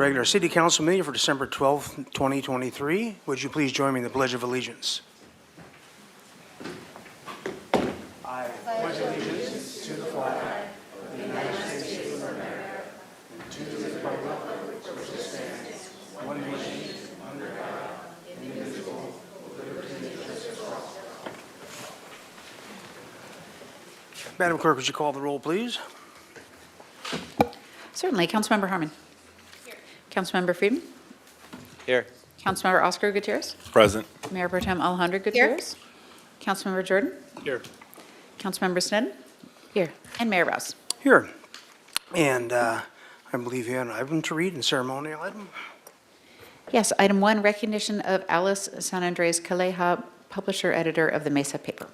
regular City Council meeting for December 12th, 2023. Would you please join me in the Pledge of Allegiance? I pledge allegiance to the flag of the United States of America and to the republic which stands one nation under God, indivisible, with liberty and justice for all. Madam Clerk, would you call the roll, please? Certainly. Councilmember Harmon. Here. Councilmember Friedman. Here. Councilmember Oscar Gutierrez. Present. Mayor Pro Tem Alejandro Gutierrez. Councilmember Jordan. Here. Councilmember Sneddon. Here. And Mayor Rouse. Here. And I believe you have an item to read, and ceremonial item. Yes, item 1, recognition of Alice San Andres Calleja, publisher editor of the Mesa paper.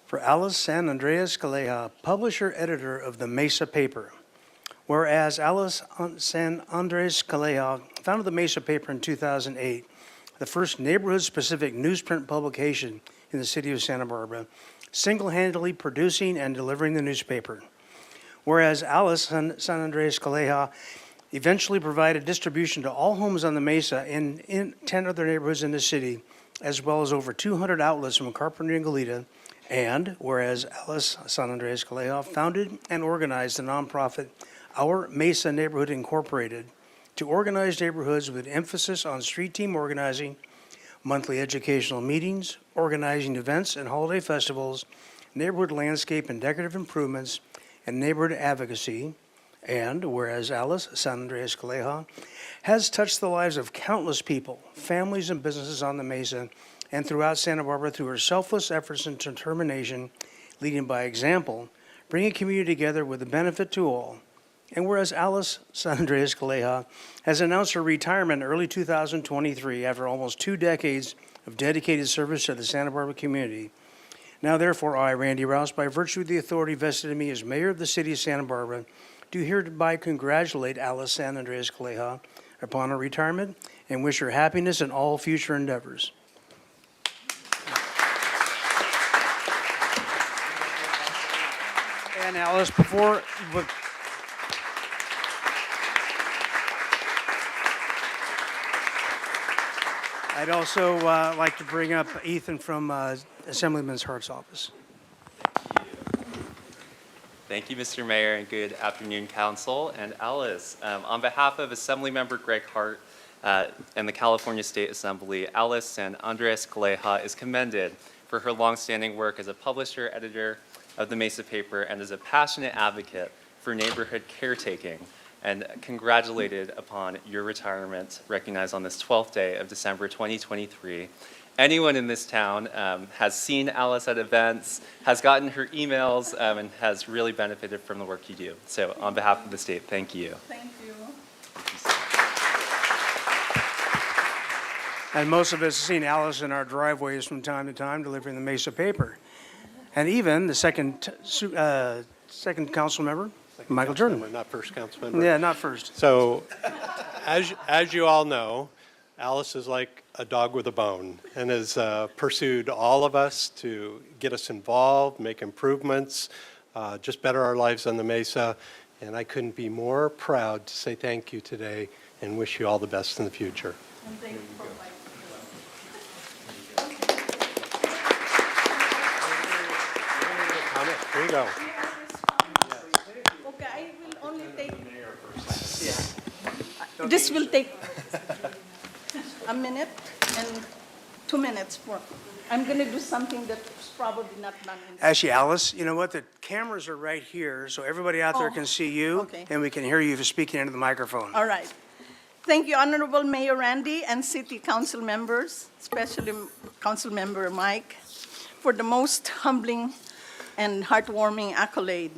For Alice San Andres Calleja, publisher editor of the Mesa paper. Whereas Alice San Andres Calleja founded the Mesa paper in 2008, the first neighborhood-specific newsprint publication in the city of Santa Barbara, single-handedly producing and delivering the newspaper. Whereas Alice San Andres Calleja eventually provided distribution to all homes on the Mesa in 10 other neighborhoods in the city, as well as over 200 outlets from Carpenter and Goleta. And whereas Alice San Andres Calleja founded and organized the nonprofit Our Mesa Neighborhood Incorporated to organize neighborhoods with emphasis on street team organizing, monthly educational meetings, organizing events and holiday festivals, neighborhood landscape and decorative improvements, and neighborhood advocacy. And whereas Alice San Andres Calleja has touched the lives of countless people, families, and businesses on the Mesa and throughout Santa Barbara through her selfless efforts and determination, leading by example, bringing community together with a benefit to all. And whereas Alice San Andres Calleja has announced her retirement in early 2023 after almost 2 decades of dedicated service to the Santa Barbara community. Now therefore I, Randy Rouse, by virtue of the authority vested in me as mayor of the city of Santa Barbara, do hereby congratulate Alice San Andres Calleja upon her retirement and wish her happiness in all future endeavors. And Alice, I'd also like to bring up Ethan from Assemblyman Hart's office. Thank you, Mr. Mayor, and good afternoon, Council. And Alice, on behalf of Assemblymember Greg Hart and the California State Assembly, Alice San Andres Calleja is commended for her longstanding work as a publisher, editor of the Mesa paper, and as a passionate advocate for neighborhood caretaking, and congratulated upon your retirement, recognized on this 12th day of December 2023. Anyone in this town has seen Alice at events, has gotten her emails, and has really benefited from the work you do. So on behalf of the state, thank you. Thank you. And most of us have seen Alice in our driveways from time to time delivering the Mesa paper. And even the second council member, Michael Jordan. Not first council member. Yeah, not first. So, as you all know, Alice is like a dog with a bone and has pursued all of us to get us involved, make improvements, just better our lives on the Mesa. And I couldn't be more proud to say thank you today and wish you all the best in the future. And thank you for my Here you go. Okay, I will only take. This will take a minute and 2 minutes more. I'm going to do something that's probably not done. Actually, Alice, you know what? The cameras are right here, so everybody out there Oh, can see you, okay. and we can hear you speaking into the microphone. All right. Thank you, Honorable Mayor Randy and City Council members, especially Council Member Mike, for the most humbling and heartwarming accolade.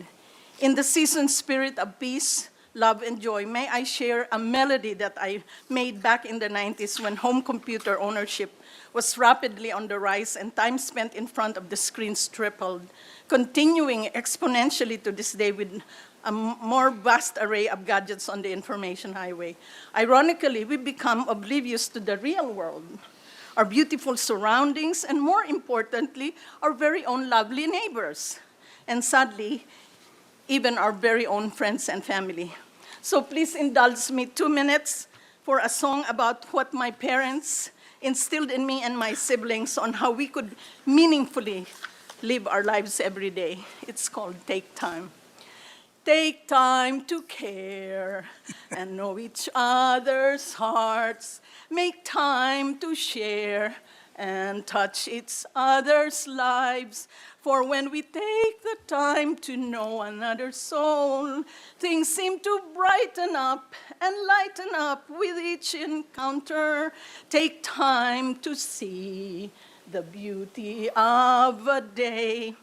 In the seasoned spirit of peace, love, and joy, may I share a melody that I made back in the 90s when home computer ownership was rapidly on the rise and time spent in front of the screens tripled, continuing exponentially to this day with a more vast array of gadgets on the information highway. Ironically, we become oblivious to the real world, our beautiful surroundings, and more importantly, our very own lovely neighbors. And sadly, even our very own friends and family. So please indulge me 2 minutes for a song about what my parents instilled in me and my siblings on how we could meaningfully live our lives every day. It's called Take Time. Take time to care and know each other's hearts. Make time to share and touch each other's lives. For when we take the time to know another's soul, things seem to brighten up and lighten up with each encounter. Take time to see the beauty of a day.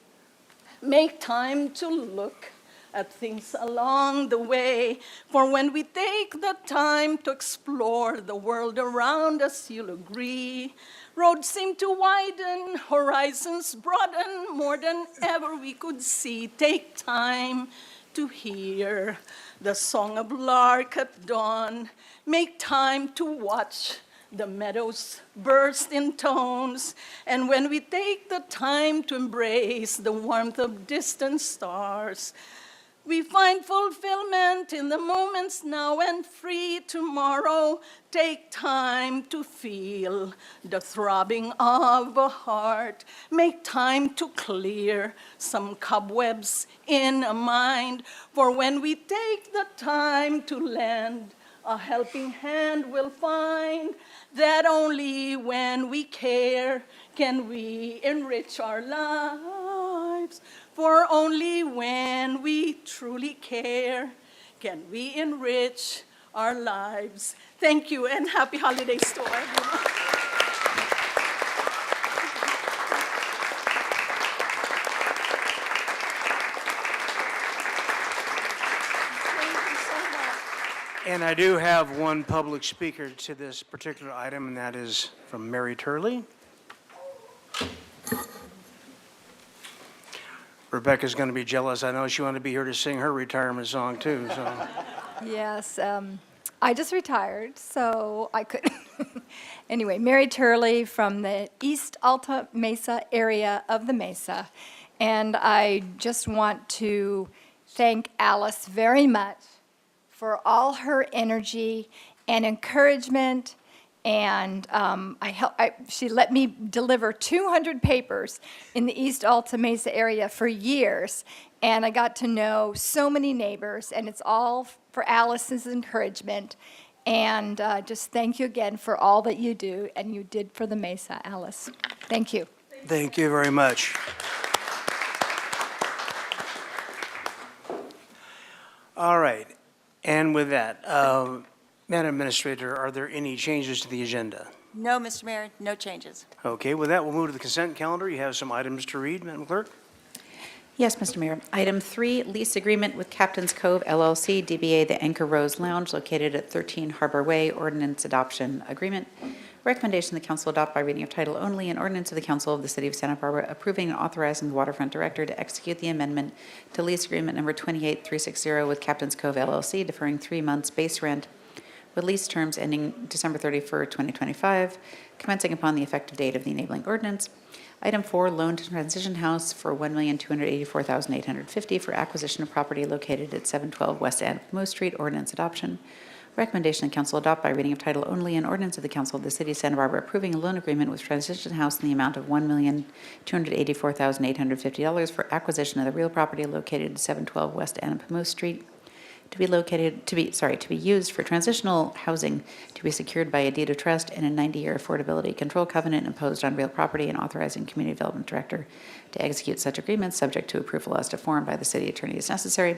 Make time to look at things along the way. For when we take the time to explore the world around us, you'll agree, roads seem to widen, horizons broaden more than ever we could see. Take time to hear the song of lark at dawn. Make time to watch the meadows burst in tones. And when we take the time to embrace the warmth of distant stars, we find fulfillment in the moments now and free tomorrow. Take time to feel the throbbing of a heart. Make time to clear some cobwebs in a mind. For when we take the time to lend a helping hand, we'll find that only when we care can we enrich our lives. For only when we truly care can we enrich our lives. Thank you, and happy holidays to everyone. Thank you so much. And I do have one public speaker to this particular item, and that is from Mary Turley. Rebecca's going to be jealous. I know she wanted to be here to sing her retirement song, too. So. Yes, I just retired, so I couldn't. Anyway, Mary Turley from the East Alta Mesa area of the Mesa. And I just want to thank Alice very much for all her energy and encouragement. And she let me deliver 200 papers in the East Alta Mesa area for years. And I got to know so many neighbors, and it's all for Alice's encouragement. And just thank you again for all that you do, and you did for the Mesa, Alice. Thank you. Thank you very much. All right. And with that, Madam Administrator, are there any changes to the agenda? No, Mr. Mayor, no changes. Okay, with that, we'll move to the consent calendar. You have some items to read, Madam Clerk? Yes, Mr. Mayor. Item 3, lease agreement with Captain's Cove LLC, DBA The Anchor Rose Lounge, located at 13 Harbor Way, ordinance adoption agreement. Recommendation the council adopt by reading of title only, an ordinance of the council of the city of Santa Barbara approving and authorizing the waterfront director to execute the amendment to lease agreement number 28360 with Captain's Cove LLC, deferring 3 months base rent with lease terms ending December 31st, 2025, commencing upon the effective date of the enabling ordinance. Item 4, loan to Transition House for $1,284,850 for acquisition of property located at 712 West Anapomo Street, ordinance adoption. Recommendation the council adopt by reading of title only, an ordinance of the council of the city of Santa Barbara approving a loan agreement with Transition House in the amount of $1,284,850 for acquisition of the real property located at 712 West Anapomo Street, to be used for transitional housing to be secured by a deed of trust and a 90-year affordability control covenant imposed on real property, and authorizing community development director to execute such agreements subject to approval as to form by the city attorney as necessary.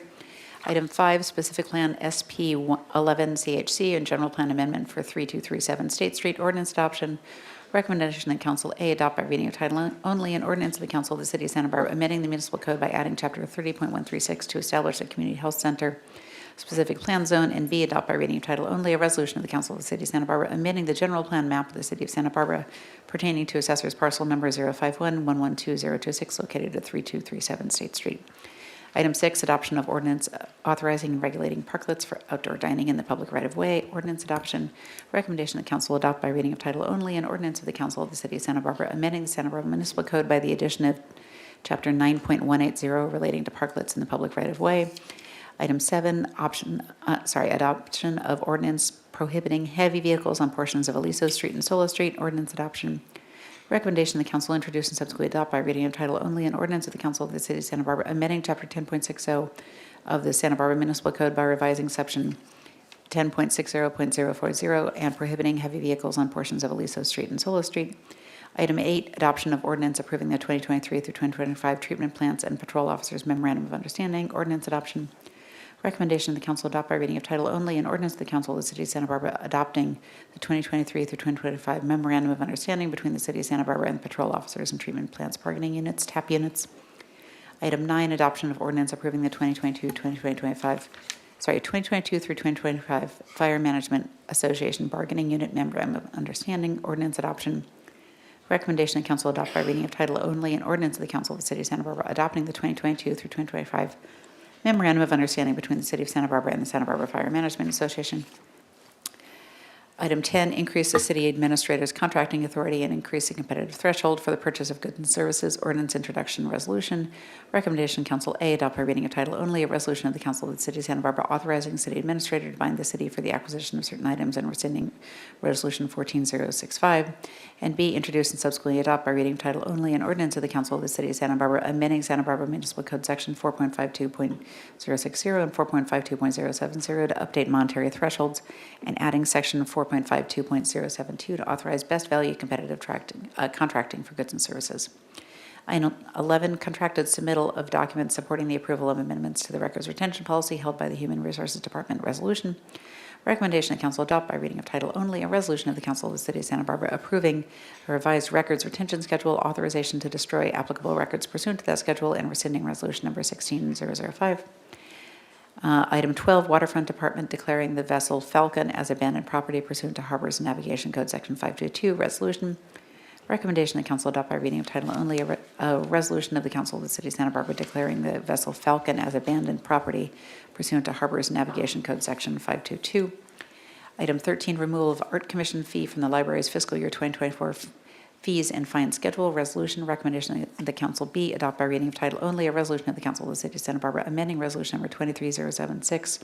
Item 5, specific plan SP 11 CHC and general plan amendment for 3237 State Street, ordinance adoption. Recommendation that council A, adopt by reading of title only, an ordinance of the council of the city of Santa Barbara amending the municipal code by adding chapter 30.136 to establish a community health center specific plan zone, and B, adopt by reading of title only a resolution of the Council of the City of Santa Barbara amending the general plan map of the City of Santa Barbara pertaining to assessor's parcel number 051-112-026 located at 3237 State Street. Item 6, adoption of ordinance authorizing and regulating parklets for outdoor dining in the public right-of-way. Ordinance adoption. Recommendation the council adopt by reading of title only an ordinance of the Council of the City of Santa Barbara amending the Santa Barbara Municipal Code by the addition of Chapter 9.180 relating to parklets in the public right-of-way. Item 7, adoption of ordinance prohibiting heavy vehicles on portions of Aliso Street and Solo Street. Ordinance adoption. Recommendation the council introduce and subsequently adopt by reading of title only an ordinance of the Council of the City of Santa Barbara amending Chapter 10.60 of the Santa Barbara Municipal Code by revising Section 10.60.040 and prohibiting heavy vehicles on portions of Aliso Street and Solo Street. Item 8, adoption of ordinance approving the 2023 through 2025 treatment plants and patrol officers memorandum of understanding. Ordinance adoption. Recommendation the council adopt by reading of title only an ordinance of the Council of the City of Santa Barbara adopting the 2023 through 2025 memorandum of understanding between the City of Santa Barbara and the patrol officers and treatment plants bargaining units, TAP units. Item 9, adoption of ordinance approving the 2022 through 2025 Fire Management Association bargaining unit memorandum of understanding. Ordinance adoption. Recommendation the council adopt by reading of title only an ordinance of the Council of the City of Santa Barbara adopting the 2022 through 2025 memorandum of understanding between the City of Santa Barbara and the Santa Barbara Fire Management Association. Item 10, increase the city administrator's contracting authority and increase the competitive threshold for the purchase of goods and services. Ordinance introduction resolution. Recommendation council A, adopt by reading of title only a resolution of the Council of the City of Santa Barbara authorizing city administrator to bind the city for the acquisition of certain items and rescinding resolution 14065. And B, introduce and subsequently adopt by reading of title only an ordinance of the Council of the City of Santa Barbara amending Santa Barbara Municipal Code Section 4.52.060 and 4.52.070 to update monetary thresholds and adding Section 4.52.072 to authorize best value competitive contracting for goods and services. Item 11, contracted submittal of documents supporting the approval of amendments to the records retention policy held by the Human Resources Department. Resolution. Recommendation the council adopt by reading of title only a resolution of the Council of the City of Santa Barbara approving a revised records retention schedule, authorization to destroy applicable records pursuant to that schedule, and rescinding resolution number 16005. Item 12, Waterfront Department declaring the vessel Falcon as abandoned property pursuant to Harbors and Navigation Code Section 522. Resolution. Recommendation the council adopt by reading of title only a resolution of the Council of the City of Santa Barbara declaring the vessel Falcon as abandoned property pursuant to Harbors and Navigation Code Section 522. Item 13, removal of art commission fee from the library's fiscal year 2024 fees and fine schedule. Resolution. Recommendation of the council B, adopt by reading of title only a resolution of the Council of the City of Santa Barbara amending resolution number 23076,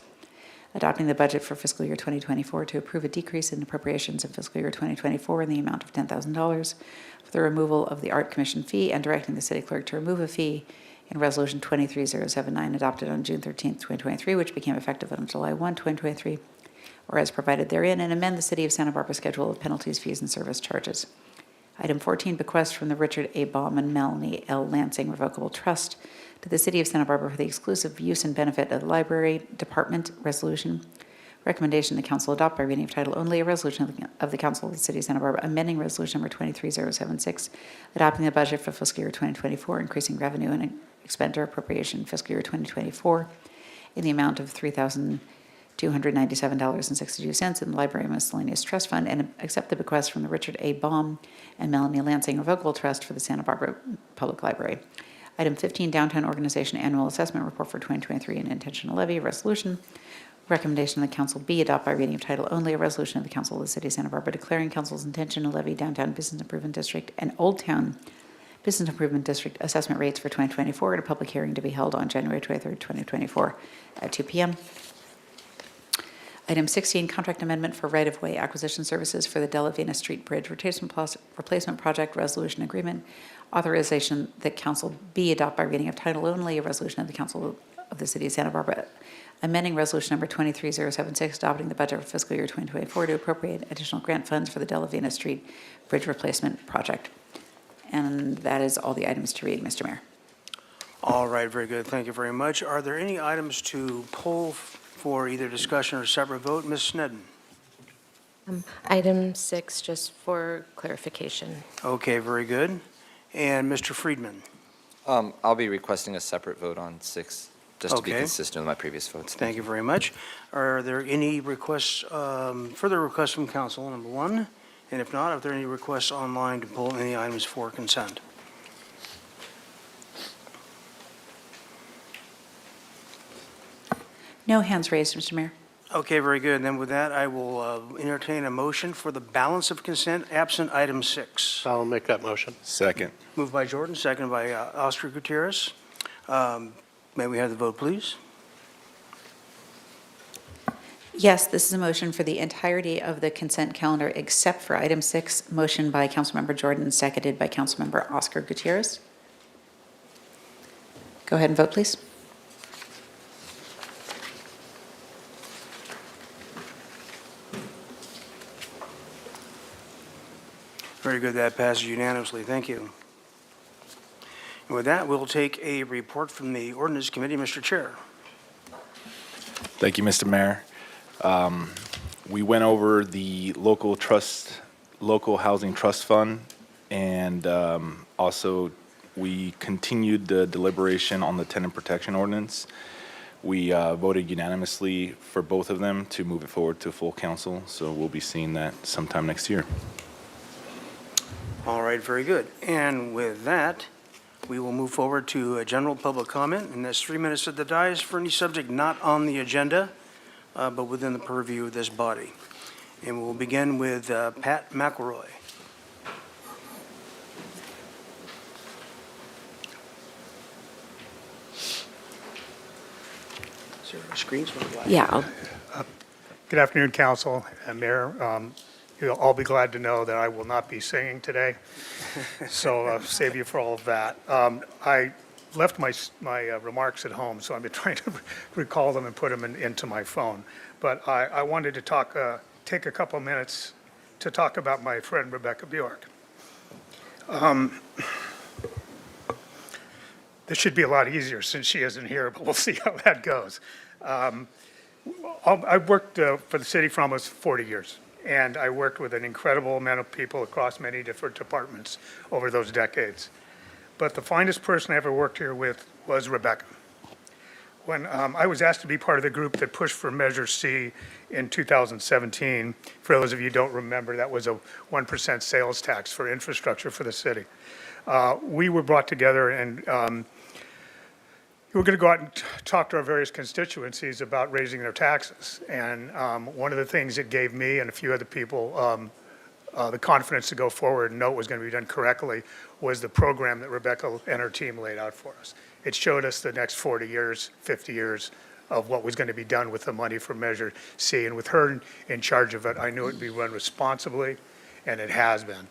adopting the budget for fiscal year 2024 to approve a decrease in appropriations in fiscal year 2024 in the amount of $10,000 for the removal of the art commission fee and directing the city clerk to remove a fee in resolution 23079 adopted on June 13, 2023, which became effective on July 1, 2023, or as provided therein, and amend the City of Santa Barbara schedule of penalties, fees, and service charges. Item 14, bequest from the Richard A. Baum and Melanie L. Lansing Revocable Trust to the City of Santa Barbara for the exclusive use and benefit of the Library Department. Resolution. Recommendation the council adopt by reading of title only a resolution of the Council of the City of Santa Barbara amending resolution number 23076, adopting the budget for fiscal year 2024, increasing revenue and expenditure appropriation fiscal year 2024 in the amount of $3,297.62 in the Library Miscellaneous Trust Fund, and accept the bequest from the Richard A. Baum and Melanie Lansing Revocable Trust for the Santa Barbara Public Library. Item 15, Downtown Organization Annual Assessment Report for 2023 and Intentional Levy. Resolution. Recommendation of the council B, adopt by reading of title only a resolution of the Council of the City of Santa Barbara declaring council's intention to levy Downtown Business Improvement District and Old Town Business Improvement District assessment rates for 2024 at a public hearing to be held on January 23, 2024 at 2 p.m. Item 16, contract amendment for right-of-way acquisition services for the Della Vena Street Bridge replacement project resolution agreement. Authorization that council B, adopt by reading of title only a resolution of the Council of the City of Santa Barbara amending resolution number 23076, adopting the budget for fiscal year 2024 to appropriate additional grant funds for the Della Vena Street Bridge replacement project. And that is all the items to read, Mr. Mayor. All right, very good. Thank you very much. Are there any items to pull for either discussion or separate vote? Ms. Sneddon. Item 6, just for clarification. Okay, very good. And Mr. Friedman. I'll be requesting a separate vote on 6 just to be Okay. consistent with my previous votes. Thank you very much. Are there any requests, further requests from council, number one? And if not, are there any requests online to pull any items for consent? No hands raised, Mr. Mayor. Okay, very good. Then with that, I will entertain a motion for the balance of consent absent item 6. I'll make that motion. Second. Moved by Jordan, seconded by Oscar Gutierrez. May we have the vote, please? Yes, this is a motion for the entirety of the consent calendar except for item 6, motion by Councilmember Jordan, seconded by Councilmember Oscar Gutierrez. Go ahead and vote, please. Very good, that passes unanimously. Thank you. And with that, we'll take a report from the Ordinance Committee. Mr. Chair. Thank you, Mr. Mayor. We went over the local housing trust fund, and also we continued the deliberation on the tenant protection ordinance. We voted unanimously for both of them to move it forward to full council, so we'll be seeing that sometime next year. All right, very good. And with that, we will move forward to a general public comment, and that's 3 minutes at the dais for any subject not on the agenda, but within the purview of this body. And we'll begin with Pat McElroy. Is there a screen? Yeah, I'll Good afternoon, Council and Mayor. You'll all be glad to know that I will not be singing today, so I'll save you for all of that. I left my remarks at home, so I've been trying to recall them and put them into my phone. But I wanted to take a couple minutes to talk about my friend Rebecca Bjork. This should be a lot easier since she isn't here, but we'll see how that goes. I've worked for the city for almost 40 years, and I worked with an incredible amount of people across many different departments over those decades. But the finest person I ever worked here with was Rebecca. When I was asked to be part of the group that pushed for Measure C in 2017, for those of you who don't remember, that was a 1% sales tax for infrastructure for the city. We were brought together, and we were going to go out and talk to our various constituencies about raising their taxes. And one of the things it gave me and a few other people the confidence to go forward and know it was going to be done correctly was the program that Rebecca and her team laid out for us. It showed us the next 40 years, 50 years of what was going to be done with the money for Measure C. And with her in charge of it, I knew it would be run responsibly, and it has been.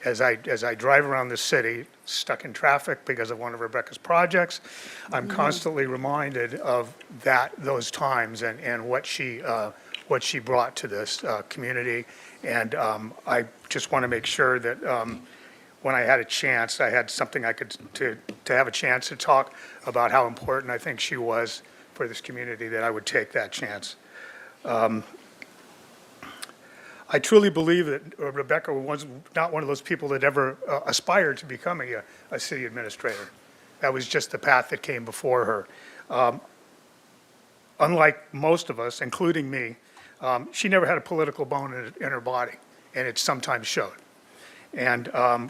As I drive around the city, stuck in traffic because of one of Rebecca's projects, I'm constantly reminded of those times and what she brought to this community. And I just want to make sure that when I had a chance, I had something I could to have a chance to talk about how important I think she was for this community, that I would take that chance. I truly believe that Rebecca was not one of those people that ever aspired to becoming a city administrator. That was just the path that came before her. Unlike most of us, including me, she never had a political bone in her body, and it sometimes showed. And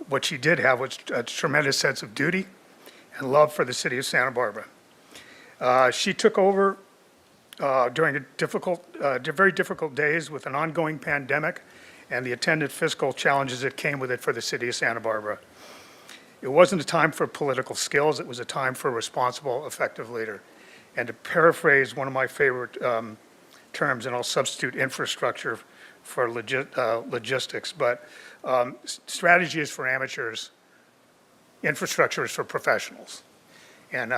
what she did have was a tremendous sense of duty and love for the city of Santa Barbara. She took over during very difficult days with an ongoing pandemic and the attendant fiscal challenges that came with it for the city of Santa Barbara. It wasn't a time for political skills, it was a time for a responsible, effective leader. And to paraphrase one of my favorite terms, and I'll substitute infrastructure for logistics, but strategy is for amateurs, infrastructure is for professionals. And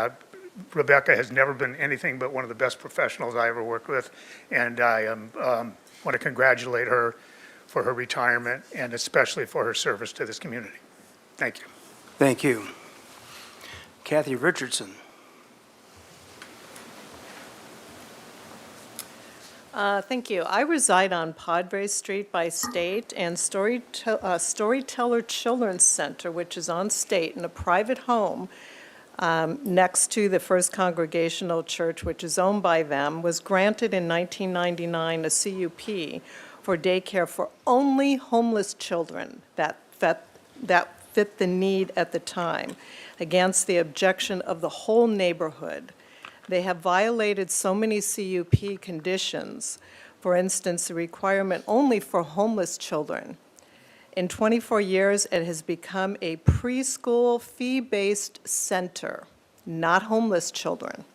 Rebecca has never been anything but one of the best professionals I ever worked with, and I want to congratulate her for her retirement and especially for her service to this community. Thank you. Thank you. Kathy Richardson. Thank you. I reside on Padre Street by State and Storyteller Children's Center, which is on State in a private home, next to the First Congregational Church, which is owned by them, was granted in 1999 a CUP for daycare for only homeless children that fit the need at the time, against the objection of the whole neighborhood. They have violated so many CUP conditions, for instance, the requirement only for homeless children. In 24 years, it has become a preschool fee-based center, not homeless children.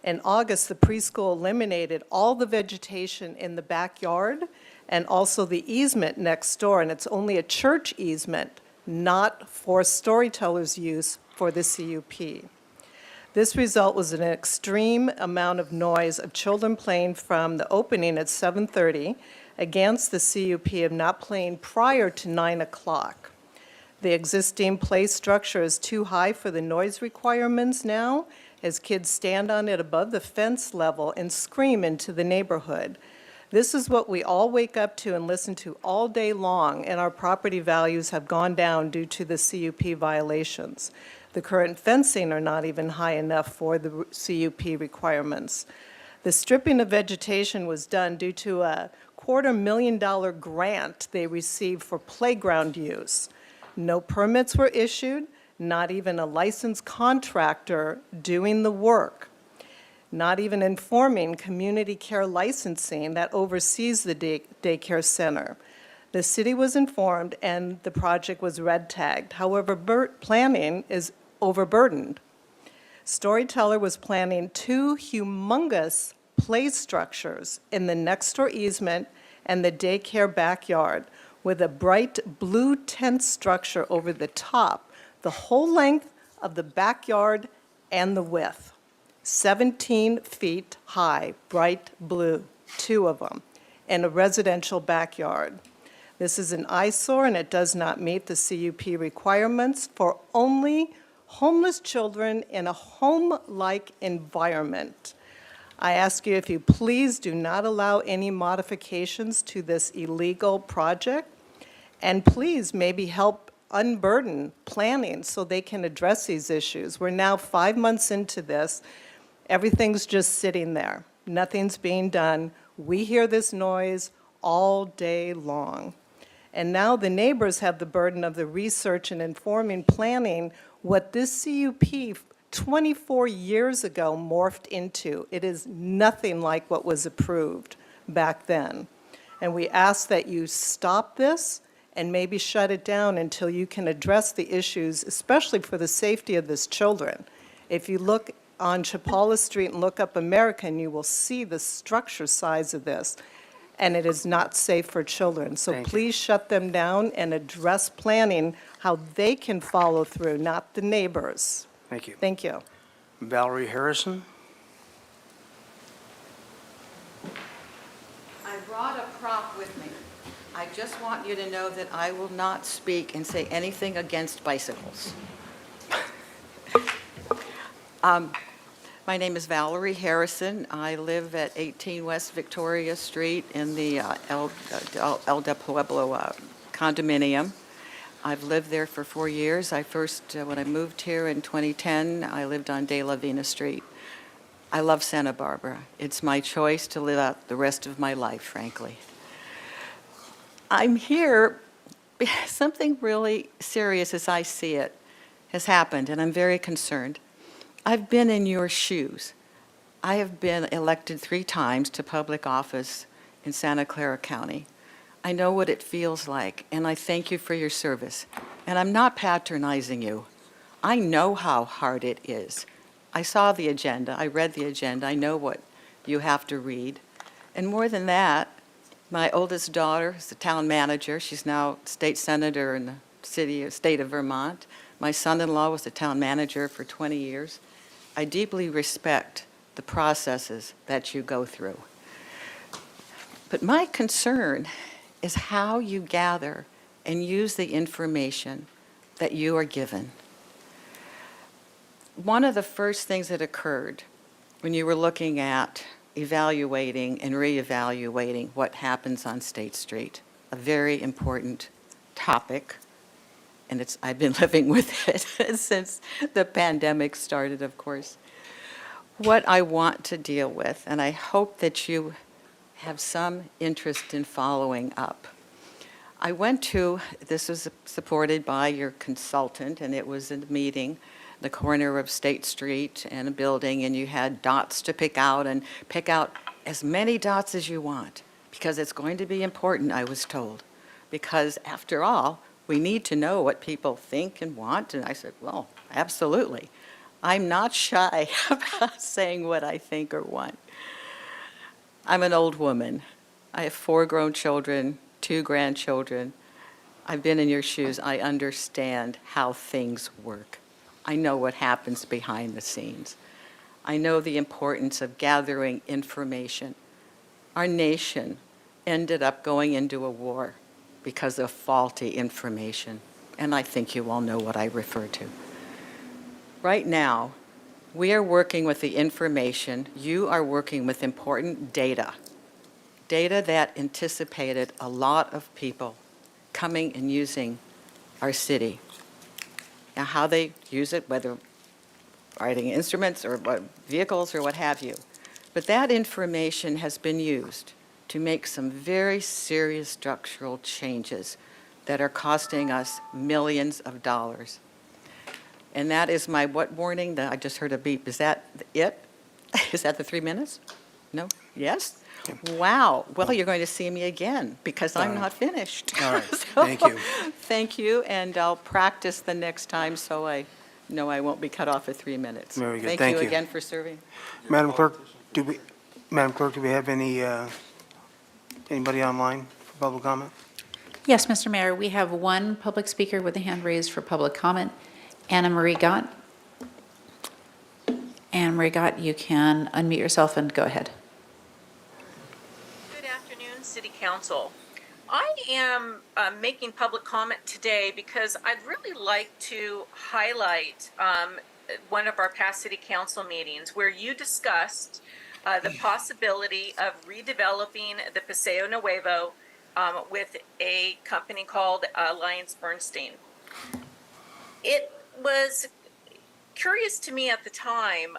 In August, the preschool eliminated all the vegetation in the backyard and also the easement next door, and it's only a church easement, not for storytellers' use for the CUP. This result was an extreme amount of noise of children playing from the opening at 7:30 against the CUP of not playing prior to 9 o'clock. The existing play structure is too high for the noise requirements now, as kids stand on it above the fence level and scream into the neighborhood. This is what we all wake up to and listen to all day long, and our property values have gone down due to the CUP violations. The current fencing are not even high enough for the CUP requirements. The stripping of vegetation was done due to a $250,000 grant they received for playground use. No permits were issued, not even a licensed contractor doing the work, not even informing Community Care Licensing that oversees the daycare center. The city was informed and the project was red tagged. However, planning is overburdened. Storyteller was planning 2 humongous play structures in the next door easement and the daycare backyard with a bright blue tent structure over the top, the whole length of the backyard and the width. 17 feet high, bright blue, 2 of them, in a residential backyard. This is an eyesore and it does not meet the CUP requirements for only homeless children in a home-like environment. I ask you if you please do not allow any modifications to this illegal project, and please maybe help unburden planning so they can address these issues. We're now 5 months into this. Everything's just sitting there. Nothing's being done. We hear this noise all day long. And now the neighbors have the burden of the research and informing planning what this CUP 24 years ago morphed into. It is nothing like what was approved back then. And we ask that you stop this and maybe shut it down until you can address the issues, especially for the safety of these children. If you look on Chapala Street and look up American, you will see the structure size of this, and it is not safe for children. So Thank you. please shut them down and address planning, how they can follow through, not the neighbors. Thank you. Thank you. Valerie Harrison. I brought a prop with me. I just want you to know that I will not speak and say anything against bicycles. My name is Valerie Harrison. I live at 18 West Victoria Street in the El de Pueblo condominium. I've lived there for 4 years. When I moved here in 2010, I lived on De La Vina Street. I love Santa Barbara. It's my choice to live out the rest of my life, frankly. I'm here because something really serious, as I see it, has happened, and I'm very concerned. I've been in your shoes. I have been elected 3 times to public office in Santa Clara County. I know what it feels like, and I thank you for your service. And I'm not patronizing you. I know how hard it is. I saw the agenda. I read the agenda. I know what you have to read. And more than that, my oldest daughter is the town manager. She's now state senator in the state of Vermont. My son-in-law was the town manager for 20 years. I deeply respect the processes that you go through. But my concern is how you gather and use the information that you are given. One of the first things that occurred when you were looking at evaluating and reevaluating what happens on State Street, a very important topic, and I've been living with it since the pandemic started, of course. What I want to deal with, and I hope that you have some interest in following up. I went to, this was supported by your consultant, and it was a meeting, the corner of State Street and a building, and you had dots to pick out, and pick out as many dots as you want, because it's going to be important, I was told. Because after all, we need to know what people think and want, and I said, well, absolutely. I'm not shy about saying what I think or want. I'm an old woman. I have 4 grown children, 2 grandchildren. I've been in your shoes. I understand how things work. I know what happens behind the scenes. I know the importance of gathering information. Our nation ended up going into a war because of faulty information, and I think you all know what I refer to. Right now, we are working with the information. You are working with important data that anticipated a lot of people coming and using our city. Now, how they use it, whether riding instruments or vehicles or what have you. But that information has been used to make some very serious structural changes that are costing us millions of dollars. And that is my what warning? I just heard a beep. Is that it? Is that the 3 minutes? No? Yes? Wow. Well, you're going to see me again because I'm not finished. All right. So, Thank you. Thank you, and I'll practice the next time so I know I won't be cut off at 3 minutes. Very good. Thank Thank you you. again for serving. Madam Clerk, do we have anybody online for public comment? Yes, Mr. Mayor, we have one public speaker with a hand raised for public comment. Anna Marie Gott. Anna Marie Gott, you can unmute yourself and go ahead. Good afternoon, City Council. I am making public comment today because I'd really like to highlight one of our past City Council meetings where you discussed the possibility of redeveloping the Paseo Nuevo with a company called Alliance Bernstein. It was curious to me at the time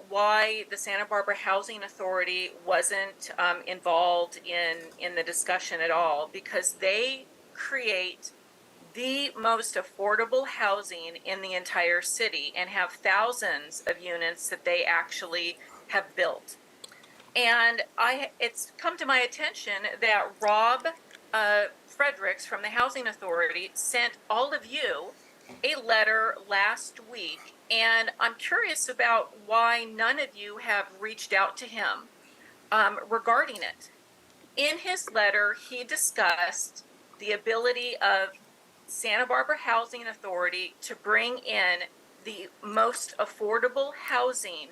why the Santa Barbara Housing Authority wasn't involved in the discussion at all, because they create the most affordable housing in the entire city and have thousands of units that they actually have built. And it's come to my attention that Rob Fredericks from the Housing Authority sent all of you a letter last week, and I'm curious about why none of you have reached out to him regarding it. In his letter, he discussed the ability of Santa Barbara Housing Authority to bring in the most affordable housing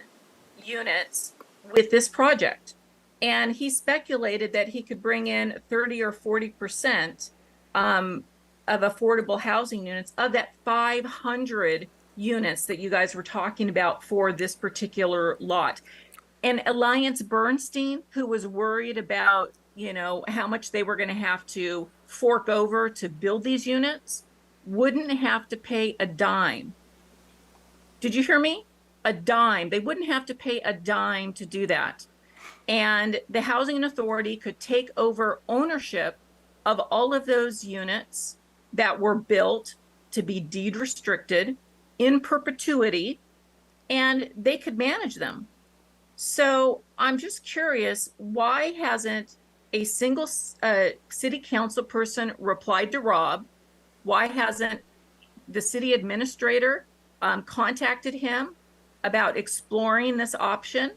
units with this project. And he speculated that he could bring in 30 or 40% of affordable housing units of that 500 units that you guys were talking about for this particular lot. And Alliance Bernstein, who was worried about, how much they were going to have to fork over to build these units, wouldn't have to pay a dime. Did you hear me? A dime. They wouldn't have to pay a dime to do that. And the Housing Authority could take over ownership of all of those units that were built to be deed restricted in perpetuity, and they could manage them. So I'm just curious, why hasn't a single city council person replied to Rob? Why hasn't the city administrator contacted him about exploring this option?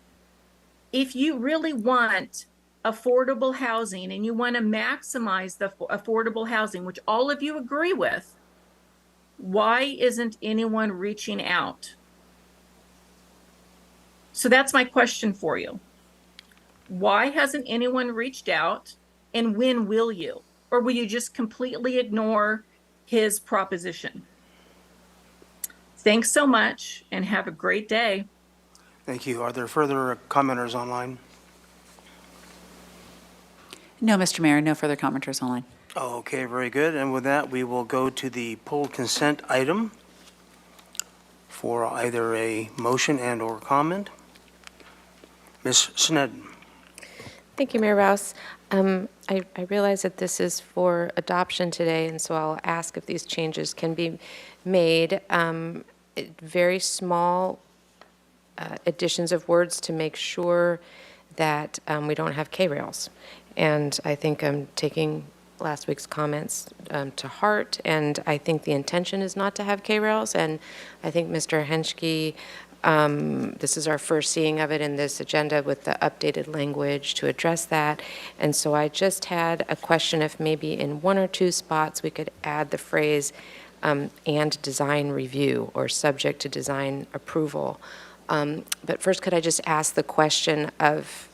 If you really want affordable housing and you want to maximize the affordable housing, which all of you agree with, why isn't anyone reaching out? So that's my question for you. Why hasn't anyone reached out, and when will you? Or will you just completely ignore his proposition? Thanks so much and have a great day. Thank you. Are there further commenters online? No, Mr. Mayor, no further commenters online. Okay, very good. And with that, we will go to the pulled consent item for either a motion and/or comment. Ms. Sneddon. Thank you, Mayor Rouse. I realize that this is for adoption today, and so I'll ask if these changes can be made. Very small additions of words to make sure that we don't have K-rails. And I think I'm taking last week's comments to heart, and I think the intention is not to have K-rails, and I think Mr. Henschke, this is our first seeing of it in this agenda with the updated language to address that. And so I just had a question if maybe in one or two spots we could add the phrase and design review or subject to design approval. But first, could I just ask the question of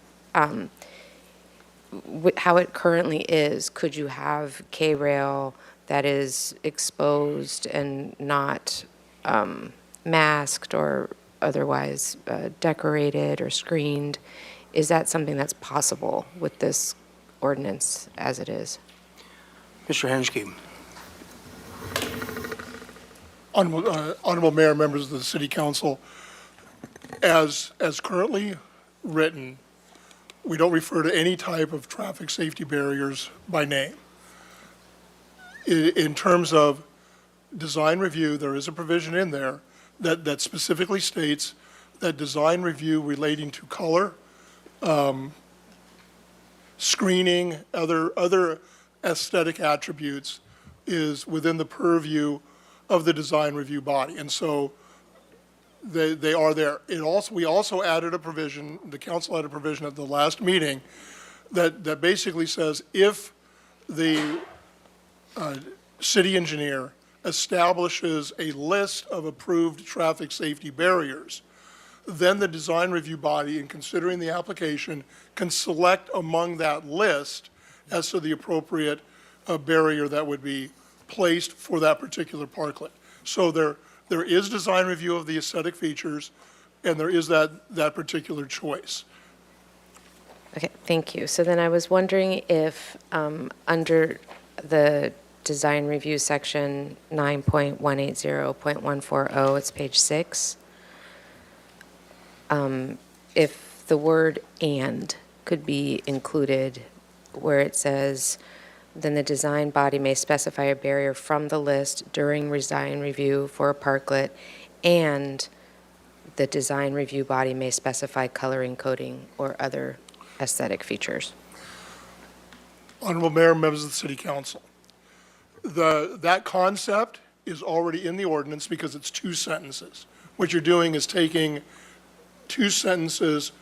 how it currently is? Could you have K-rail that is exposed and not masked or otherwise decorated or screened? Is that something that's possible with this ordinance as it is? Mr. Henschke. Honorable Mayor, members of the City Council, as currently written, we don't refer to any type of traffic safety barriers by name. In terms of design review, there is a provision in there that specifically states that design review relating to color, screening, other aesthetic attributes is within the purview of the design review body. And so they are there. We also added a provision, the council had a provision at the last meeting that basically says if the city engineer establishes a list of approved traffic safety barriers, then the design review body, in considering the application, can select among that list as to the appropriate barrier that would be placed for that particular parklet. So there is design review of the aesthetic features, and there is that particular choice. Okay, thank you. So then I was wondering if under the design review section 9.180.140, it's page 6, if the word "and" could be included where it says, then the design body may specify a barrier from the list during design review for a parklet, and the design review body may specify coloring, coding, or other aesthetic features. Honorable Mayor, members of the City Council, that concept is already in the ordinance because it's two sentences. What you're doing is taking two sentences,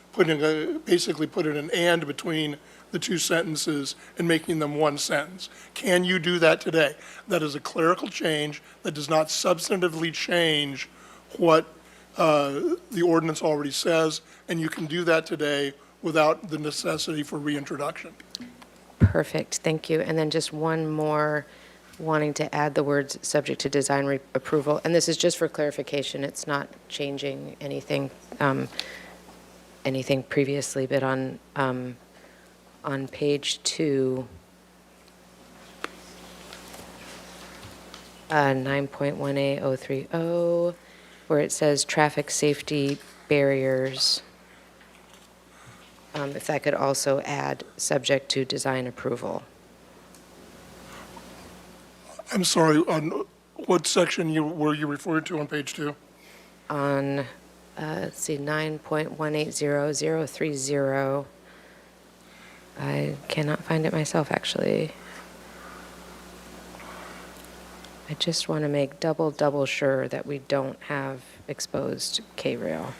basically putting an "and" between the two sentences and making them one sentence. Can you do that today? That is a clerical change that does not substantively change what the ordinance already says, and you can do that today without the necessity for reintroduction. Perfect, thank you. And then just one more, wanting to add the words "subject to design approval," and this is just for clarification. It's not changing anything previously, but on page 2, 9.18030, where it says traffic safety barriers, if that could also add "subject to design approval." I'm sorry, on what section were you referring to on page 2? On, let's see, 9.180.030. I cannot find it myself, actually. I just want to make double sure that we don't have exposed K-rail.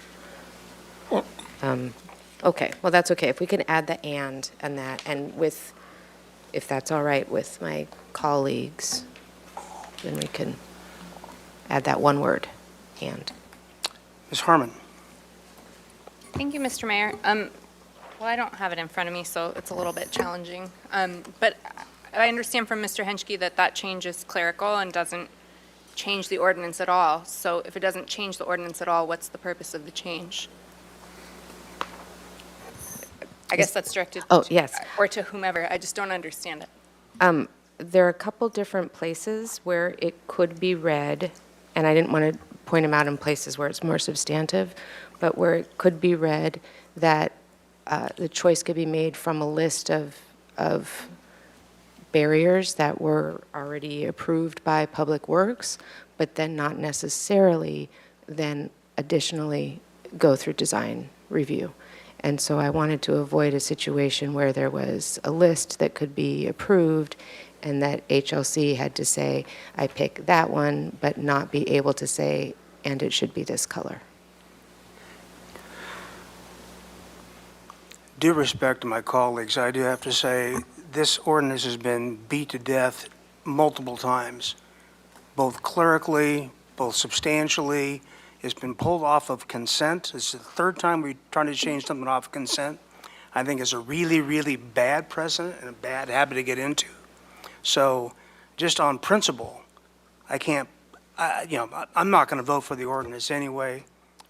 Okay, well, that's okay. If we can add the and that, and with, if that's all right with my colleagues, then we can add that one word, and. Ms. Harmon. Thank you, Mr. Mayor. Well, I don't have it in front of me, so it's a little bit challenging. But I understand from Mr. Henschke that change is clerical and doesn't change the ordinance at all. So if it doesn't change the ordinance at all, what's the purpose of the change? I guess that's directed Oh, yes. or to whomever. I just don't understand it. there are a couple different places where it could be read, and I didn't want to point them out in places where it's more substantive, but where it could be read that the choice could be made from a list of barriers that were already approved by Public Works, but then not necessarily then additionally go through design review. And so I wanted to avoid a situation where there was a list that could be approved and that HLC had to say, I pick that one, but not be able to say, and it should be this color. Due respect to my colleagues, I do have to say, this ordinance has been beat to death multiple times, both clerically, both substantially. It's been pulled off of consent. It's the third time we're trying to change something off of consent. I think it's a really, really bad precedent and a bad habit to get into. So just on principle, I can't, I'm not going to vote for the ordinance anyway.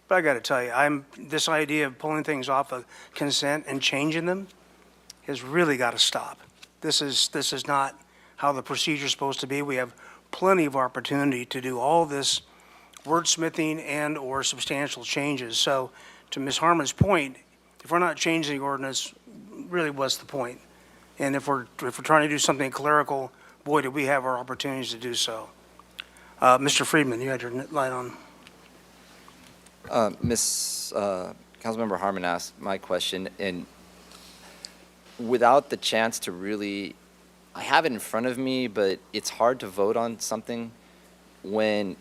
But I got to tell you, this idea of pulling things off of consent and changing them has really got to stop. This is not how the procedure's supposed to be. We have plenty of opportunity to do all this wordsmithing and/or substantial changes. So to Ms. Harmon's point, if we're not changing the ordinance, really what's the point? And if we're trying to do something clerical, boy, do we have our opportunities to do so. Mr. Friedman, you had your light on. Councilmember Harmon asked my question, and without the chance to really, I have it in front of me, but it's hard to vote on something when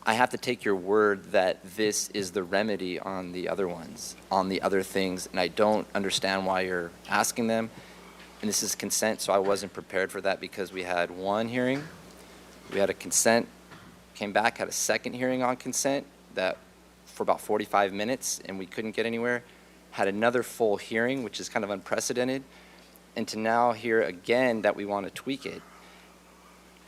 I have to take your word that this is the remedy on the other ones, on the other things, and I don't understand why you're asking them. And this is consent, so I wasn't prepared for that because we had one hearing, we had a consent, came back, had a second hearing on consent that for about 45 minutes, and we couldn't get anywhere, had another full hearing, which is kind of unprecedented, and to now hear again that we want to tweak it.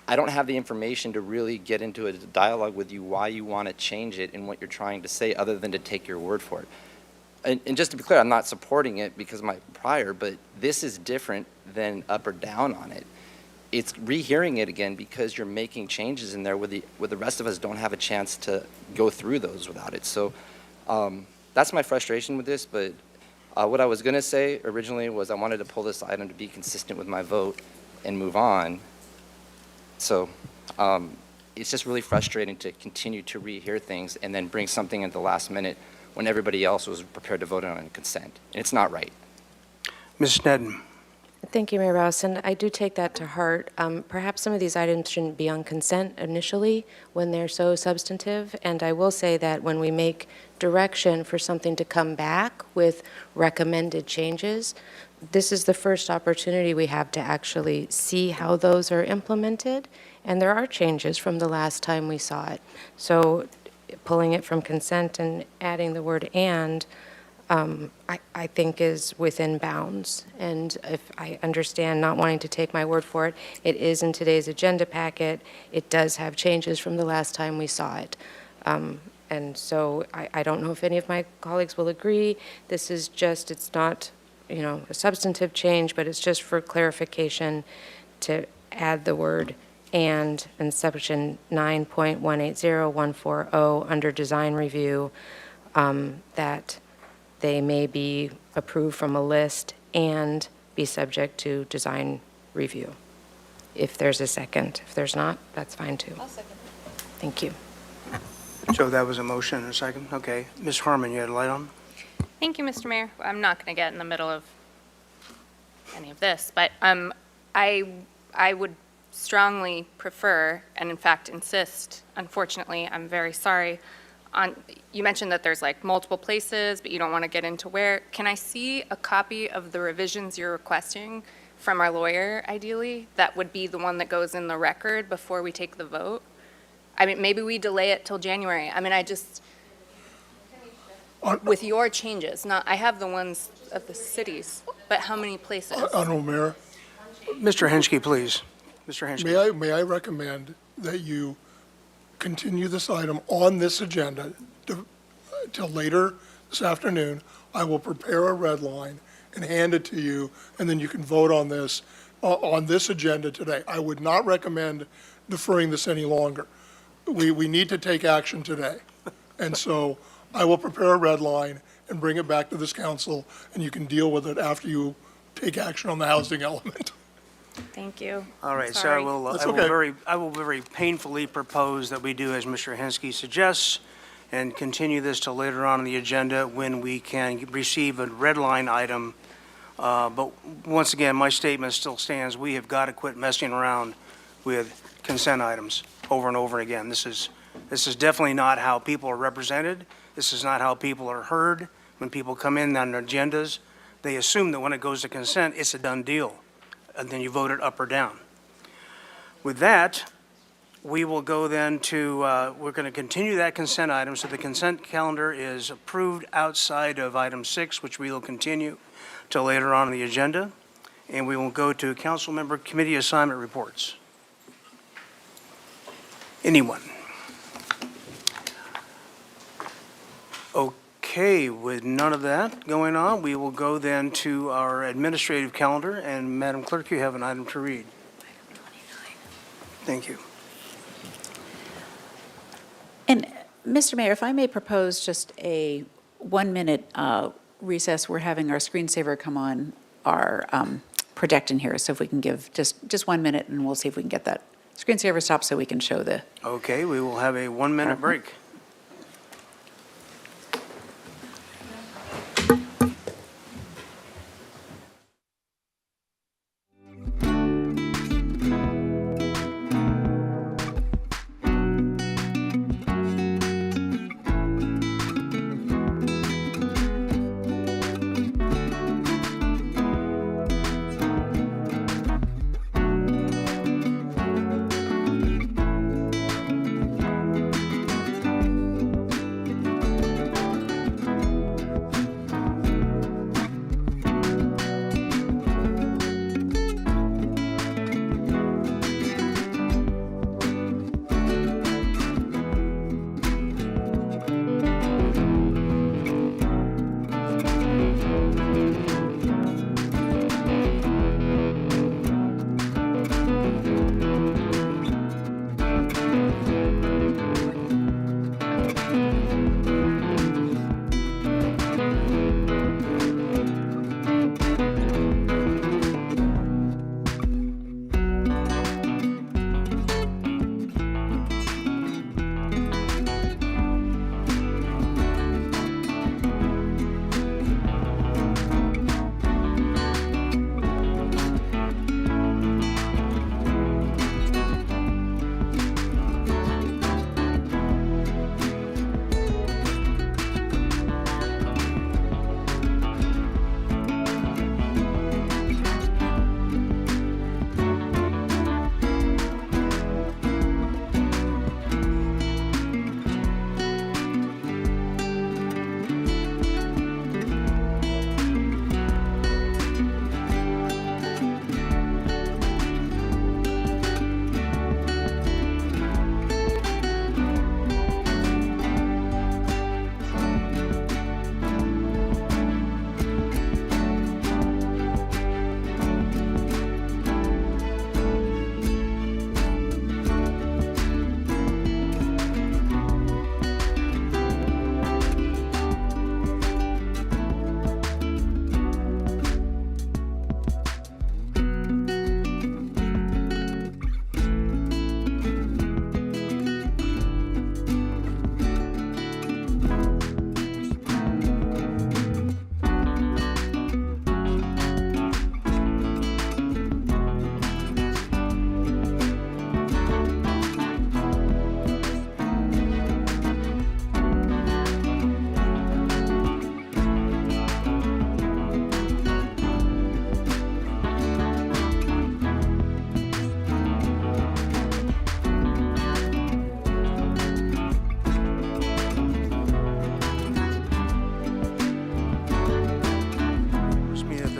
I don't have the information to really get into a dialogue with you why you want to change it and what you're trying to say other than to take your word for it. And just to be clear, I'm not supporting it because of my prior, but this is different than up or down on it. It's rehearing it again because you're making changes in there where the rest of us don't have a chance to go through those without it. So that's my frustration with this, but what I was going to say originally was I wanted to pull this item to be consistent with my vote and move on. So it's just really frustrating to continue to rehear things and then bring something at the last minute when everybody else was prepared to vote on consent. And it's not right. Ms. Sneddon. Thank you, Mayor Rouse, and I do take that to heart. Perhaps some of these items shouldn't be on consent initially when they're so substantive, and I will say that when we make direction for something to come back with recommended changes, this is the first opportunity we have to actually see how those are implemented, and there are changes from the last time we saw it. So pulling it from consent and adding the word "and" I think is within bounds. And if I understand not wanting to take my word for it, it is in today's agenda packet. It does have changes from the last time we saw it. And so I don't know if any of my colleagues will agree. This is just, it's not, a substantive change, but it's just for clarification to add the word "and" in section 9.180140 under design review, that they may be approved from a list and be subject to design review. If there's a second. If there's not, that's fine too. I'll second. Thank you. So that was a motion and a second? Okay. Ms. Harmon, you had a light on? Thank you, Mr. Mayor. I'm not going to get in the middle of any of this, but I would strongly prefer, and in fact insist, unfortunately, I'm very sorry, you mentioned that there's like multiple places, but you don't want to get into where. Can I see a copy of the revisions you're requesting from our lawyer, ideally? That would be the one that goes in the record before we take the vote. I mean, maybe we delay it till January. I mean, with your changes, I have the ones of the cities, but how many places? Honorable Mayor, Mr. Henschke, please. Mr. Henschke. may I recommend that you continue this item on this agenda till later this afternoon. I will prepare a red line and hand it to you, and then you can vote on this on this agenda today. I would not recommend deferring this any longer. We need to take action today. And so I will prepare a red line and bring it back to this council, and you can deal with it after you take action on the housing element. Thank you. All right, so Sorry. That's okay. I will very painfully propose that we do as Mr. Hensky suggests and continue this till later on in the agenda when we can receive a red line item. But once again, my statement still stands. We have got to quit messing around with consent items over and over again. This is definitely not how people are represented. This is not how people are heard. When people come in on agendas, they assume that when it goes to consent, it's a done deal, and then you vote it up or down. With that, we will go then to, we're going to continue that consent item. So the consent calendar is approved outside of item 6, which we will continue till later on in the agenda. And we will go to council member committee assignment reports. Anyone? Okay, with none of that going on, we will go then to our administrative calendar. And Madam Clerk, you have an item to read. Item 29. Thank you. And, Mr. Mayor, if I may propose just a 1-minute recess, we're having our screensaver come on our projector here, so if we can give just 1 minute, and we'll see if we can get that screensaver stopped so we can show the... Okay, we will have a 1-minute break.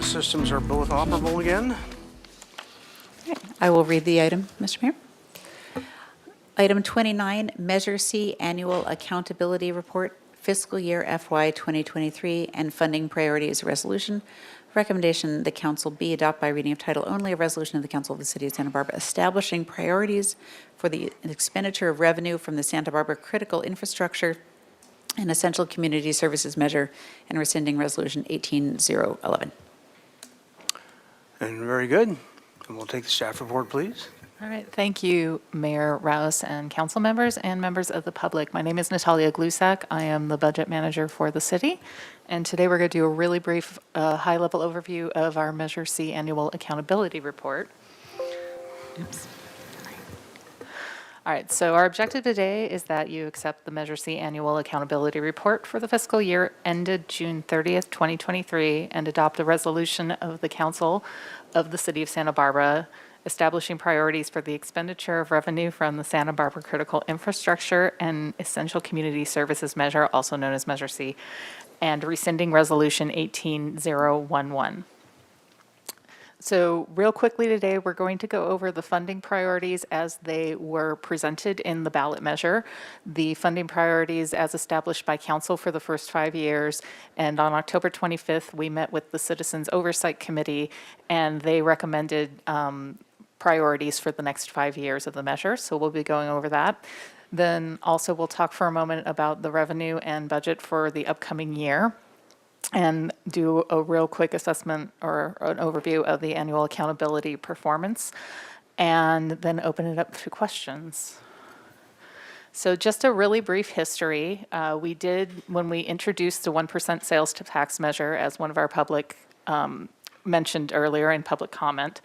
Systems are both operable again. I will read the item, Mr. Mayor. Item 29, Measure C Annual Accountability Report, Fiscal Year FY 2023 and Funding Priorities Resolution Recommendation, the council B, adopt by reading of title only a resolution of the Council of the City of Santa Barbara establishing priorities for the expenditure of revenue from the Santa Barbara Critical Infrastructure and Essential Community Services Measure and rescinding Resolution 18011. And very good. And we'll take the staff report, please. All right, thank you, Mayor Rouse and council members and members of the public. My name is Natalia Glusak. I am the budget manager for the city. And today we're going to do a really brief, high-level overview of our Measure C Annual Accountability Report. Oops. All right, so our objective today is that you accept the Measure C Annual Accountability Report for the fiscal year ended June 30th, 2023, and adopt a resolution of the Council of the City of Santa Barbara establishing priorities for the expenditure of revenue from the Santa Barbara Critical Infrastructure and Essential Community Services Measure, also known as Measure C, and rescinding Resolution 18011. So real quickly today, we're going to go over the funding priorities as they were presented in the ballot measure, the funding priorities as established by council for the first 5 years. And on October 25th, we met with the Citizens Oversight Committee, and they recommended priorities for the next 5 years of the measure. So we'll be going over that. Then also we'll talk for a moment about the revenue and budget for the upcoming year, and do a real quick assessment or an overview of the annual accountability performance, and then open it up to questions. So just a really brief history. We did, when we introduced the 1% sales tax measure as one of our public, mentioned earlier in public comment,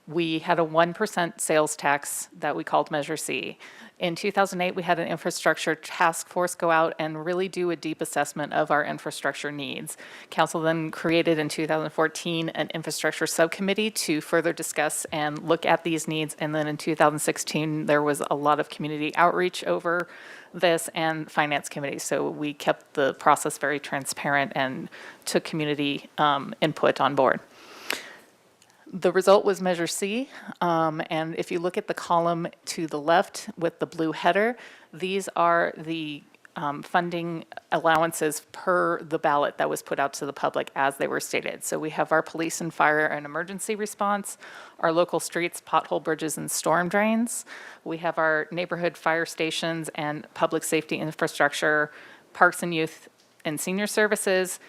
we had a 1% sales tax that we called Measure C. In 2008, we had an infrastructure task force go out and really do a deep assessment of our infrastructure needs. Council then created in 2014 an infrastructure subcommittee to further discuss and look at these needs. And then in 2016, there was a lot of community outreach over this and finance committee. So we kept the process very transparent and took community input on board. The result was Measure C, and if you look at the column to the left with the blue header, these are the funding allowances per the ballot that was put out to the public as they were stated. So we have our police and fire and emergency response, our local streets, pothole bridges, and storm drains. We have our neighborhood fire stations and public safety infrastructure, parks and youth and senior services,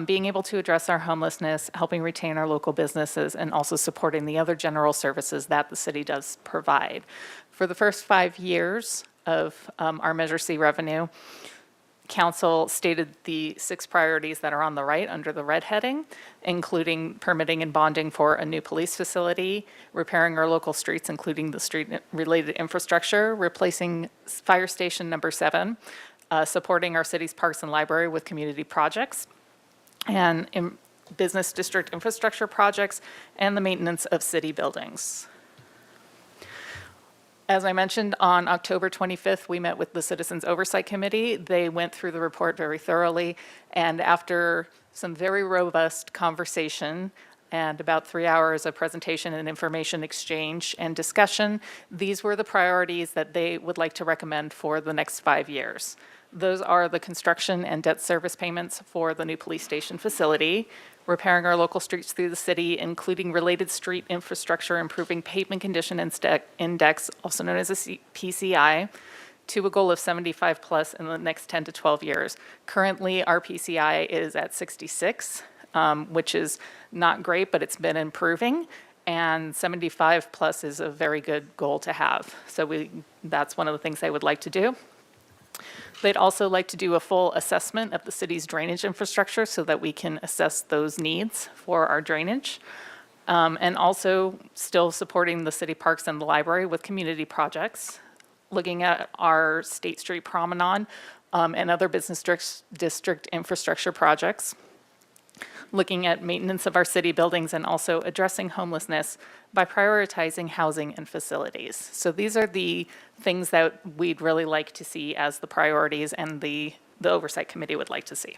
being able to address our homelessness, helping retain our local businesses, and also supporting the other general services that the city does provide. For the first 5 years of our Measure C revenue, council stated the 6 priorities that are on the right under the red heading, including permitting and bonding for a new police facility, repairing our local streets, including the street-related infrastructure, replacing fire station number 7, supporting our city's parks and library with community projects, and in business district infrastructure projects, and the maintenance of city buildings. As I mentioned, on October 25th, we met with the Citizens Oversight Committee. They went through the report very thoroughly, and after some very robust conversation and about 3 hours of presentation and information exchange and discussion, these were the priorities that they would like to recommend for the next 5 years. Those are the construction and debt service payments for the new police station facility, repairing our local streets through the city, including related street infrastructure, improving pavement condition index, also known as a PCI, to a goal of 75 plus in the next 10 to 12 years. Currently, our PCI is at 66, which is not great, but it's been improving. And 75 plus is a very good goal to have. So that's one of the things I would like to do. They'd also like to do a full assessment of the city's drainage infrastructure so that we can assess those needs for our drainage. And also still supporting the city parks and the library with community projects, looking at our State Street Promenade and other business district infrastructure projects, looking at maintenance of our city buildings, and also addressing homelessness by prioritizing housing and facilities. So these are the things that we'd really like to see as the priorities and the Oversight Committee would like to see.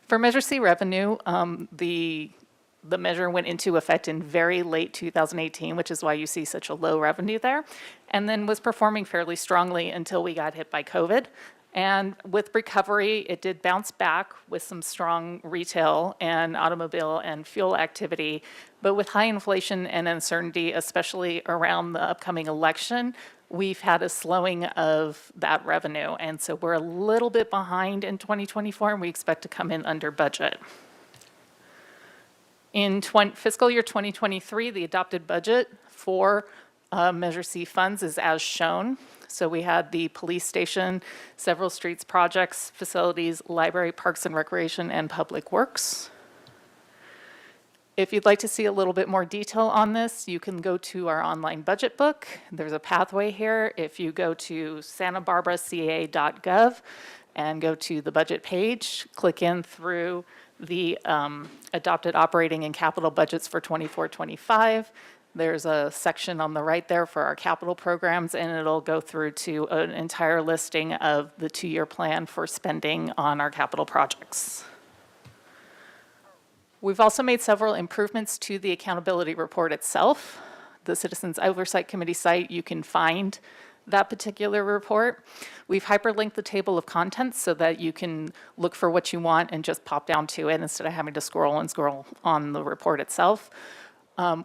For Measure C revenue, the measure went into effect in very late 2018, which is why you see such a low revenue there, and then was performing fairly strongly until we got hit by COVID. And with recovery, it did bounce back with some strong retail and automobile and fuel activity. But with high inflation and uncertainty, especially around the upcoming election, we've had a slowing of that revenue. And so we're a little bit behind in 2024, and we expect to come in under budget. In fiscal year 2023, the adopted budget for Measure C funds is as shown. So we had the police station, several streets projects, facilities, library, parks and recreation, and public works. If you'd like to see a little bit more detail on this, you can go to our online budget book. There's a pathway here. If you go to santabarbaraca.gov and go to the budget page, click in through the adopted operating and capital budgets for 24-25. There's a section on the right there for our capital programs, and it'll go through to an entire listing of the 2-year plan for spending on our capital projects. We've also made several improvements to the accountability report itself. The Citizens Oversight Committee site, you can find that particular report. We've hyperlinked the table of contents so that you can look for what you want and just pop down to it instead of having to scroll on the report itself.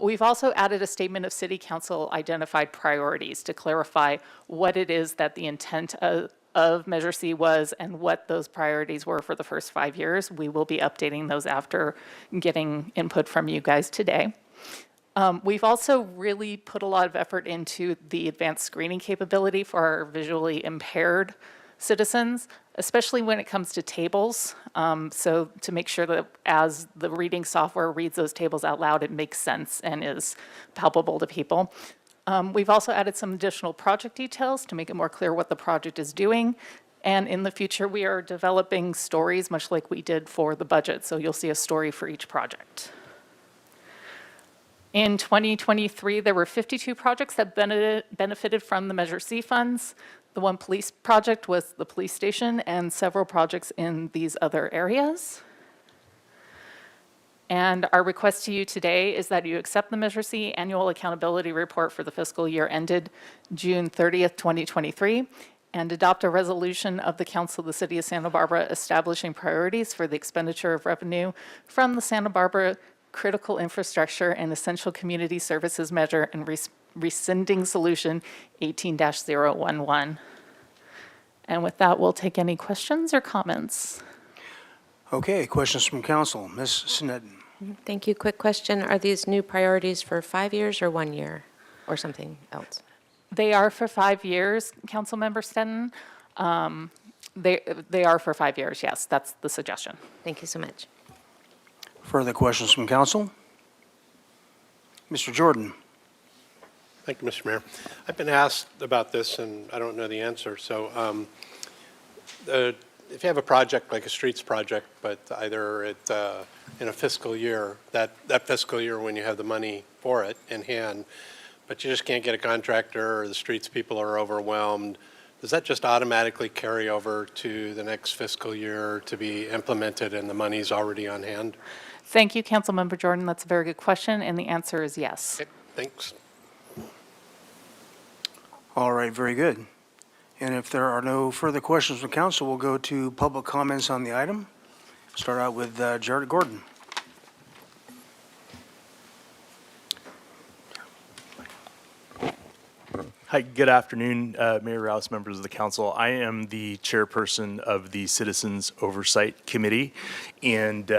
We've also added a statement of City Council identified priorities to clarify what it is that the intent of Measure C was and what those priorities were for the first 5 years. We will be updating those after getting input from you guys today. We've also really put a lot of effort into the advanced screening capability for our visually impaired citizens, especially when it comes to tables. So to make sure that as the reading software reads those tables out loud, it makes sense and is palpable to people. We've also added some additional project details to make it more clear what the project is doing. And in the future, we are developing stories, much like we did for the budget. So you'll see a story for each project. In 2023, there were 52 projects that benefited from the Measure C funds. The one police project was the police station and several projects in these other areas. And our request to you today is that you accept the Measure C annual accountability report for the fiscal year ended June 30th, 2023, and adopt a resolution of the Council of the City of Santa Barbara establishing priorities for the expenditure of revenue from the Santa Barbara Critical Infrastructure and Essential Community Services Measure and rescinding Solution 18-011. And with that, we'll take any questions or comments. Okay, questions from council. Ms. Sneddon. Thank you. Quick question. Are these new priorities for 5 years or 1 year or something else? They are for 5 years, Councilmember Stetton. They are for 5 years, yes. That's the suggestion. Thank you so much. Further questions from council? Mr. Jordan. Thank you, Mr. Mayor. I've been asked about this, and I don't know the answer. So if you have a project like a streets project, but either in a fiscal year, that fiscal year when you have the money for it in hand, but you just can't get a contractor or the streets people are overwhelmed, does that just automatically carry over to the next fiscal year to be implemented and the money's already on hand? Thank you, Councilmember Jordan. That's a very good question, and the answer is yes. Okay, thanks. All right, very good. And if there are no further questions from council, we'll go to public comments on the item. Start out with Jared Gordon. Hi, good afternoon, Mayor Rouse, members of the council. I am the chairperson of the Citizens Oversight Committee. And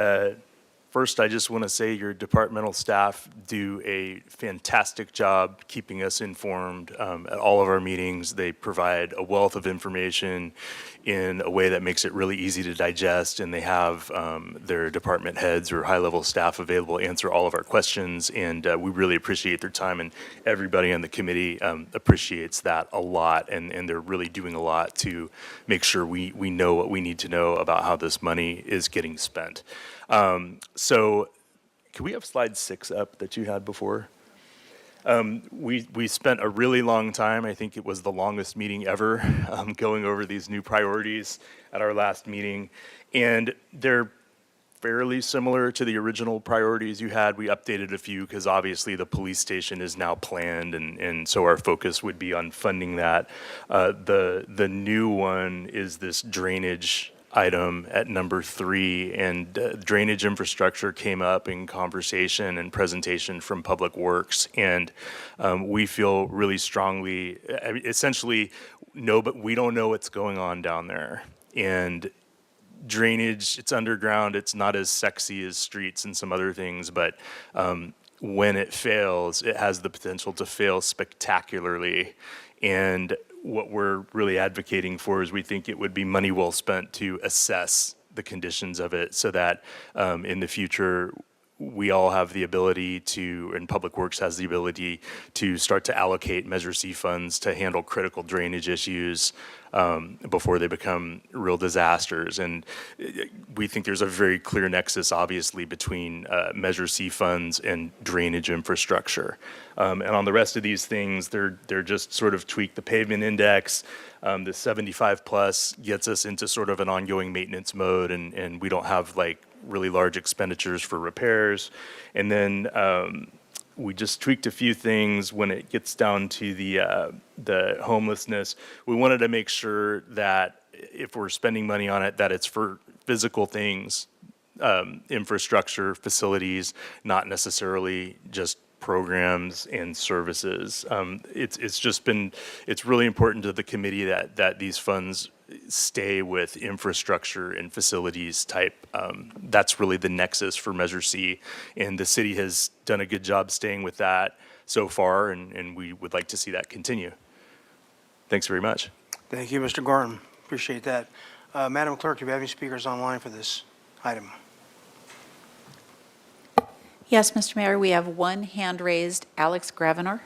first, I just want to say your departmental staff do a fantastic job keeping us informed at all of our meetings. They provide a wealth of information in a way that makes it really easy to digest, and they have their department heads or high-level staff available to answer all of our questions, and we really appreciate their time, and everybody on the committee appreciates that a lot, and they're really doing a lot to make sure we know what we need to know about how this money is getting spent. So can we have slide 6 up that you had before? We spent a really long time, I think it was the longest meeting ever, going over these new priorities at our last meeting. And they're fairly similar to the original priorities you had. We updated a few because obviously the police station is now planned, and so our focus would be on funding that. The new one is this drainage item at number 3, and drainage infrastructure came up in conversation and presentation from Public Works, and we feel really strongly, essentially, no, but we don't know what's going on down there. And drainage, it's underground, it's not as sexy as streets and some other things, but when it fails, it has the potential to fail spectacularly. And what we're really advocating for is we think it would be money well spent to assess the conditions of it so that in the future, we all have the ability to, and Public Works has the ability to start to allocate Measure C funds to handle critical drainage issues before they become real disasters. And we think there's a very clear nexus, obviously, between Measure C funds and drainage infrastructure. And on the rest of these things, they're just sort of tweak the pavement index. The 75 plus gets us into sort of an ongoing maintenance mode, and we don't have like really large expenditures for repairs. And then we just tweaked a few things when it gets down to the homelessness. We wanted to make sure that if we're spending money on it, that it's for physical things, infrastructure, facilities, not necessarily just programs and services. It's really important to the committee that these funds stay with infrastructure and facilities type. That's really the nexus for Measure C, and the city has done a good job staying with that so far, and we would like to see that continue. Thanks very much. Thank you, Mr. Gorham. Appreciate that. Madam Clerk, do you have any speakers online for this item? Yes, Mr. Mayor, we have one hand raised, Alex Gravener.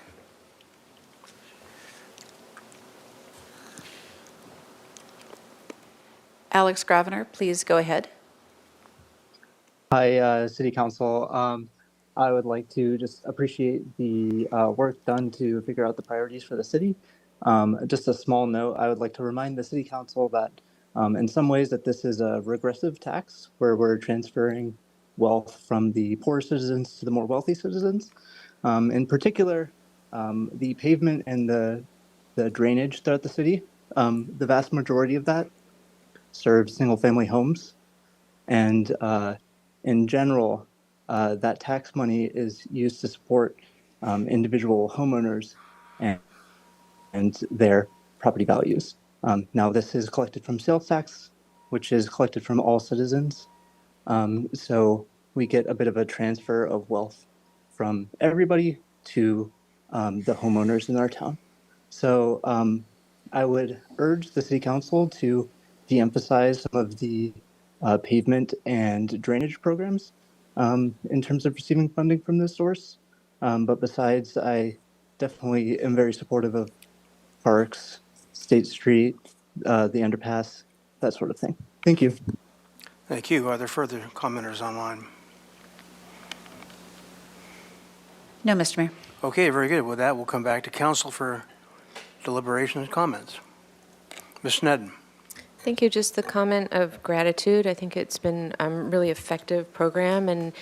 Alex Gravener, please go ahead. Hi, City Council. I would like to just appreciate the work done to figure out the priorities for the city. Just a small note, I would like to remind the City Council that in some ways that this is a regressive tax where we're transferring wealth from the poorer citizens to the more wealthy citizens. In particular, the pavement and the drainage throughout the city, the vast majority of that serves single-family homes. And in general, that tax money is used to support individual homeowners and their property values. Now, this is collected from sales tax, which is collected from all citizens. So we get a bit of a transfer of wealth from everybody to the homeowners in our town. So I would urge the City Council to de-emphasize some of the pavement and drainage programs in terms of receiving funding from this source. But besides, I definitely am very supportive of parks, State Street, the underpass, that sort of thing. Thank you. Thank you. Are there further commenters online? No, Mr. Mayor. Okay, very good. With that, we'll come back to council for deliberation and comments. Ms. Sneddon. Thank you. Just the comment of gratitude. I think it's been a really effective program, and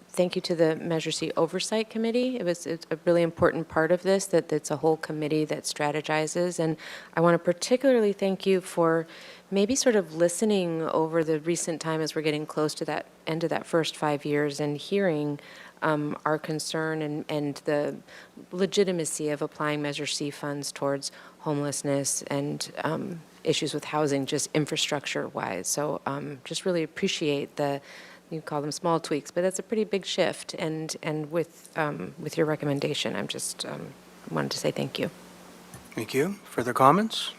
thank you to the Measure C Oversight Committee. It's a really important part of this, that it's a whole committee that strategizes. And I want to particularly thank you for maybe sort of listening over the recent time as we're getting close to that end of that first 5 years and hearing our concern and the legitimacy of applying Measure C funds towards homelessness and issues with housing, just infrastructure-wise. So just really appreciate you call them small tweaks, but that's a pretty big shift. And with your recommendation, I'm just wanted to say thank you. Thank you. Further comments?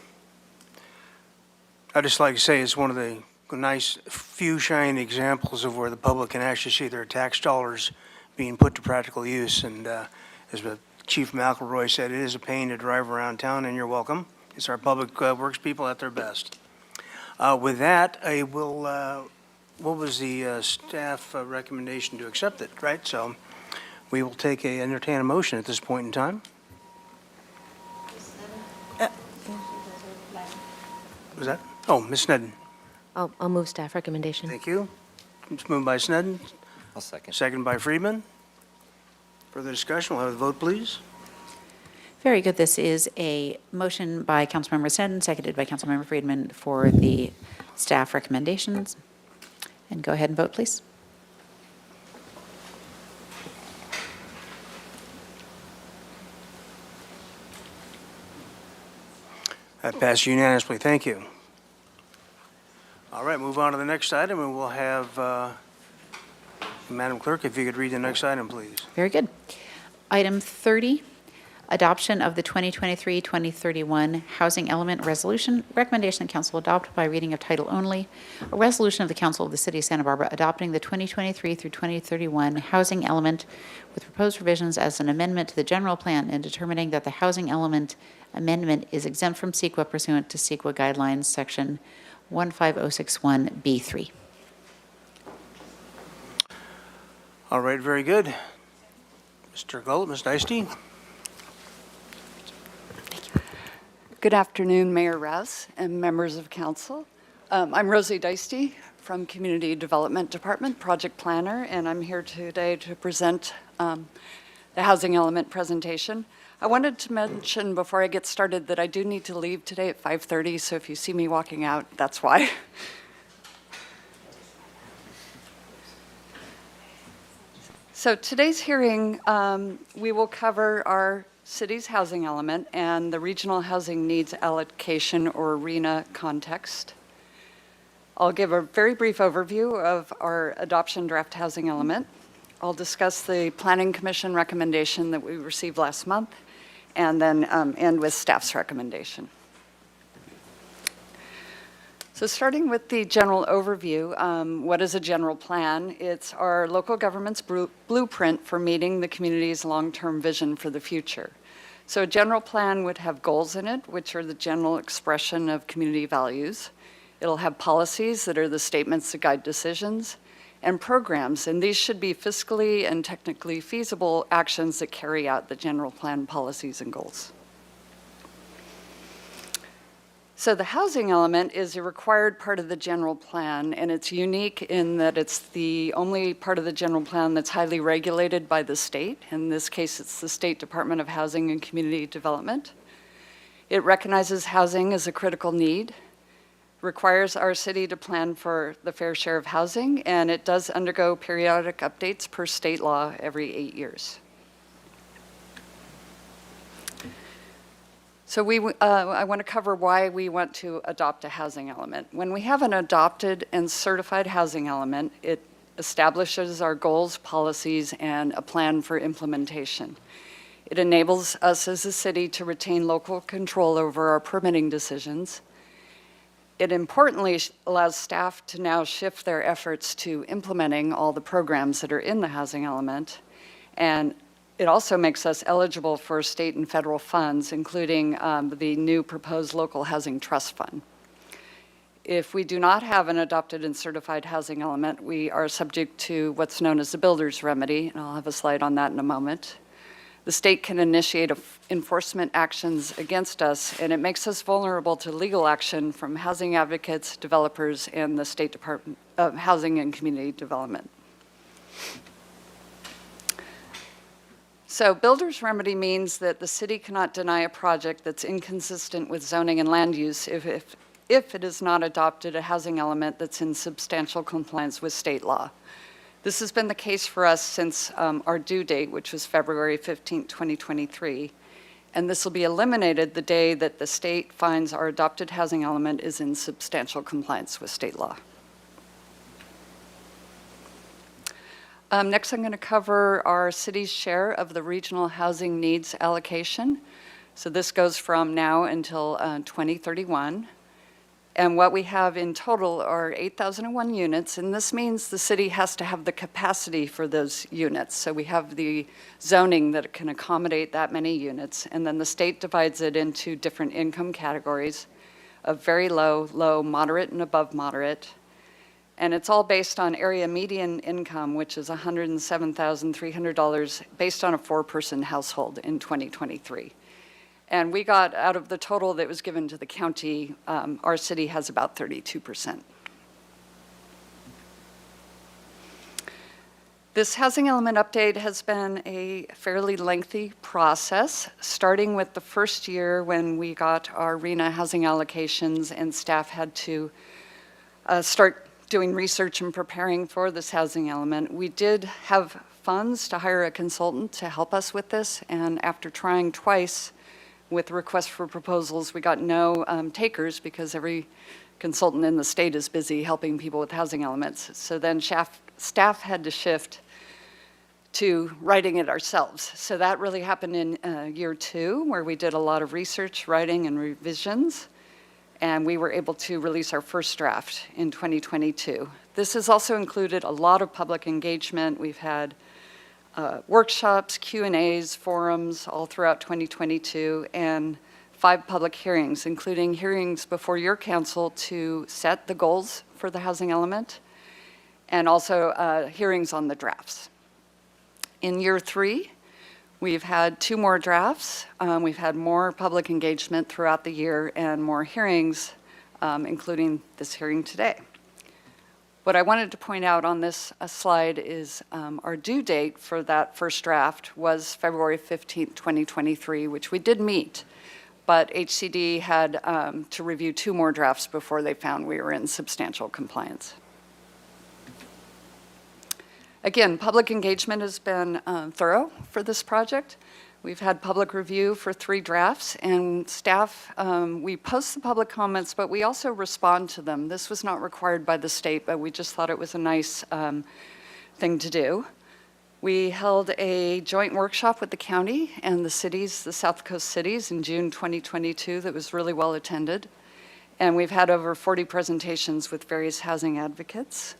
I'd just like to say it's one of the nice few shining examples of where the public can actually see their tax dollars being put to practical use. And as Chief McElroy said, it is a pain to drive around town, and you're welcome. It's our public works people at their best. With that, I will, what was the staff recommendation to accept it, right? So we will entertain a motion at this point in time. Was that? Oh, Ms. Sneddon. I'll move staff recommendation. Thank you. It's moved by Sneddon, I'll second. seconded by Friedman. Further discussion, we'll have the vote, please. Very good. This is a motion by Councilmember Sneddon, seconded by Councilmember Friedman for the staff recommendations. And go ahead and vote, please. That passed unanimously. Thank you. All right, move on to the next item, and we'll have, Madam Clerk, if you could read the next item, please. Very good. Item 30, adoption of the 2023-2031 Housing Element Resolution. Recommendation that council adopt by reading of title only. A resolution of the Council of the City of Santa Barbara adopting the 2023 through 2031 Housing Element with proposed revisions as an amendment to the general plan and determining that the Housing Element Amendment is exempt from CEQA pursuant to CEQA Guidelines, Section 15061B3. All right, very good. Mr. Gullett, Ms. Deisty? Good afternoon, Mayor Rouse and members of council. I'm Rosie Deisty from Community Development Department, Project Planner, and I'm here today to present the Housing Element presentation. I wanted to mention before I get started that I do need to leave today at 5:30, so if you see me walking out, that's why. So today's hearing, we will cover our city's housing element and the Regional Housing Needs Allocation, or RHNA, context. I'll give a very brief overview of our adoption draft housing element. I'll discuss the Planning Commission recommendation that we received last month, and then end with staff's recommendation. So starting with the general overview, what is a general plan? It's our local government's blueprint for meeting the community's long-term vision for the future. So a general plan would have goals in it, which are the general expression of community values. It'll have policies that are the statements that guide decisions, and programs, and these should be fiscally and technically feasible actions that carry out the general plan policies and goals. So the housing element is a required part of the general plan, and it's unique in that it's the only part of the general plan that's highly regulated by the state. In this case, it's the State Department of Housing and Community Development. It recognizes housing as a critical need, requires our city to plan for the fair share of housing, and it does undergo periodic updates per state law every 8 years. So I want to cover why we want to adopt a housing element. When we have an adopted and certified housing element, it establishes our goals, policies, and a plan for implementation. It enables us as a city to retain local control over our permitting decisions. It importantly allows staff to now shift their efforts to implementing all the programs that are in the housing element, and it also makes us eligible for state and federal funds, including the new proposed local housing trust fund. If we do not have an adopted and certified housing element, we are subject to what's known as the builder's remedy, and I'll have a slide on that in a moment. The state can initiate enforcement actions against us, and it makes us vulnerable to legal action from housing advocates, developers, and the State Department of Housing and Community Development. So builder's remedy means that the city cannot deny a project that's inconsistent with zoning and land use if it has not adopted a housing element that's in substantial compliance with state law. This has been the case for us since our due date, which was February 15, 2023, and this will be eliminated the day that the state finds our adopted housing element is in substantial compliance with state law. Next, I'm going to cover our city's share of the Regional Housing Needs Allocation. So this goes from now until 2031. And what we have in total are 8,001 units, and this means the city has to have the capacity for those units. So we have the zoning that can accommodate that many units, and then the state divides it into different income categories of very low, low, moderate, and above moderate. And it's all based on area median income, which is $107,300 based on a 4-person household in 2023. And we got, out of the total that was given to the county, our city has about 32%. This housing element update has been a fairly lengthy process, starting with the first year when we got our RHNA housing allocations and staff had to start doing research and preparing for this housing element. We did have funds to hire a consultant to help us with this, and after trying twice with requests for proposals, we got no takers because every consultant in the state is busy helping people with housing elements. So then staff had to shift to writing it ourselves. So that really happened in year 2, where we did a lot of research, writing, and revisions, and we were able to release our first draft in 2022. This has also included a lot of public engagement. We've had workshops, Q&As, forums all throughout 2022, and 5 public hearings, including hearings before your council to set the goals for the housing element, and also hearings on the drafts. In year 3, we've had 2 more drafts. We've had more public engagement throughout the year and more hearings, including this hearing today. What I wanted to point out on this slide is our due date for that first draft was February 15th, 2023, which we did meet, but HCD had to review 2 more drafts before they found we were in substantial compliance. Again, public engagement has been thorough for this project. We've had public review for 3 drafts, and staff, we post the public comments, but we also respond to them. This was not required by the state, but we just thought it was a nice thing to do. We held a joint workshop with the county and the cities, the South Coast cities, in June 2022 that was really well attended. And we've had over 40 presentations with various housing advocates.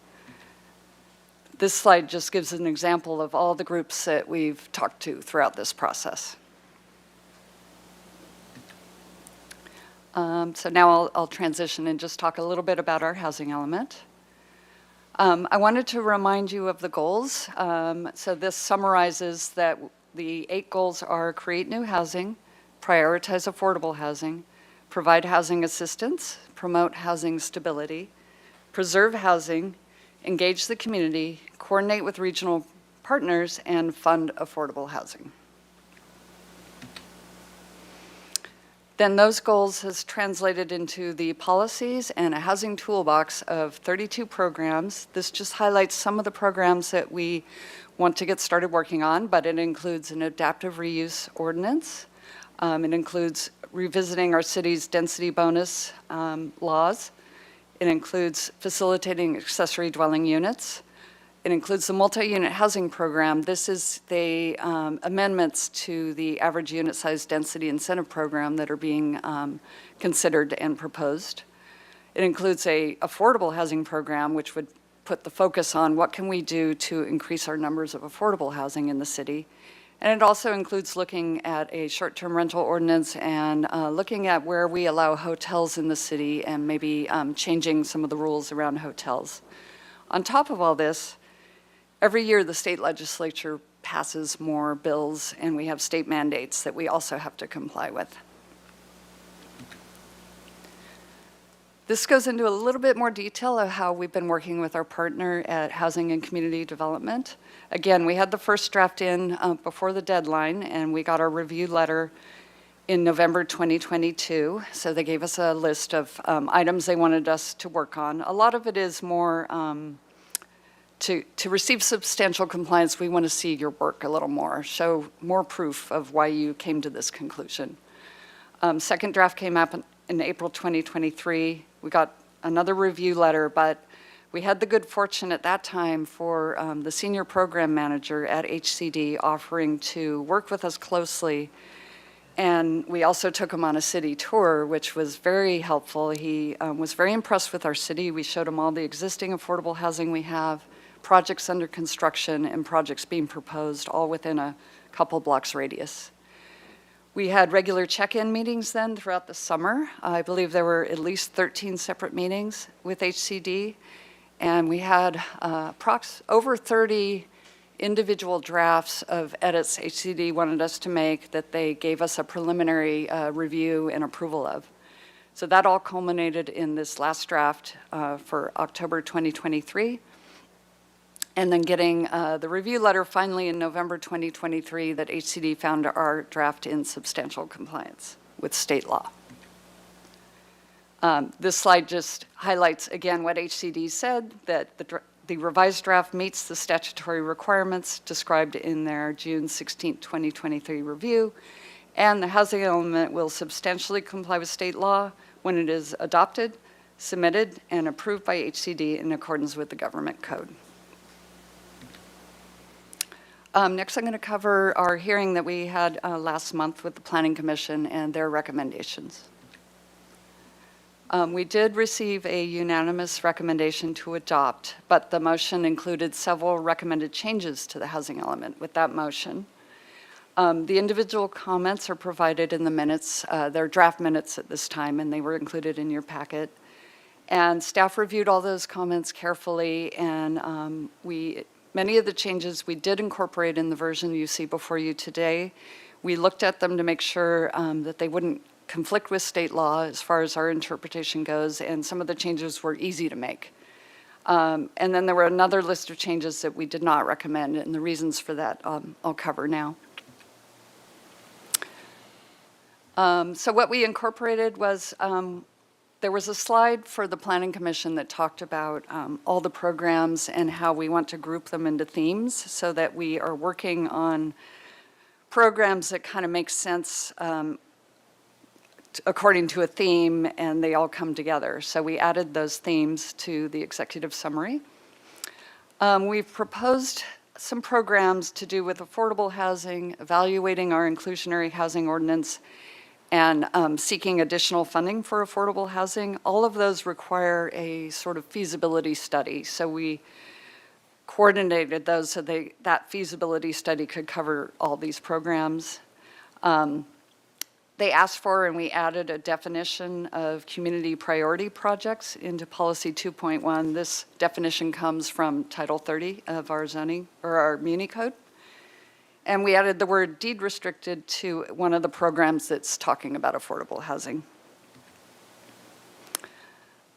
This slide just gives an example of all the groups that we've talked to throughout this process. So now I'll transition and just talk a little bit about our housing element. I wanted to remind you of the goals. So this summarizes that the 8 goals are: create new housing, prioritize affordable housing, provide housing assistance, promote housing stability, preserve housing, engage the community, coordinate with regional partners, and fund affordable housing. Then those goals has translated into the policies and a housing toolbox of 32 programs. This just highlights some of the programs that we want to get started working on, but it includes an adaptive reuse ordinance. It includes revisiting our city's density bonus laws. It includes facilitating accessory dwelling units. It includes the multi-unit housing program. This is the amendments to the average unit size density incentive program that are being considered and proposed. It includes a affordable housing program, which would put the focus on what can we do to increase our numbers of affordable housing in the city. And it also includes looking at a short-term rental ordinance and looking at where we allow hotels in the city and maybe changing some of the rules around hotels. On top of all this, every year the state legislature passes more bills, and we have state mandates that we also have to comply with. This goes into a little bit more detail of how we've been working with our partner at Housing and Community Development. Again, we had the first draft in before the deadline, and we got our review letter in November 2022. So they gave us a list of items they wanted us to work on. A lot of it is more to receive substantial compliance, we want to see your work a little more, show more proof of why you came to this conclusion. Second draft came up in April 2023. We got another review letter, but we had the good fortune at that time for the senior program manager at HCD offering to work with us closely. And we also took him on a city tour, which was very helpful. He was very impressed with our city. We showed him all the existing affordable housing we have, projects under construction, and projects being proposed, all within a couple blocks radius. We had regular check-in meetings then throughout the summer. I believe there were at least 13 separate meetings with HCD, and we had over 30 individual drafts of edits HCD wanted us to make that they gave us a preliminary review and approval of. So that all culminated in this last draft for October 2023. and then getting the review letter finally in November 2023 that HCD found our draft in substantial compliance with state law. This slide just highlights again what HCD said, that the revised draft meets the statutory requirements described in their June 16, 2023 review, and the housing element will substantially comply with state law when it is adopted, submitted, and approved by HCD in accordance with the government code. Next, I'm going to cover our hearing that we had last month with the Planning Commission and their recommendations. We did receive a unanimous recommendation to adopt, but the motion included several recommended changes to the housing element with that motion. The individual comments are provided in the minutes. They're draft minutes at this time, and they were included in your packet. And staff reviewed all those comments carefully, and many of the changes we did incorporate in the version you see before you today. We looked at them to make sure that they wouldn't conflict with state law as far as our interpretation goes, and some of the changes were easy to make. And then there were another list of changes that we did not recommend, and the reasons for that I'll cover now. So what we incorporated was there was a slide for the Planning Commission that talked about all the programs and how we want to group them into themes so that we are working on programs that kind of make sense according to a theme, and they all come together. So we added those themes to the executive summary. We've proposed some programs to do with affordable housing, evaluating our inclusionary housing ordinance, and seeking additional funding for affordable housing. All of those require a sort of feasibility study. So we coordinated those so that feasibility study could cover all these programs. They asked for, and we added a definition of community priority projects into policy 2.1. This definition comes from Title 30 of our zoning, or our Muni Code. And we added the word deed restricted to one of the programs that's talking about affordable housing.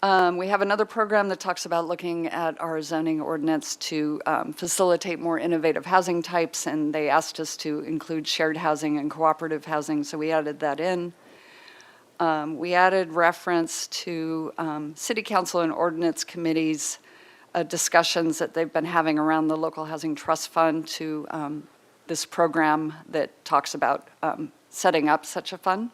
We have another program that talks about looking at our zoning ordinance to facilitate more innovative housing types, and they asked us to include shared housing and cooperative housing, so we added that in. We added reference to City Council and Ordinance Committees discussions that they've been having around the Local Housing Trust Fund to this program that talks about setting up such a fund.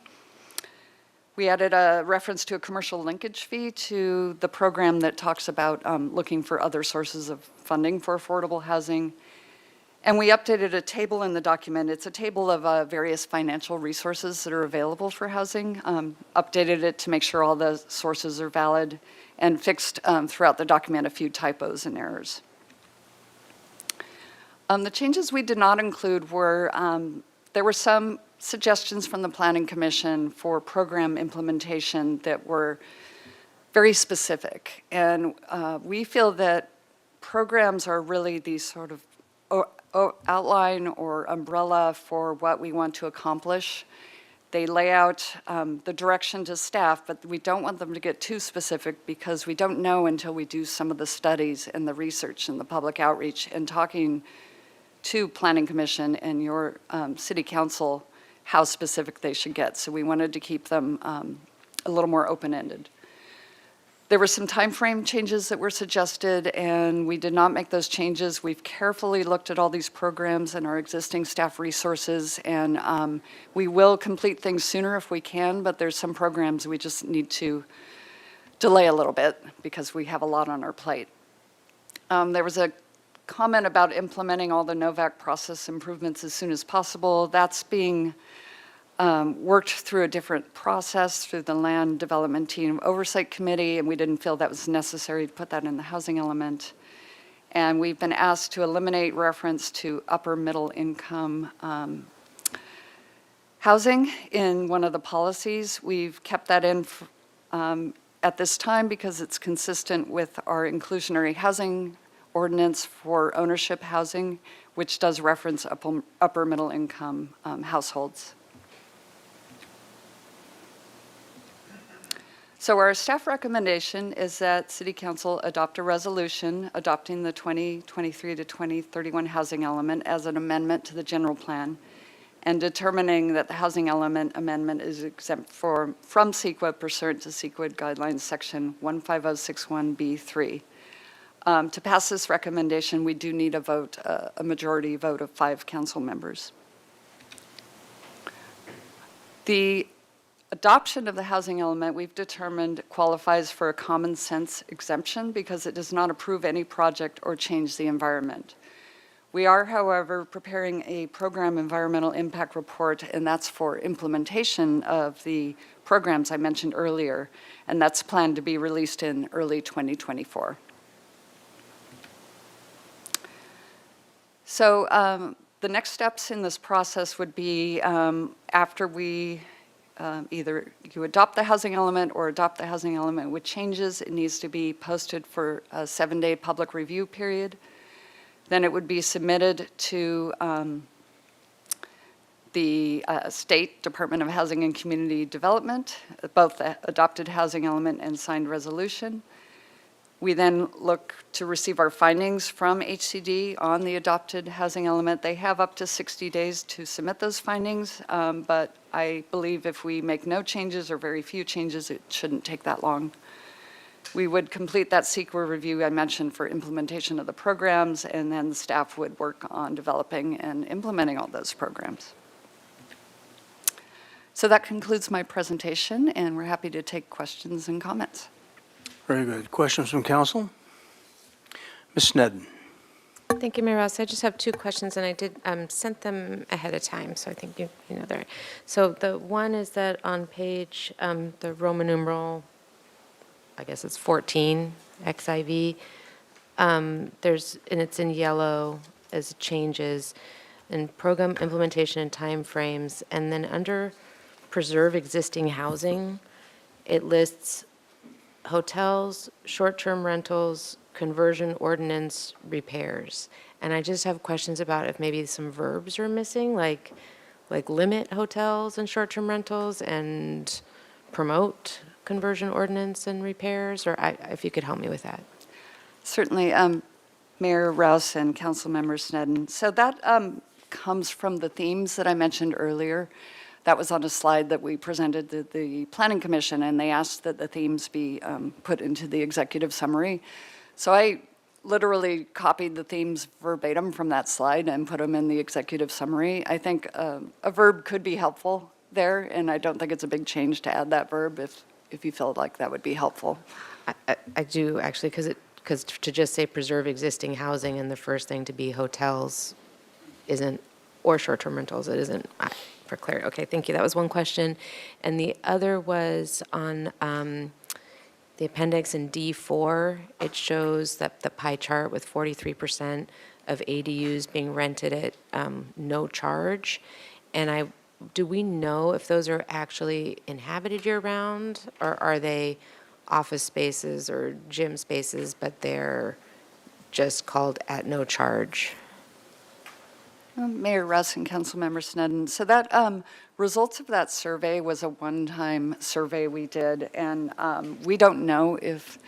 We added a reference to a commercial linkage fee to the program that talks about looking for other sources of funding for affordable housing. And we updated a table in the document. It's a table of various financial resources that are available for housing. Updated it to make sure all the sources are valid, and fixed throughout the document a few typos and errors. The changes we did not include were, there were some suggestions from the Planning Commission for program implementation that were very specific. And we feel that programs are really the sort of outline or umbrella for what we want to accomplish. They lay out the direction to staff, but we don't want them to get too specific because we don't know until we do some of the studies and the research and the public outreach and talking to Planning Commission and your City Council how specific they should get. So we wanted to keep them a little more open-ended. There were some time frame changes that were suggested, and we did not make those changes. We've carefully looked at all these programs and our existing staff resources, and we will complete things sooner if we can, but there's some programs we just need to delay a little bit because we have a lot on our plate. There was a comment about implementing all the NOVAC process improvements as soon as possible. That's being worked through a different process through the Land Development Team Oversight Committee, and we didn't feel that was necessary to put that in the housing element. And we've been asked to eliminate reference to upper middle income housing in one of the policies. We've kept that in at this time because it's consistent with our inclusionary housing ordinance for ownership housing, which does reference upper middle income So our staff recommendation is that City Council adopt a resolution adopting the 2023 to 2031 housing element as an amendment to the general plan and determining that the housing element amendment is exempt from CEQA pursuant to CEQA Guidelines Section 15061B3. To pass this recommendation, we do need a vote, a majority vote of 5 council members. The adoption of the housing element, we've determined, qualifies for a common sense exemption because it does not approve any project or change the environment. We are, however, preparing a program environmental impact report, and that's for implementation of the programs I mentioned earlier, and that's planned to be released in early 2024. So the next steps in this process would be after we either you adopt the housing element or adopt the housing element with changes, it needs to be posted for a 7-day public review period. Then it would be submitted to the State Department of Housing and Community Development, both the adopted housing element and signed resolution. We then look to receive our findings from HCD on the adopted housing element. They have up to 60 days to submit those findings, but I believe if we make no changes or very few changes, it shouldn't take that long. We would complete that CEQA review I mentioned for implementation of the programs, and then staff would work on developing and implementing all those programs. So that concludes my presentation, and we're happy to take questions and comments. Very good. Questions from council? Ms. Sneddon. Thank you, Mayor Rouse. I just have 2 questions, and I did sent them ahead of time, so I think you know they're. So the one is that on page, the Roman numeral, I guess it's 14, XIV, and it's in yellow as changes, and program implementation and timeframes, and then under preserve existing housing, it lists hotels, short-term rentals, conversion ordinance, repairs. And I just have questions about if maybe some verbs are missing, like limit hotels and short-term rentals and promote conversion ordinance and repairs, or if you could help me with that. Certainly, Mayor Rouse and Councilmember Sneddon. So that comes from the themes that I mentioned earlier. That was on a slide that we presented to the Planning Commission, and they asked that the themes be put into the executive summary. So I literally copied the themes verbatim from that slide and put them in the executive summary. I think a verb could be helpful there, and I don't think it's a big change to add that verb if you felt like that would be helpful. I do, actually, because to just say preserve existing housing and the first thing to be hotels isn't, or short-term rentals, it isn't, for clarity. Okay, thank you. That was one question. And the other was on the appendix in D4. It shows that the pie chart with 43% of ADUs being rented at no charge. And do we know if those are actually inhabited year-round, or are they office spaces or gym spaces, but they're just called at no charge? Mayor Russ and Councilmember Sneddon. So that results of that survey was a one-time survey we did, and we don't know if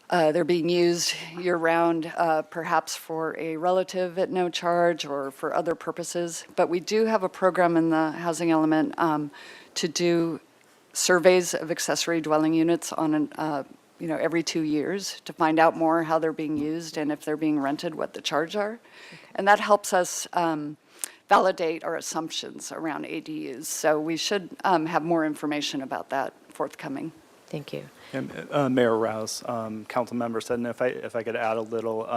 they're being used year-round, perhaps for a relative at no charge or for other purposes. But we do have a program in the housing element to do surveys of accessory dwelling units on every 2 years to find out more how they're being used and if they're being rented, what the charge are. And that helps us validate our assumptions around ADUs. So we should have more information about that forthcoming. Thank you. And, Mayor Rouse, Councilmember Sneddon, if I could add a little,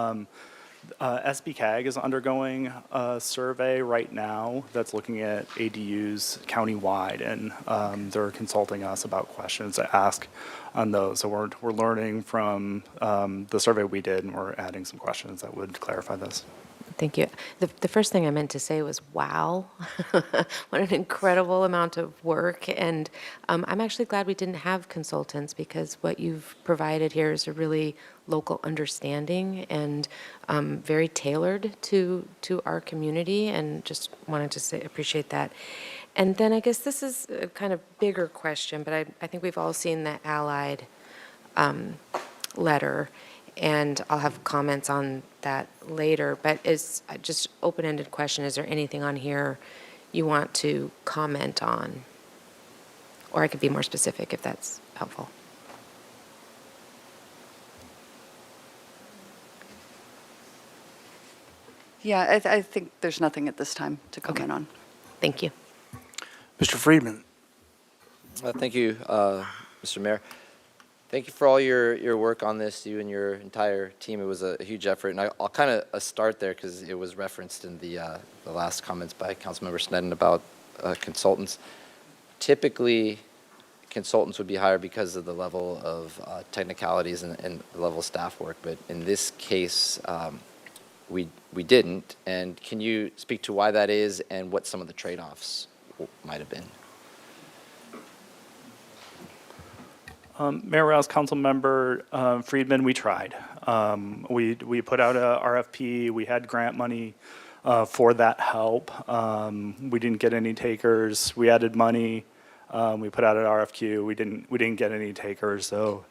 SBCAG is undergoing a survey right now that's looking at ADUs countywide, and they're consulting us about questions to ask on those. So we're learning from the survey we did, and we're adding some questions that would clarify this. Thank you. The first thing I meant to say was, wow, what an incredible amount of work. And I'm actually glad we didn't have consultants, because what you've provided here is a really local understanding and very tailored to our community, and just wanted to say appreciate that. And then I guess this is a kind of bigger question, but I think we've all seen the Allied letter, and I'll have comments on that later. But is just open-ended question, is there anything on here you want to comment on? Or I could be more specific if that's helpful. Yeah, I think there's nothing at this time to comment on. Thank you. Mr. Friedman. Thank you, Mr. Mayor. Thank you for all your work on this, you and your entire team. It was a huge effort, and I'll kind of start there because it was referenced in the last comments by Councilmember Sneddon about consultants. Typically, consultants would be hired because of the level of technicalities and the level of staff work, but in this case, we didn't. And can you speak to why that is and what some of the trade-offs might have been? Mayor Rouse, Councilmember Friedman, we tried. We put out a RFP. We had grant money for that help. We didn't get any takers. We added money. We put out an RFQ. We didn't get any takers. So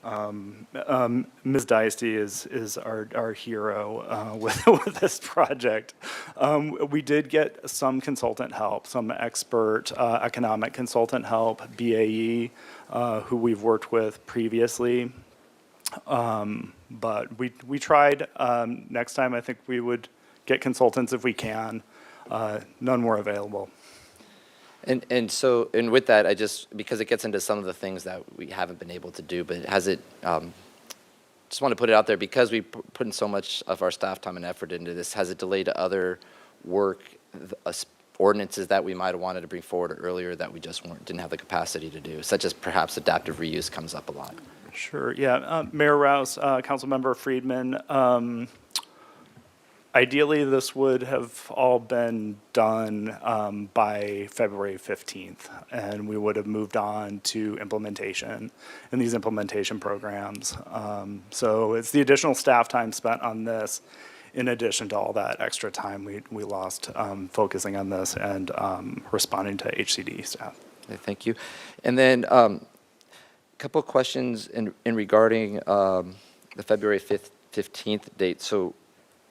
Ms. Diesty is our hero with this project. We did get some consultant help, some expert economic consultant help, BAE, who we've worked with previously. But we tried. Next time, I think we would get consultants if we can. None were available. And with that, because it gets into some of the things that we haven't been able to do, but has it, just want to put it out there, because we put in so much of our staff time and effort into this, has it delayed other work, ordinances that we might have wanted to bring forward earlier that we just didn't have the capacity to do, such as perhaps adaptive reuse comes up a lot? Sure, yeah. Mayor Rouse, Councilmember Friedman, ideally, this would have all been done by February 15th, and we would have moved on to implementation and these implementation programs. So it's the additional staff time spent on this, in addition to all that extra time we lost focusing on this and responding to HCD staff. Okay, thank you. And then a couple of questions in regarding the February 15th date. So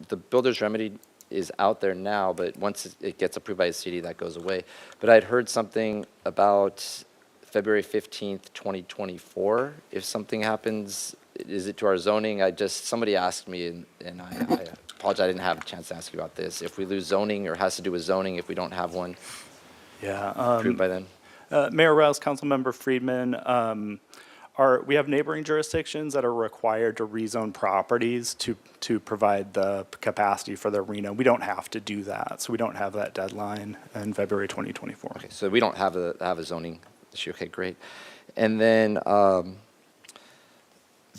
the builder's remedy is out there now, but once it gets approved by the city, that goes away. But I'd heard something about February 15th, 2024. If something happens, is it to our zoning? Somebody asked me, and I apologize, I didn't have a chance to ask you about this. If we lose zoning, or has to do with zoning, if we don't have one approved by then? Mayor Rouse, Councilmember Friedman, we have neighboring jurisdictions that are required to rezone properties to provide the capacity for the arena. We don't have to do that, so we don't have that deadline in February 2024. Okay, so we don't have a zoning issue. Okay, great. And then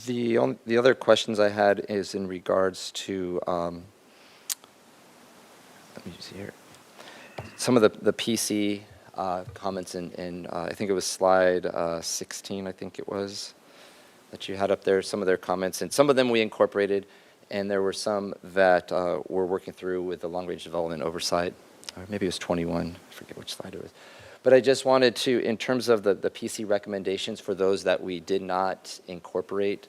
the other questions I had is in regards to let me see here, some of the PC comments in I think it was slide 16, I think it was, that you had up there, some of their comments, and some of them we incorporated, and there were some that we're working through with the long-range development oversight, or maybe it was 21, I forget which slide it was. But I just wanted to, in terms of the PC recommendations for those that we did not incorporate,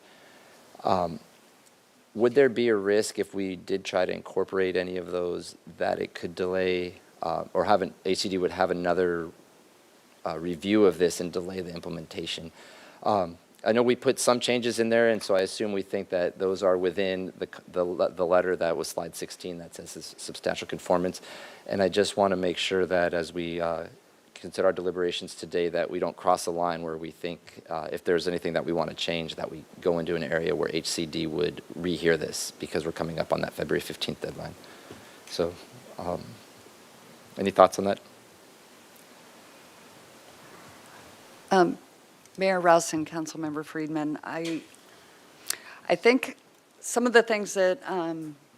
would there be a risk if we did try to incorporate any of those that it could delay or HCD would have another review of this and delay the implementation? I know we put some changes in there, and so I assume we think that those are within the letter that was slide 16 that says substantial conformance. And I just want to make sure that as we consider our deliberations today, that we don't cross a line where we think if there's anything that we want to change, that we go into an area where HCD would rehear this, because we're coming up on that February 15th deadline. So any thoughts on that? Mayor Rouse and Councilmember Friedman, I think some of the things that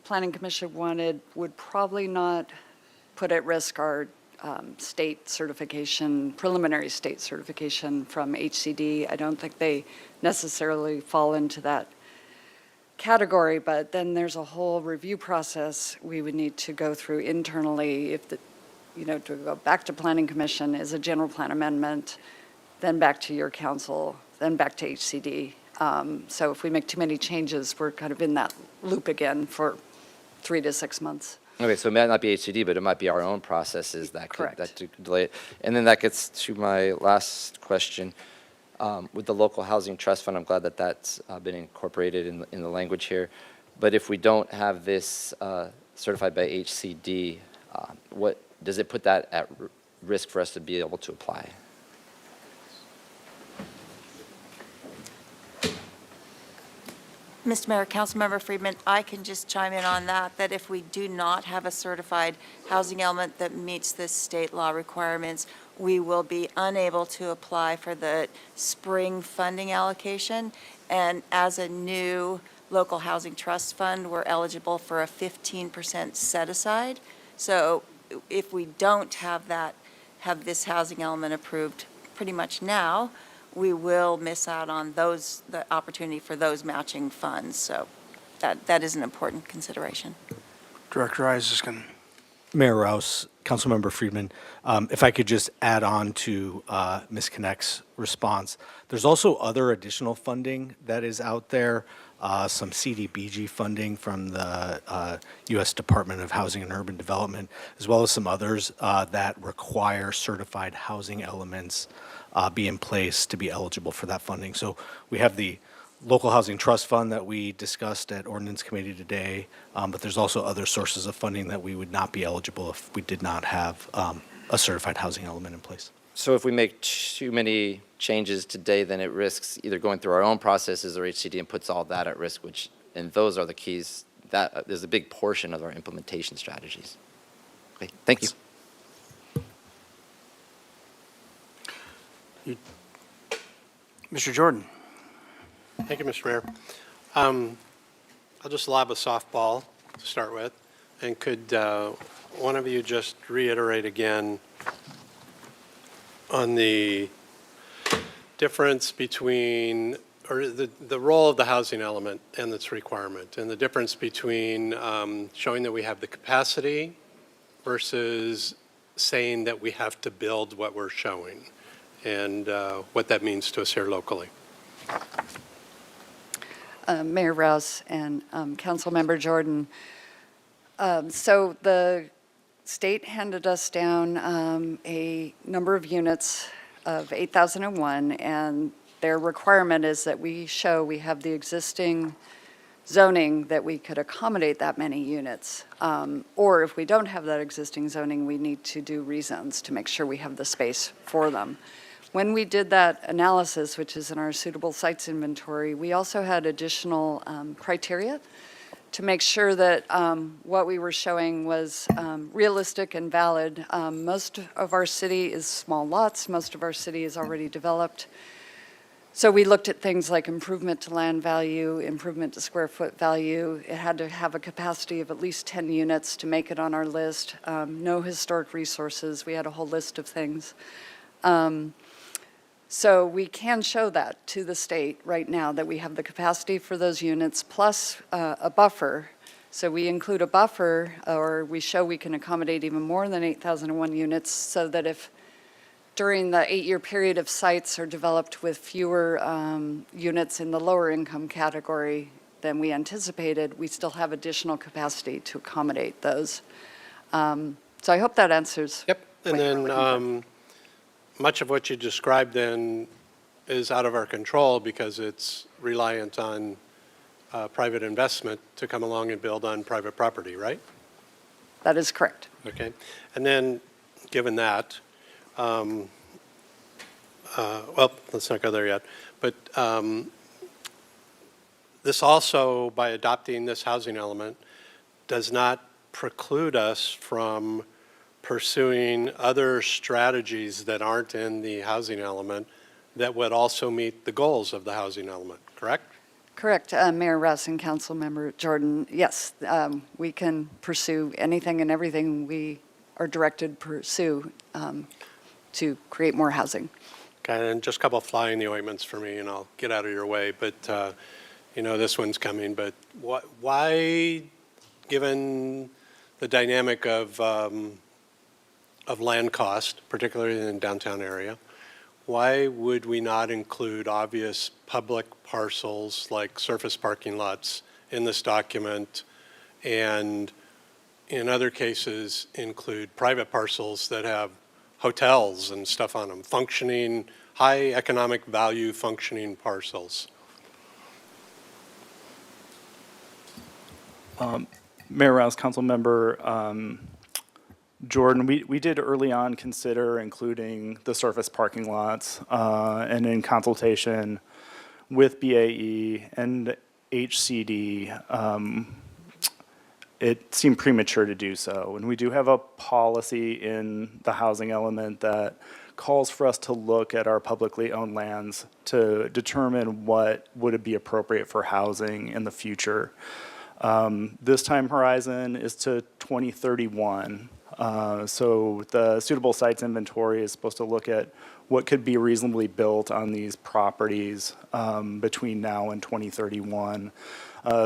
Planning Commission wanted would probably not put at risk our state certification, preliminary state certification from HCD. I don't think they necessarily fall into that category, but then there's a whole review process we would need to go through internally if to go back to Planning Commission is a general plan amendment, then back to your council, then back to HCD. So if we make too many changes, we're kind of in that loop again for 3 to 6 months. Okay, so it might not be HCD, but it might be our own processes that could delay it. And then that gets to my last question. With the local housing trust fund, I'm glad that that's been incorporated in the language here. But if we don't have this certified by HCD, what does it put that at risk for us to be able to apply? Mr. Mayor, Councilmember Friedman, I can just chime in on that, that if we do not have a certified housing element that meets the state law requirements, we will be unable to apply for the spring funding allocation. And as a new local housing trust fund, we're eligible for a 15% set aside. So if we don't have this housing element approved pretty much now, we will miss out on the opportunity for those matching funds. So that is an important consideration. Director Isaacson. Mayor Rouse, Councilmember Friedman, if I could just add on to Ms. Connect's response. There's also other additional funding that is out there, some CDBG funding from the U.S. Department of Housing and Urban Development, as well as some others that require certified housing elements be in place to be eligible for that funding. So we have the local housing trust fund that we discussed at ordinance committee today, but there's also other sources of funding that we would not be eligible if we did not have a certified housing element in place. So if we make too many changes today, then it risks either going through our own processes or HCD and puts all that at risk, and those are the keys. That is a big portion of our implementation strategies. Okay, thank you. Mr. Jordan. Thank you, Mr. Mayor. I'll just lob a softball to start with. And could one of you just reiterate again on the difference between, or the role of the housing element and its requirement, and the difference between showing that we have the capacity versus saying that we have to build what we're showing, and what that means to us here locally. Mayor Rouse and Councilmember Jordan. So the state handed us down a number of units of 8,001, and their requirement is that we show we have the existing zoning that we could accommodate that many units. Or if we don't have that existing zoning, we need to do rezones to make sure we have the space for them. When we did that analysis, which is in our suitable sites inventory, we also had additional criteria to make sure that what we were showing was realistic and valid. Most of our city is small lots. Most of our city is already developed. So we looked at things like improvement to land value, improvement to square foot value. It had to have a capacity of at least 10 units to make it on our list. No historic resources. We had a whole list of things. So we can show that to the state right now, that we have the capacity for those units plus a buffer. So we include a buffer, or we show we can accommodate even more than 8,001 units, so that if during the 8-year period of sites are developed with fewer units in the lower income category than we anticipated, we still have additional capacity to accommodate those. So I hope that answers. Yep, and then much of what you described then is out of our control because it's reliant on private investment to come along and build on private property, right? That is correct. Okay. And then, given that, well, let's not go there yet, but this also, by adopting this housing element, does not preclude us from pursuing other strategies that aren't in the housing element that would also meet the goals of the housing element, correct? Correct, Mayor Rouse and Councilmember Jordan. Yes, we can pursue anything and everything we are directed to pursue to create more housing. Okay, and just a couple of fly in the ointments for me, and I'll get out of your way. But you know this one's coming. But why, given the dynamic of of land cost, particularly in the downtown area, why would we not include obvious public parcels like surface parking lots in this document, and in other cases include private parcels that have hotels and stuff on them, functioning, high economic value functioning parcels? Mayor Rouse, Councilmember Jordan, we did early on consider including the surface parking lots, and in consultation with BAE and HCD, it seemed premature to do so. And we do have a policy in the housing element that calls for us to look at our publicly owned lands to determine what would be appropriate for housing in the future. This time horizon is to 2031. So the suitable sites inventory is supposed to look at what could be reasonably built on these properties between now and 2031.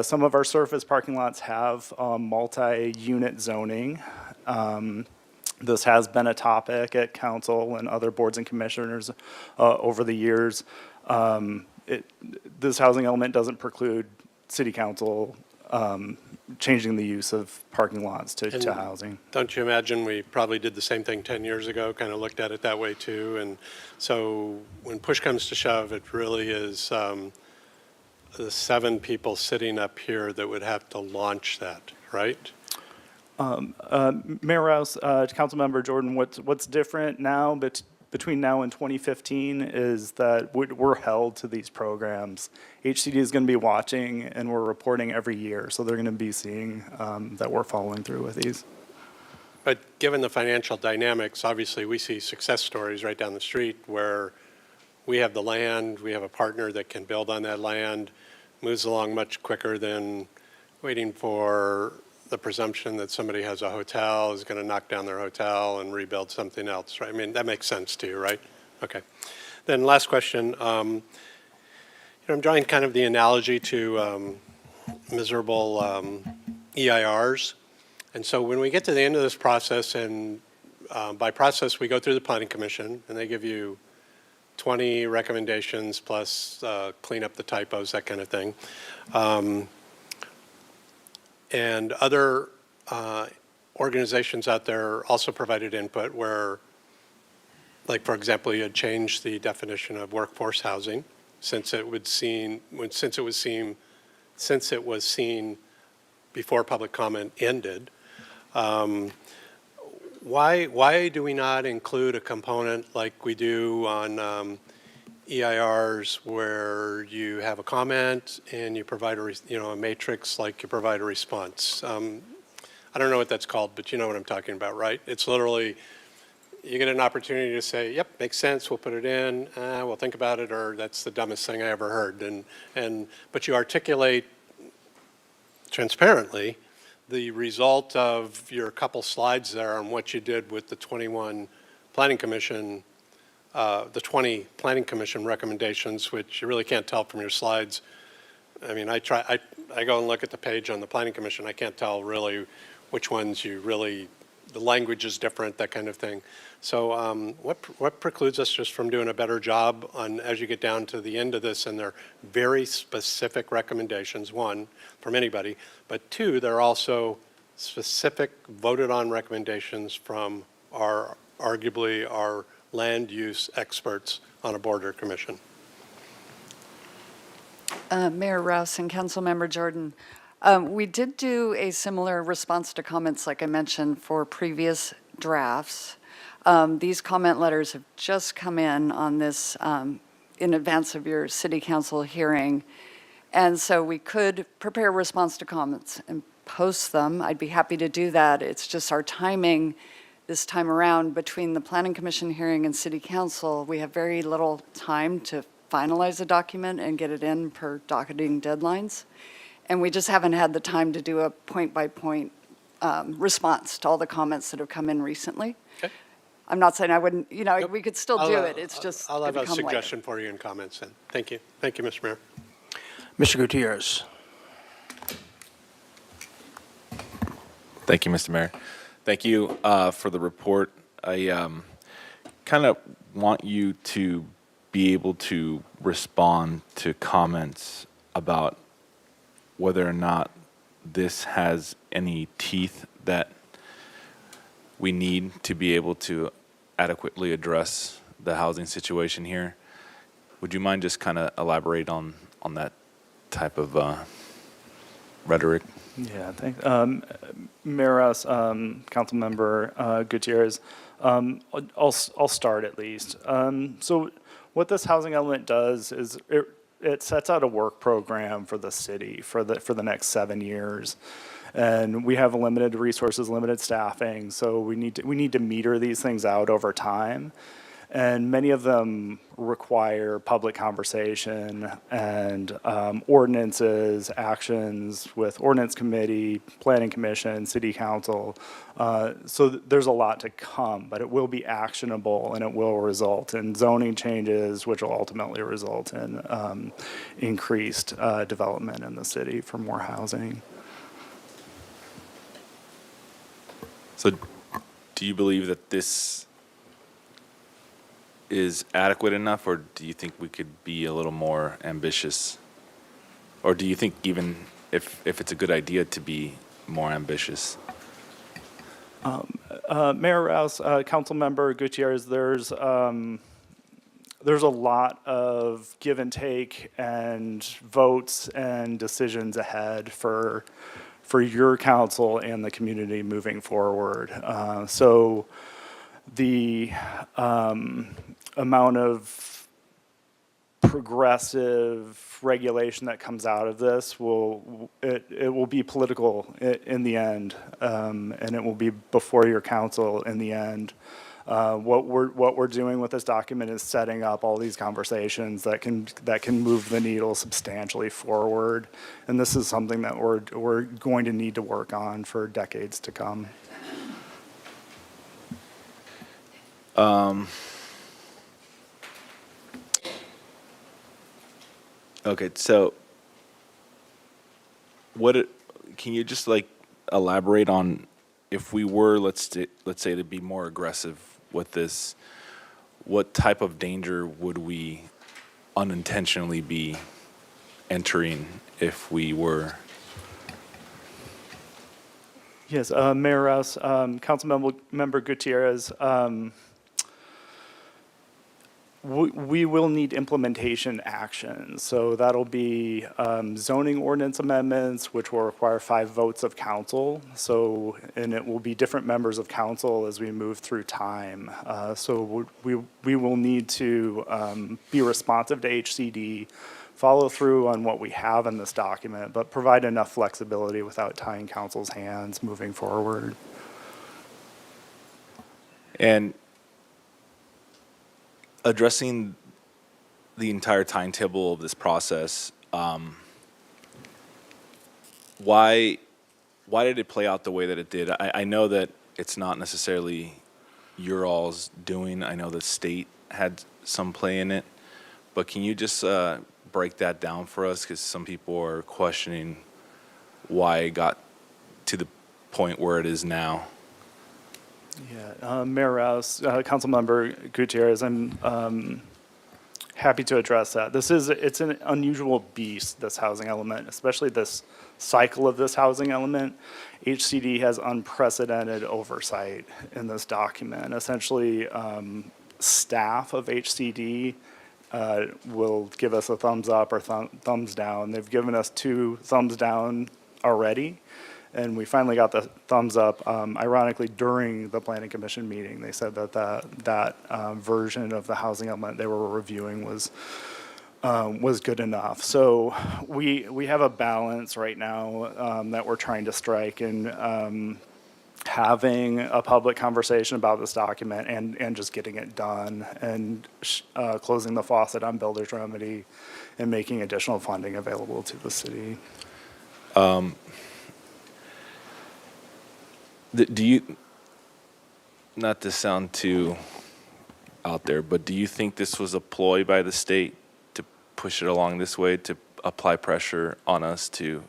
Some of our surface parking lots have multi-unit zoning. This has been a topic at council and other boards and commissioners over the years. This housing element doesn't preclude city council changing the use of parking lots to housing. Don't you imagine we probably did the same thing 10 years ago, kind of looked at it that way too? And so when push comes to shove, it really is the 7 people sitting up here that would have to launch that, right? Mayor Rouse, Councilmember Jordan, what's different now between now and 2015 is that we're held to these programs. HCD is going to be watching, and we're reporting every year, so they're going to be seeing that we're following through with these. But given the financial dynamics, obviously we see success stories right down the street where we have the land, we have a partner that can build on that land, moves along much quicker than waiting for the presumption that somebody has a hotel, is going to knock down their hotel and rebuild something else, right? I mean, that makes sense to you, right? Okay. Then last question. I'm drawing kind of the analogy to miserable EIRs. And so when we get to the end of this process, and by process we go through the Planning Commission, and they give you 20 recommendations plus clean up the typos, that kind of thing. And other organizations out there also provided input where, like for example, you had changed the definition of workforce housing since it was seen before public comment ended. Why do we not include a component like we do on EIRs where you have a comment and you provide a matrix, like you provide a response? I don't know what that's called, but you know what I'm talking about, right? It's literally, you get an opportunity to say, yep, makes sense, we'll put it in, we'll think about it, or that's the dumbest thing I ever heard. But you articulate transparently the result of your couple slides there on what you did with the 21 Planning Commission, the 20 Planning Commission recommendations, which you really can't tell from your slides. I mean, I go and look at the page on the Planning Commission, I can't tell really which ones you really, the language is different, that kind of thing. So what precludes us just from doing a better job on, as you get down to the end of this, and they're very specific recommendations, one, from anybody, but two, they're also specific voted on recommendations from arguably our land use experts on a border commission. Mayor Rouse and Councilmember Jordan, we did do a similar response to comments, like I mentioned, for previous drafts. These comment letters have just come in on this in advance of your city council hearing. And so we could prepare a response to comments and post them. I'd be happy to do that. It's just our timing this time around between the Planning Commission hearing and city council. We have very little time to finalize a document and get it in per docketing deadlines. And we just haven't had the time to do a point-by-point response to all the comments that have come in recently. Okay. I'm not saying I wouldn't, we could still do it. It's just I'll have it'll a come later. suggestion for you in comments then. Thank you. Thank you, Mr. Mayor. Mr. Gutierrez. Thank you, Mr. Mayor. Thank you for the report. I kind of want you to be able to respond to comments about whether or not this has any teeth that we need to be able to adequately address the housing situation here. Would you mind just kind of elaborate on that type of rhetoric? Yeah, thanks. Mayor Rouse, Councilmember Gutierrez, I'll start at least. So what this housing element does is it sets out a work program for the city for the next 7 years. And we have limited resources, limited staffing, so we need to meter these things out over time. And many of them require public conversation and ordinances, actions with ordinance committee, planning commission, city council. So there's a lot to come, but it will be actionable and it will result in zoning changes, which will ultimately result in increased development in the city for more housing. So do you believe that this is adequate enough, or do you think we could be a little more ambitious? Or do you think even if it's a good idea to be more ambitious? Mayor Rouse, Councilmember Gutierrez, there's a lot of give and take and votes and decisions ahead for your council and the community moving forward. So the amount of progressive regulation that comes out of this will be political in the end, and it will be before your council in the end. What we're doing with this document is setting up all these conversations that can move the needle substantially forward, and this is something that we're going to need to work on for decades to come. Okay, so can you just elaborate on if we were, let's say, to be more aggressive with this, what type of danger would we unintentionally be entering if we were? Yes, Mayor Rouse, Councilmember Gutierrez, we will need implementation actions. So that'll be zoning ordinance amendments, which will require 5 votes of council. And it will be different members of council as we move through time. So we will need to be responsive to HCD, follow through on what we have in this document, but provide enough flexibility without tying council's hands moving forward. And addressing the entire timetable of this process, why did it play out the way that it did? I know that it's not necessarily your all's doing. I know the state had some play in it, but can you just break that down for us? Because some people are questioning why it got to the point where it is now. Yeah, Mayor Rouse, Councilmember Gutierrez, I'm happy to address that. It's an unusual beast, this housing element, especially this cycle of this housing element. HCD has unprecedented oversight in this document. Essentially, staff of HCD will give us a thumbs up or thumbs down. They've given us 2 thumbs down already. And we finally got the thumbs up, ironically, during the Planning Commission meeting. They said that version of the housing element they were reviewing was good enough. So we have a balance right now that we're trying to strike in having a public conversation about this document and just getting it done and closing the faucet on builder's remedy and making additional funding available to the city. Do you, not to sound too out there, but do you think this was a ploy by the state to push it along this way, to apply pressure on us to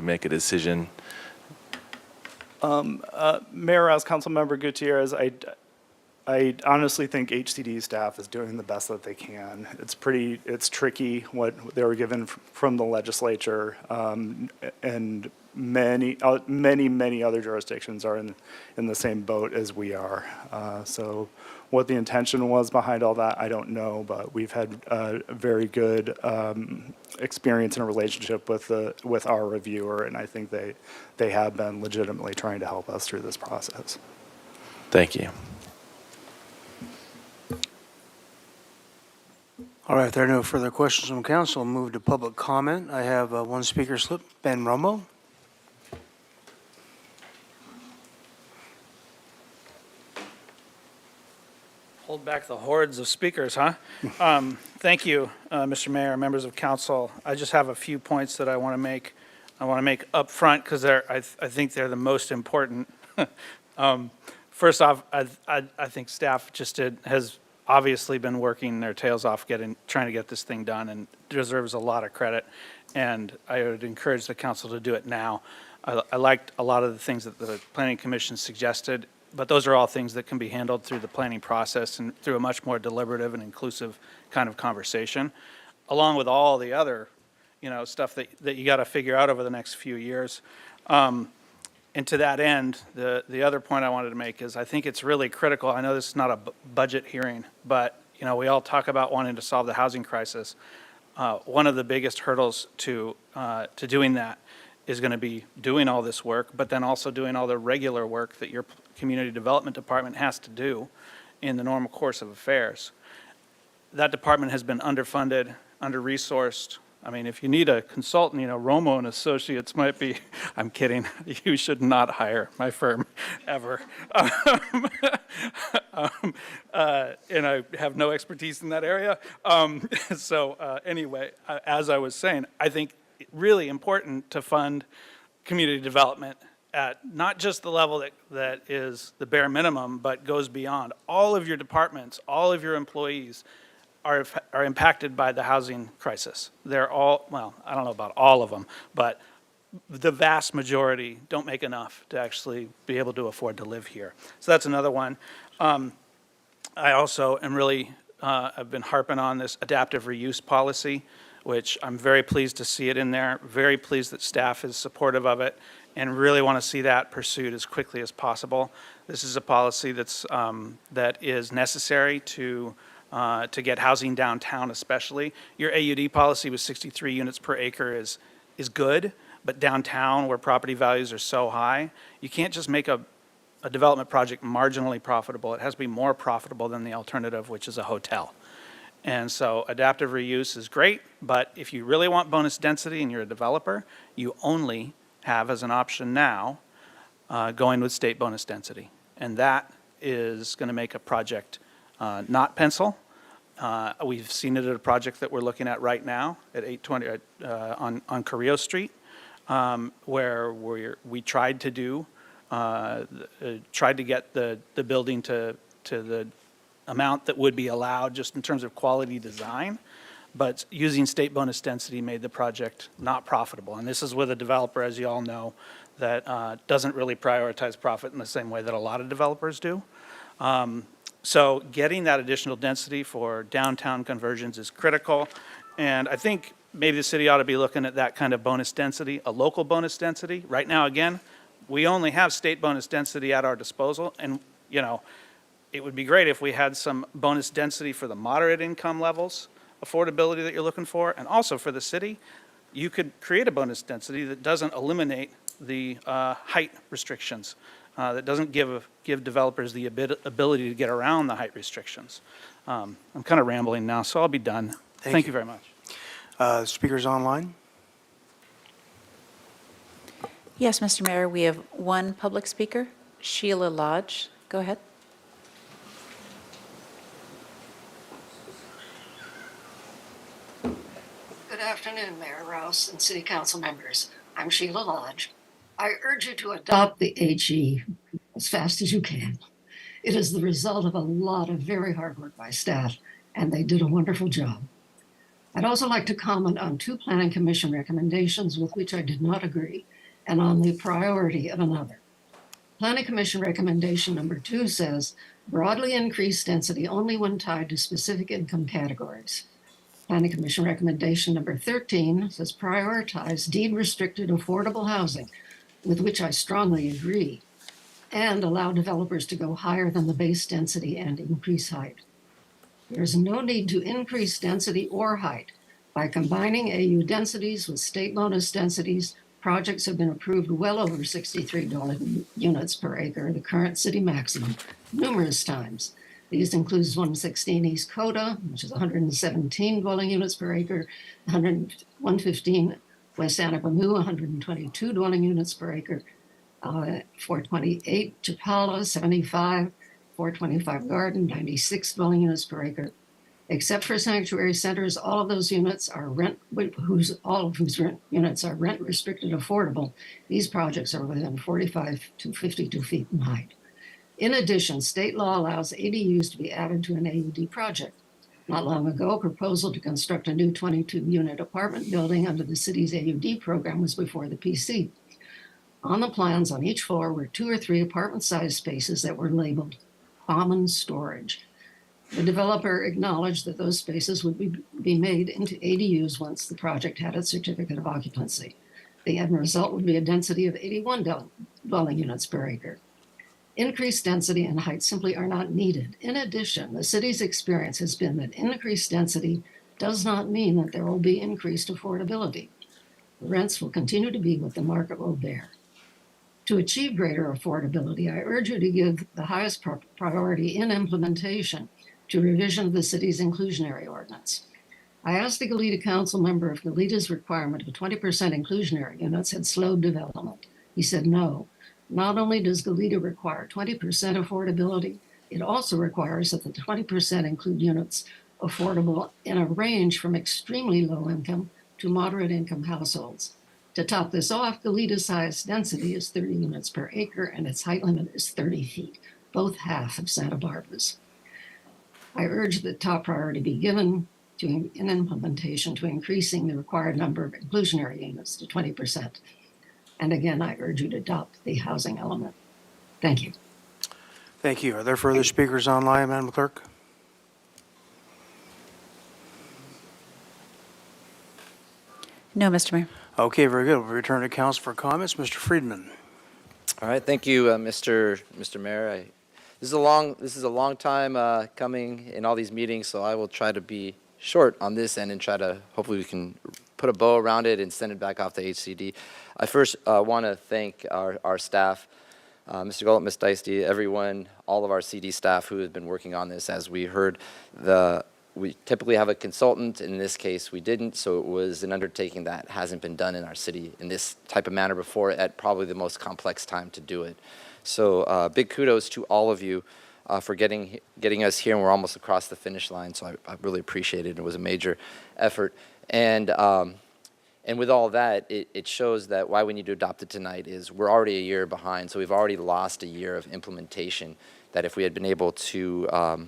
make a decision Mayor Rouse, Councilmember Gutierrez, I honestly think HCD staff is doing the best that they can. It's tricky what they were given from the legislature, and many other jurisdictions are in the same boat as we are. So what the intention was behind all that, I don't know, but we've had a very good experience and a relationship with our reviewer, and I think they have been legitimately trying to help us through this process. Thank you. All right, if there are no further questions from council, we'll move to public comment. I have one speaker slip, Ben Romo. Hold back the hordes of speakers, huh? Thank you, Mr. Mayor, members of council. I just have a few points that I want to make. I want to make up front because I think they're the most important. First off, I think staff has obviously been working their tails off trying to get this thing done and deserves a lot of credit. And I would encourage the council to do it now. I liked a lot of the things that the Planning Commission suggested, but those are all things that can be handled through the planning process and through a much more deliberative and inclusive kind of conversation, along with all the other, stuff that you got to figure out over the next few years. And to that end, the other point I wanted to make is I think it's really critical. I know this is not a budget hearing, but we all talk about wanting to solve the housing crisis. One of the biggest hurdles to doing that is going to be doing all this work, but then also doing all the regular work that your community development department has to do in the normal course of affairs. That department has been underfunded, under-resourced. I mean, if you need a consultant, Romo and Associates might be, I'm kidding, you should not hire my firm, ever. And I have no expertise in that area. Anyway, as I was saying, I think really important to fund community development at not just the level that is the bare minimum, but goes beyond. All of your departments, all of your employees are impacted by the housing crisis. They're all, well, I don't know about all of them, but the vast majority don't make enough to actually be able to afford to live here. So that's another one. I also am really, I've been harping on this adaptive reuse policy, which I'm very pleased to see it in there, very pleased that staff is supportive of it, and really want to see that pursued as quickly as possible. This is a policy that is necessary to get housing downtown especially. Your AUD policy with 63 units per acre is good, but downtown where property values are so high, you can't just make a development project marginally profitable. It has to be more profitable than the alternative, which is a hotel. And so adaptive reuse is great, but if you really want bonus density and you're a developer, you only have as an option now going with state bonus density. And that is going to make a project not pencil. We've seen it at a project that we're looking at right now at 820 on Carrillo Street, where we tried to get the building to the amount that would be allowed just in terms of quality design, but using state bonus density made the project not profitable. And this is with a developer, as you all know, that doesn't really prioritize profit in the same way that a lot of developers do. So getting that additional density for downtown conversions is critical. And I think maybe the city ought to be looking at that kind of bonus density, a local bonus density. Right now, again, we only have state bonus density at our disposal. And, it would be great if we had some bonus density for the moderate income levels, affordability that you're looking for, and also for the city. You could create a bonus density that doesn't eliminate the height restrictions, that doesn't give developers the ability to get around the height restrictions. I'm kind of rambling now, so I'll be done. Thank you very much. Speakers online? Yes, Mr. Mayor, we have one public speaker, Sheila Lodge. Go ahead. Good afternoon, Mayor Rouse and City Council members. I'm Sheila Lodge. I urge you to adopt the HE as fast as you can. It is the result of a lot of very hard work by staff, and they did a wonderful job. I'd also like to comment on 2 Planning Commission recommendations with which I did not agree, and on the priority of another. Planning Commission recommendation number 2 says broadly increase density only when tied to specific income categories. Planning Commission recommendation number 13 says prioritize deed-restricted affordable housing, with which I strongly agree, and allow developers to go higher than the base density and increase height. There is no need to increase density or height. By combining AU densities with state bonus densities, projects have been approved well over 63 dwelling units per acre, the current city maximum, numerous times. These include 116 East Coda, which is 117 dwelling units per acre, 115 West Anapamu, 122 dwelling units per acre, 428 Chapala, 75, 425 Garden, 96 dwelling units per acre. Except for sanctuary centers, all of those units are whose rent units are rent restricted affordable. These projects are within 45 to 52 feet in height. In addition, state law allows ADUs to be added to an AUD project. Not long ago, a proposal to construct a new 22-unit apartment building under the city's AUD program was before the PC. On the plans on each floor were 2 or 3 apartment-sized spaces that were labeled common storage. The developer acknowledged that those spaces would be made into ADUs once the project had its certificate of occupancy. The end result would be a density of 81 dwelling units per acre. Increased density and height simply are not needed. In addition, the city's experience has been that increased density does not mean that there will be increased affordability. The rents will continue to be what the market will bear. To achieve greater affordability, I urge you to give the highest priority in implementation to revision of the city's inclusionary ordinance. I asked the Goleta council member if Goleta's requirement of 20% inclusionary units had slowed development. He said no. Not only does Goleta require 20% affordability, it also requires that the 20% include units affordable in a range from extremely low income to moderate income households. To top this off, Goleta's highest density is 30 units per acre and its height limit is 30 feet, both half of Santa Barbara's. I urge that top priority be given in implementation to increasing the required number of inclusionary units to 20%. And again, I urge you to adopt the housing element. Thank you. Thank you. Are there further speakers online, Madam Clerk? No, Mr. Mayor. Okay, very good. We'll return to council for comments. Mr. Friedman. All right, thank you, Mr. Mayor. This is a long time coming in all these meetings, so I will try to be short on this end and try to, hopefully we can put a bow around it and send it back off to HCD. I first want to thank our staff, Mr. Gullett, Ms. Deisty, everyone, all of our CD staff who have been working on this. As we heard, we typically have a consultant. In this case, we didn't, so it was an undertaking that hasn't been done in our city in this type of manner before at probably the most complex time to do it. So big kudos to all of you for getting us here, and we're almost across the finish line, so I really appreciate it. It was a major effort. And with all that, it shows that why we need to adopt it tonight is we're already a year behind, so we've already lost a year of implementation that if we had been able to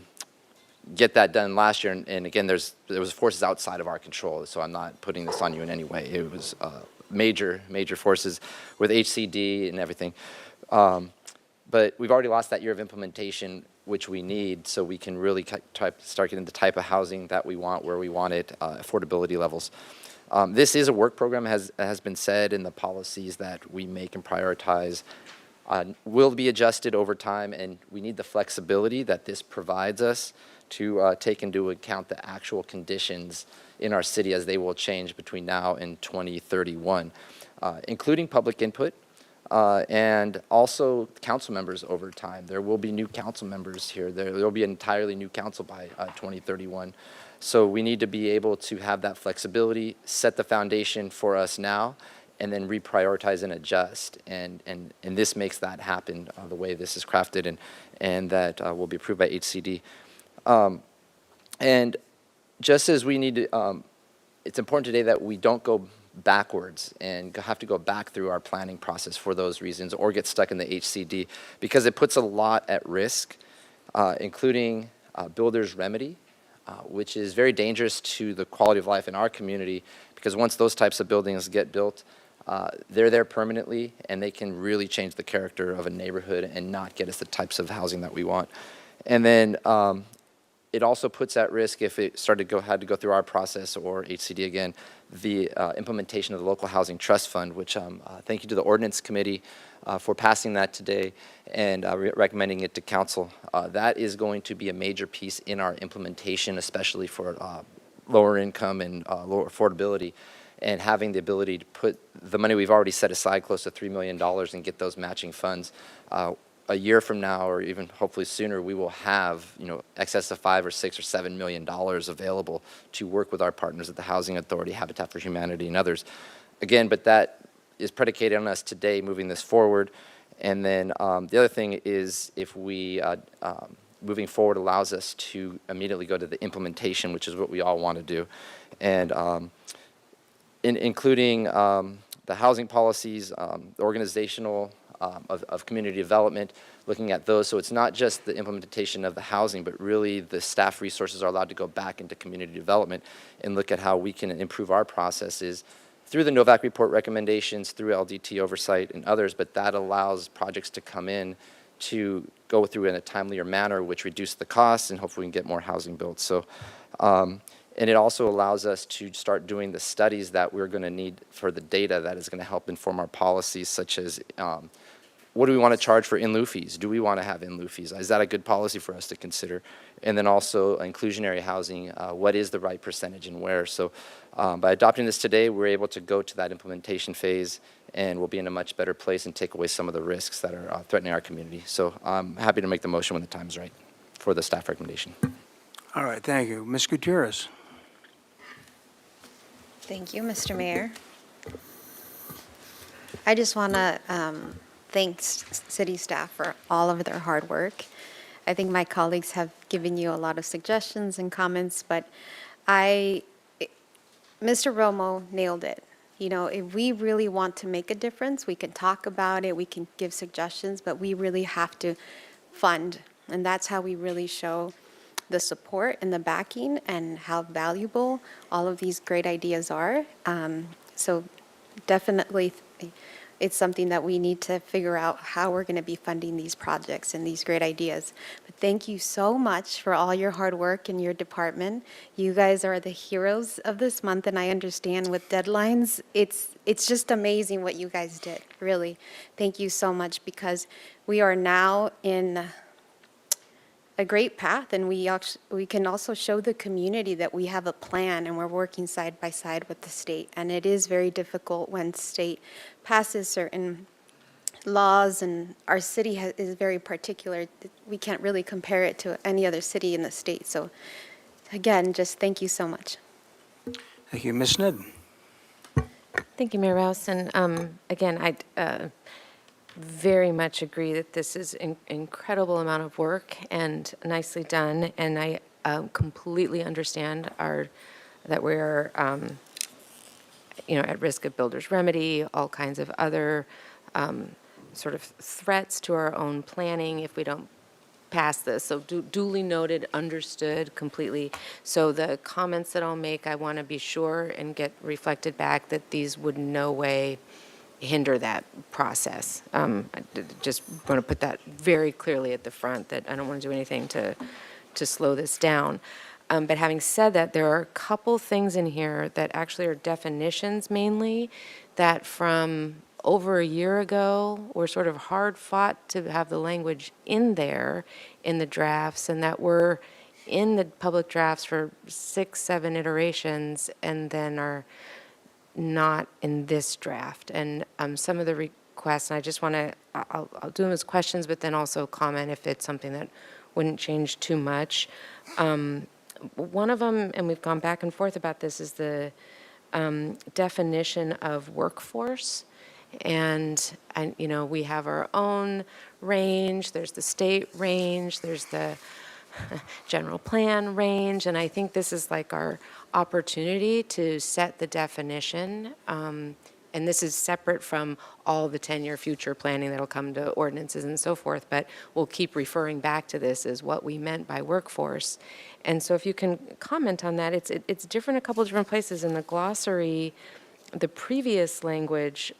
get that done last year, and again, there was forces outside of our control, so I'm not putting this on you in any way. It was major forces with HCD and everything. But we've already lost that year of implementation, which we need, so we can really start getting the type of housing that we want, where we want it, affordability levels. This is a work program, has been said, in the policies that we make and prioritize will be adjusted over time, and we need the flexibility that this provides us to take into account the actual conditions in our city as they will change between now and 2031, including public input. And also council members over time. There will be new council members here. There will be an entirely new council by 2031. So we need to be able to have that flexibility, set the foundation for us now, and then reprioritize and adjust. And this makes that happen the way this is crafted, and that will be approved by HCD. And just as we need to, it's important today that we don't go backwards and have to go back through our planning process for those reasons or get stuck in the HCD, because it puts a lot at risk, including builder's remedy, which is very dangerous to the quality of life in our community, because once those types of buildings get built, they're there permanently, and they can really change the character of a neighborhood and not get us the types of housing that we want. And then it also puts at risk, if it had to go through our process or HCD again, the implementation of the Local Housing Trust Fund, which thank you to the Ordinance Committee for passing that today and recommending it to Council. That is going to be a major piece in our implementation, especially for lower income and lower affordability, and having the ability to put the money we've already set aside, close to $3 million, and get those matching funds. A year from now, or even hopefully sooner, we will have excess of $5 or $6 or $7 million available to work with our partners at the Housing Authority, Habitat for Humanity, and others. Again, but that is predicated on us today moving this forward. And then the other thing is, if we moving forward allows us to immediately go to the implementation, which is what we all want to do, and including the housing policies, the organizational of community development, looking at those. So it's not just the implementation of the housing, but really the staff resources are allowed to go back into community development and look at how we can improve our processes through the Novak report recommendations, through LDT oversight and others, but that allows projects to come in to go through in a timelier manner, which reduce the costs, and hopefully we can get more housing built. So, and it also allows us to start doing the studies that we're going to need for the data that is going to help inform our policies, such as what do we want to charge for in-lieu fees? Do we want to have in-lieu fees? Is that a good policy for us to consider? And then also inclusionary housing, what is the right percentage and where? So by adopting this today, we're able to go to that implementation phase, and we'll be in a much better place and take away some of the risks that are threatening our community. So I'm happy to make the motion when the time's right for the staff recommendation. All right, thank you. Ms. Gutierrez. Thank you, Mr. Mayor. I just want to thank city staff for all of their hard work. I think my colleagues have given you a lot of suggestions and comments, but Mr. Romo nailed it. If we really want to make a difference, we can talk about it, we can give suggestions, but we really have to fund. And that's how we really show the support and the backing and how valuable all of these great ideas are. So definitely it's something that we need to figure out how we're going to be funding these projects and these great ideas. But thank you so much for all your hard work in your department. You guys are the heroes of this month, and I understand with deadlines, it's just amazing what you guys did, really. Thank you so much, because we are now in a great path, and we can also show the community that we have a plan and we're working side by side with the state. And it is very difficult when state passes certain laws, and our city is very particular. We can't really compare it to any other city in the state. So again, just thank you so much. Thank you. Ms. Sneddon. Thank you, Mayor Rouse. And again, I very much agree that this is an incredible amount of work and nicely done. And I completely understand that we're at risk of builder's remedy, all kinds of other sort of threats to our own planning if we don't pass this. So duly noted, understood completely. So the comments that I'll make, I want to be sure and get reflected back that these would in no way hinder that process. I just want to put that very clearly at the front, that I don't want to do anything to slow this down. But having said that, there are a couple things in here that actually are definitions mainly, that from over a year ago were sort of hard fought to have the language in there in the drafts, and that were in the public drafts for 6-7 iterations, and then are not in this draft. And some of the requests, and I just want to, I'll do them as questions, but then also comment if it's something that wouldn't change too much. One of them, and we've gone back and forth about this, is the definition of workforce. And we have our own range, there's the state range, there's the general plan range, and I think this is like our opportunity to set the definition. And this is separate from all the 10-year future planning that'll come to ordinances and so forth, but we'll keep referring back to this as what we meant by workforce. And so if you can comment on that, it's different a couple different places in the glossary. the previous language,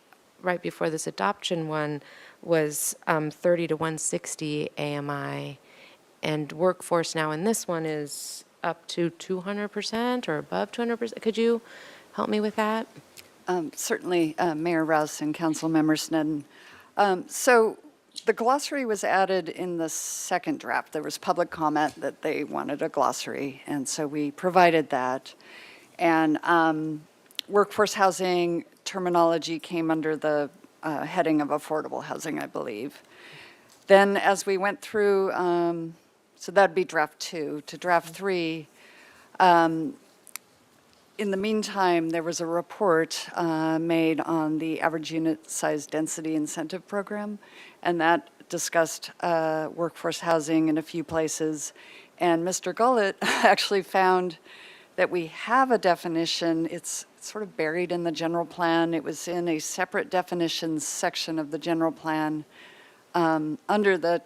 right before this adoption one, was 30 to 160 AMI, and workforce now in this one is up to 200% or above 200%. Could you help me with that? Certainly, Mayor Rouse and Councilmember Sneddon. So the glossary was added in the second draft. There was public comment that they wanted a glossary, and so we provided that. And workforce housing terminology came under the heading of affordable housing, I believe. Then as we went through, so that'd be draft 2. To draft 3, in the meantime, there was a report made on the average unit size density incentive program, and that discussed workforce housing in a few places. And Mr. Gullett actually found that we have a definition. It's sort of buried in the general plan. It was in a separate definitions section of the general plan under the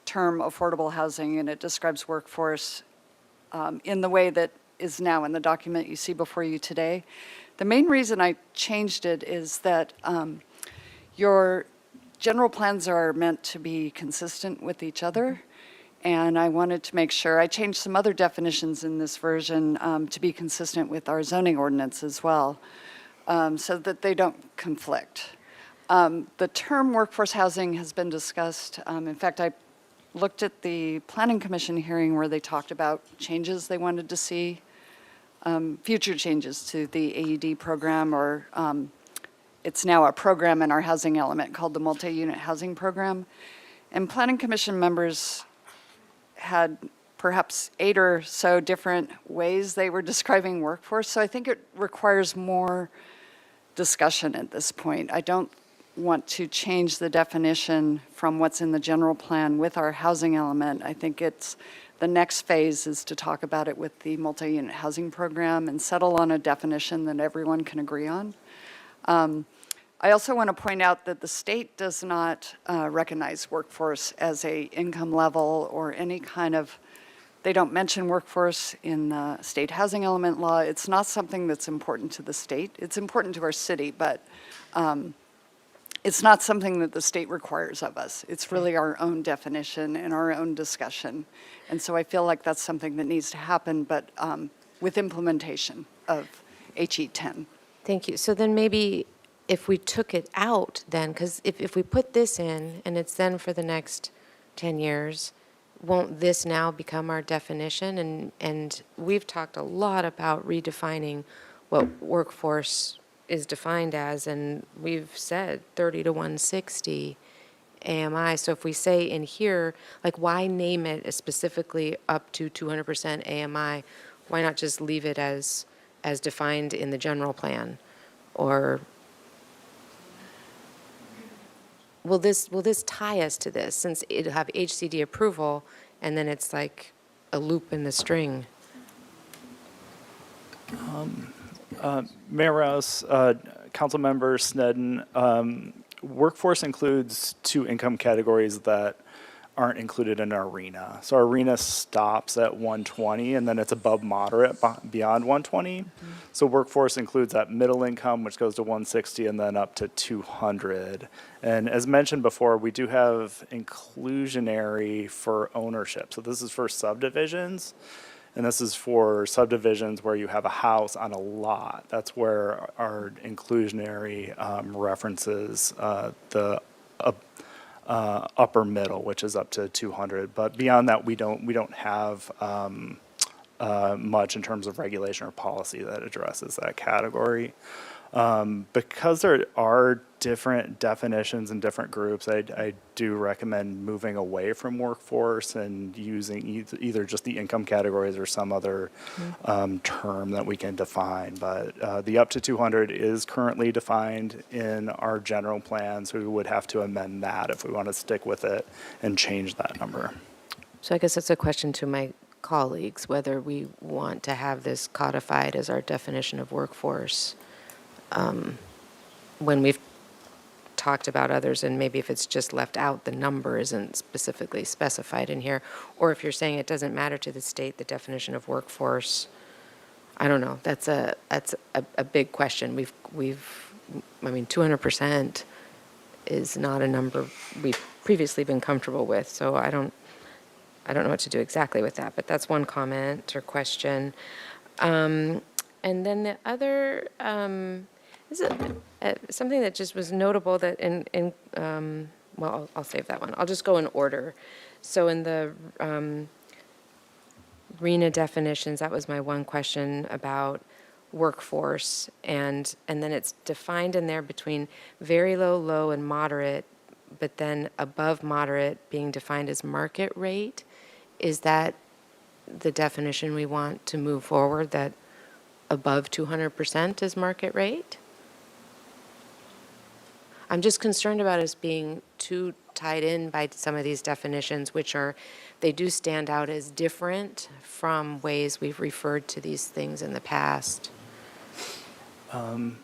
term affordable housing, and it describes workforce in the way that is now in the document you see before you today. The main reason I changed it is that your general plans are meant to be consistent with each other, and I wanted to make sure, I changed some other definitions in this version to be consistent with our zoning ordinance as well, so that they don't conflict. The term workforce housing has been discussed. In fact, I looked at the Planning Commission hearing where they talked about changes they wanted to see, future changes to the AED program, or it's now a program in our housing element called the Multi-Unit Housing Program. And Planning Commission members had perhaps 8 or so different ways they were describing workforce, so I think it requires more discussion at this point. I don't want to change the definition from what's in the general plan with our housing element. I think it's the next phase is to talk about it with the multi-unit housing program and settle on a definition that everyone can agree on. I also want to point out that the state does not recognize workforce as a income level or any kind of, they don't mention workforce in the state housing element law. It's not something that's important to the state. It's important to our city, but it's not something that the state requires of us. It's really our own definition and our own discussion. And so I feel like that's something that needs to happen, but with implementation of HE 10. Thank you. So then maybe if we took it out then, because if we put this in and it's then for the next 10 years, won't this now become our definition? And we've talked a lot about redefining what workforce is defined as, and we've said 30 to 160 AMI. So if we say in here, like, why name it as specifically up to 200% AMI? Why not just leave it as defined in the general plan? Or will this tie us to this, since it'll have HCD approval and then it's like a loop in the string? Mayor Rouse, Councilmember Sneddon, workforce includes 2 income categories that aren't included in our RENA. So our RENA stops at 120, and then it's above moderate beyond 120. Mm-hmm. So workforce includes that middle income, which goes to 160, and then up to 200. And as mentioned before, we do have inclusionary for ownership. So this is for subdivisions. And this is for subdivisions where you have a house on a lot. That's where our inclusionary references the upper middle, which is up to 200. But beyond that, we don't have much in terms of regulation or policy that addresses that category. Because there are different definitions and different groups, I do recommend moving away from workforce and using either just the income categories or some other term that we can define. But the up to 200 is currently defined in our general plan, so we would have to amend that if we want to stick with it and change that number. So I guess that's a question to my colleagues, whether we want to have this codified as our definition of workforce. When we've talked about others, and maybe if it's just left out, the number isn't specifically specified in here, or if you're saying it doesn't matter to the state, the definition of workforce, I don't know, that's a big question. I mean, 200% is not a number we've previously been comfortable with, so I don't know what to do exactly with that, but that's one comment or question. And then the other is something that just was notable that well, I'll save that one. I'll just go in order. So in the RENA definitions, that was my one question about workforce, and then it's defined in there between very low, low, and moderate, but then above moderate being defined as market rate. Is that the definition we want to move forward, that above 200% is market rate? I'm just concerned about us being too tied in by some of these definitions, they do stand out as different from ways we've referred to these things in the past.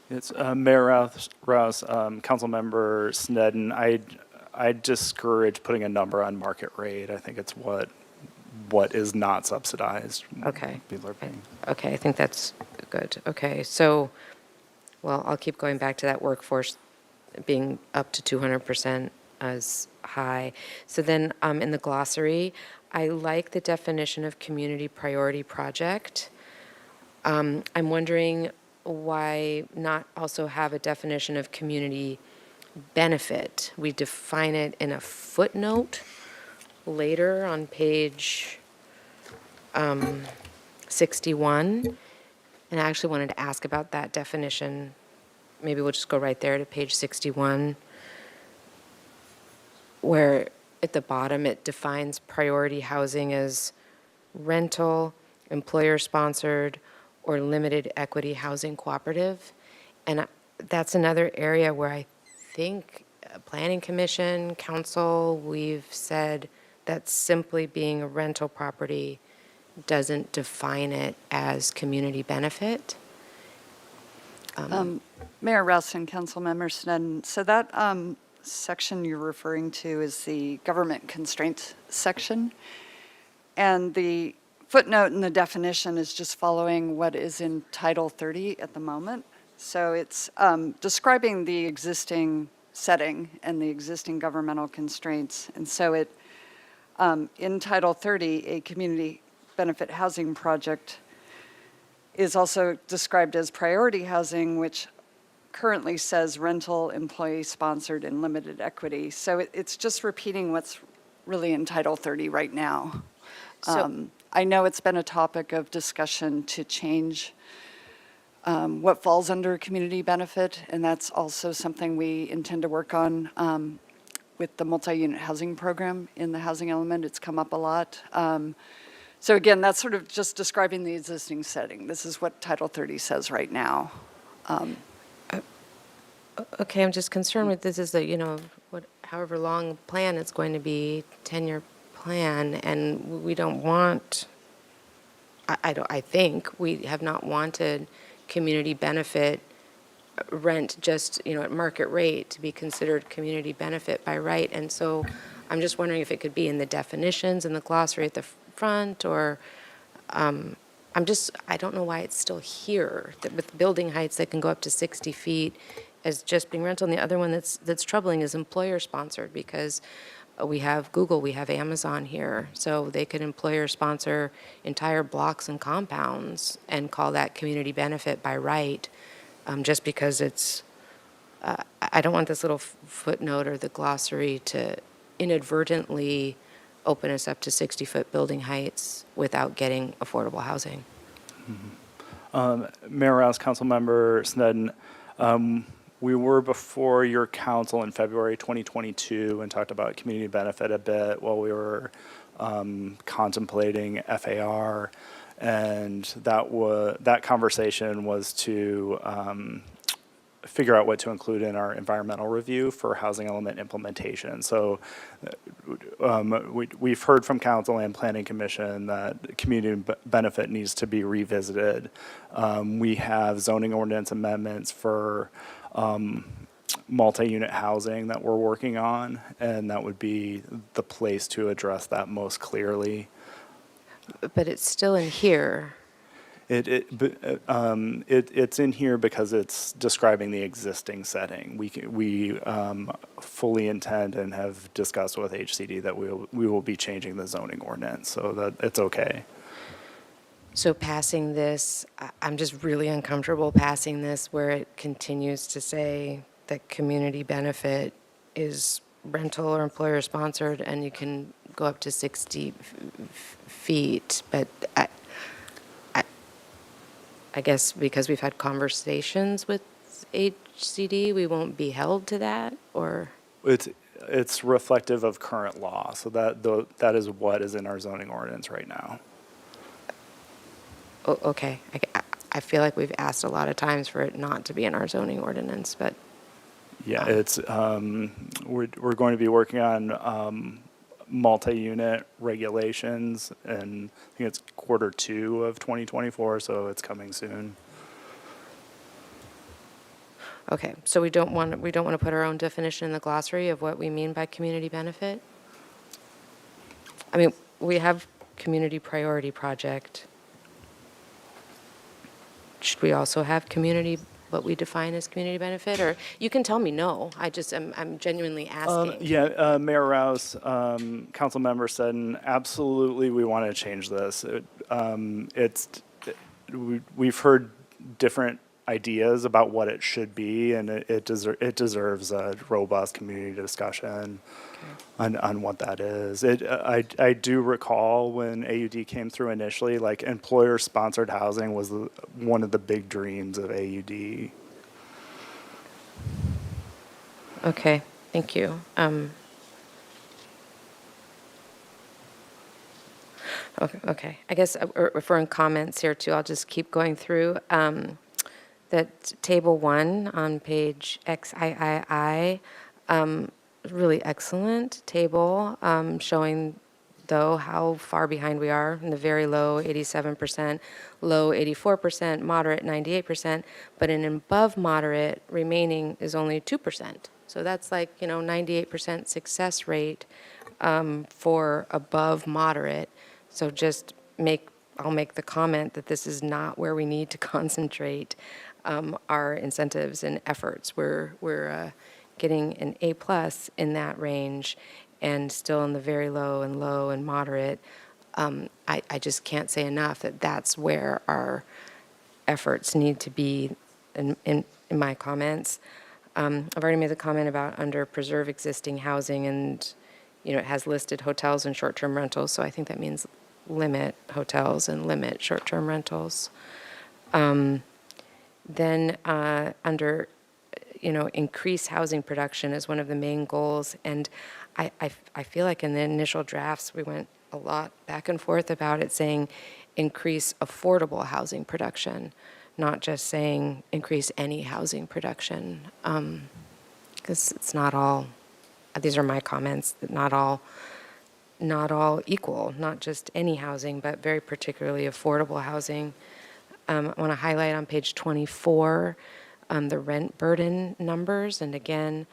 It's Mayor Rouse, Councilmember Sneddon. I discourage putting a number on market rate. I think it's what is not subsidized. Okay. People are paying. Okay, I think that's good. Okay, so, well, I'll keep going back to that workforce being up to 200% as high. So then in the glossary, I like the definition of community priority project. I'm wondering why not also have a definition of community benefit. We define it in a footnote later on page 61. And I actually wanted to ask about that definition. Maybe we'll just go right there to page 61, where at the bottom it defines priority housing as rental, employer-sponsored, or limited equity housing cooperative. And that's another area where I think Planning Commission, Council, we've said that simply being a rental property doesn't define it as community benefit. Mayor Rouse and Councilmember Sneddon, so that section you're referring to is the government constraints section. And the footnote in the definition is just following what is in Title 30 at the moment. So it's describing the existing setting and the existing governmental constraints. And so it, in Title 30, a community benefit housing project is also described as priority housing, which currently says rental, employee-sponsored, and limited equity. So it's just repeating what's really in Title 30 right now. I know it's been a topic of discussion to change what falls under community benefit, and that's also something we intend to work on with the multi-unit housing program in the housing element. It's come up a lot. So again, that's sort of just describing the existing setting. This is what Title 30 says right now. Okay, I'm just concerned with this is that, however long plan it's going to be, 10-year plan, and we don't want, I think we have not wanted community benefit rent just, at market rate to be considered community benefit by right. And so I'm just wondering if it could be in the definitions in the glossary at the front, or I don't know why it's still here, that with building heights that can go up to 60 feet as just being rental. And the other one that's troubling is employer-sponsored, because we have Google, we have Amazon here, so they could employer-sponsor entire blocks and compounds and call that community benefit by right, just because it's, I don't want this little footnote or the glossary to inadvertently open us up to 60-foot building heights without getting affordable housing. Mayor Rouse, Councilmember Sneddon, we were before your council in February 2022 and talked about community benefit a bit while we were contemplating FAR, and that conversation was to figure out what to include in our environmental review for housing element implementation. So we've heard from council and planning commission that community benefit needs to be revisited. We have zoning ordinance amendments for multi-unit housing that we're working on, and that would be the place to address that most clearly. But it's still in here. It's in here because it's describing the existing setting. We fully intend and have discussed with HCD that we will be changing the zoning ordinance, so that it's okay. So passing this, I'm just really uncomfortable passing this where it continues to say that community benefit is rental or employer-sponsored, and you can go up to 60 feet, but I guess because we've had conversations with HCD, we won't be held to that, or? It's reflective of current law, so that is what is in our zoning ordinance right now. Oh, okay. I feel like we've asked a lot of times for it not to be in our zoning ordinance, but. Yeah, it's, we're going to be working on multi-unit regulations, and I think it's Q2 of 2024, so it's coming soon. Okay, so we don't want to put our own definition in the glossary of what we mean by community benefit? I mean, we have community priority project. Should we also have community, what we define as community benefit? Or you can tell me no. I'm genuinely asking. Mayor Rouse, council member Seddon, absolutely we want to change this. We've heard different ideas about what it should be, and it deserves a robust community discussion on what that is. I do recall when AUD came through initially, like employer-sponsored housing was one of the big dreams of AUD. Okay, thank you. Okay, I guess if we're in comments here too, I'll just keep going through. That table 1 on page XIII, really excellent table, showing though how far behind we are in the very low 87%, low 84%, moderate 98%, but in above moderate remaining is only 2%. So that's like, 98% success rate for above moderate. So I'll make the comment that this is not where we need to concentrate our incentives and efforts. We're getting an A+ in that range, and still in the very low and moderate. I just can't say enough that that's where our efforts need to be in my comments. I've already made the comment about under preserve existing housing, and it has listed hotels and short-term rentals, so I think that means limit hotels and limit short-term rentals. Then under, increase housing production is one of the main goals. And I feel like in the initial drafts, we went a lot back and forth about it saying increase affordable housing production, not just saying increase any housing production. Because it's not all, these are my comments, that not all equal, not just any housing, but very particularly affordable housing. I want to highlight on page 24 the rent burden numbers, and again,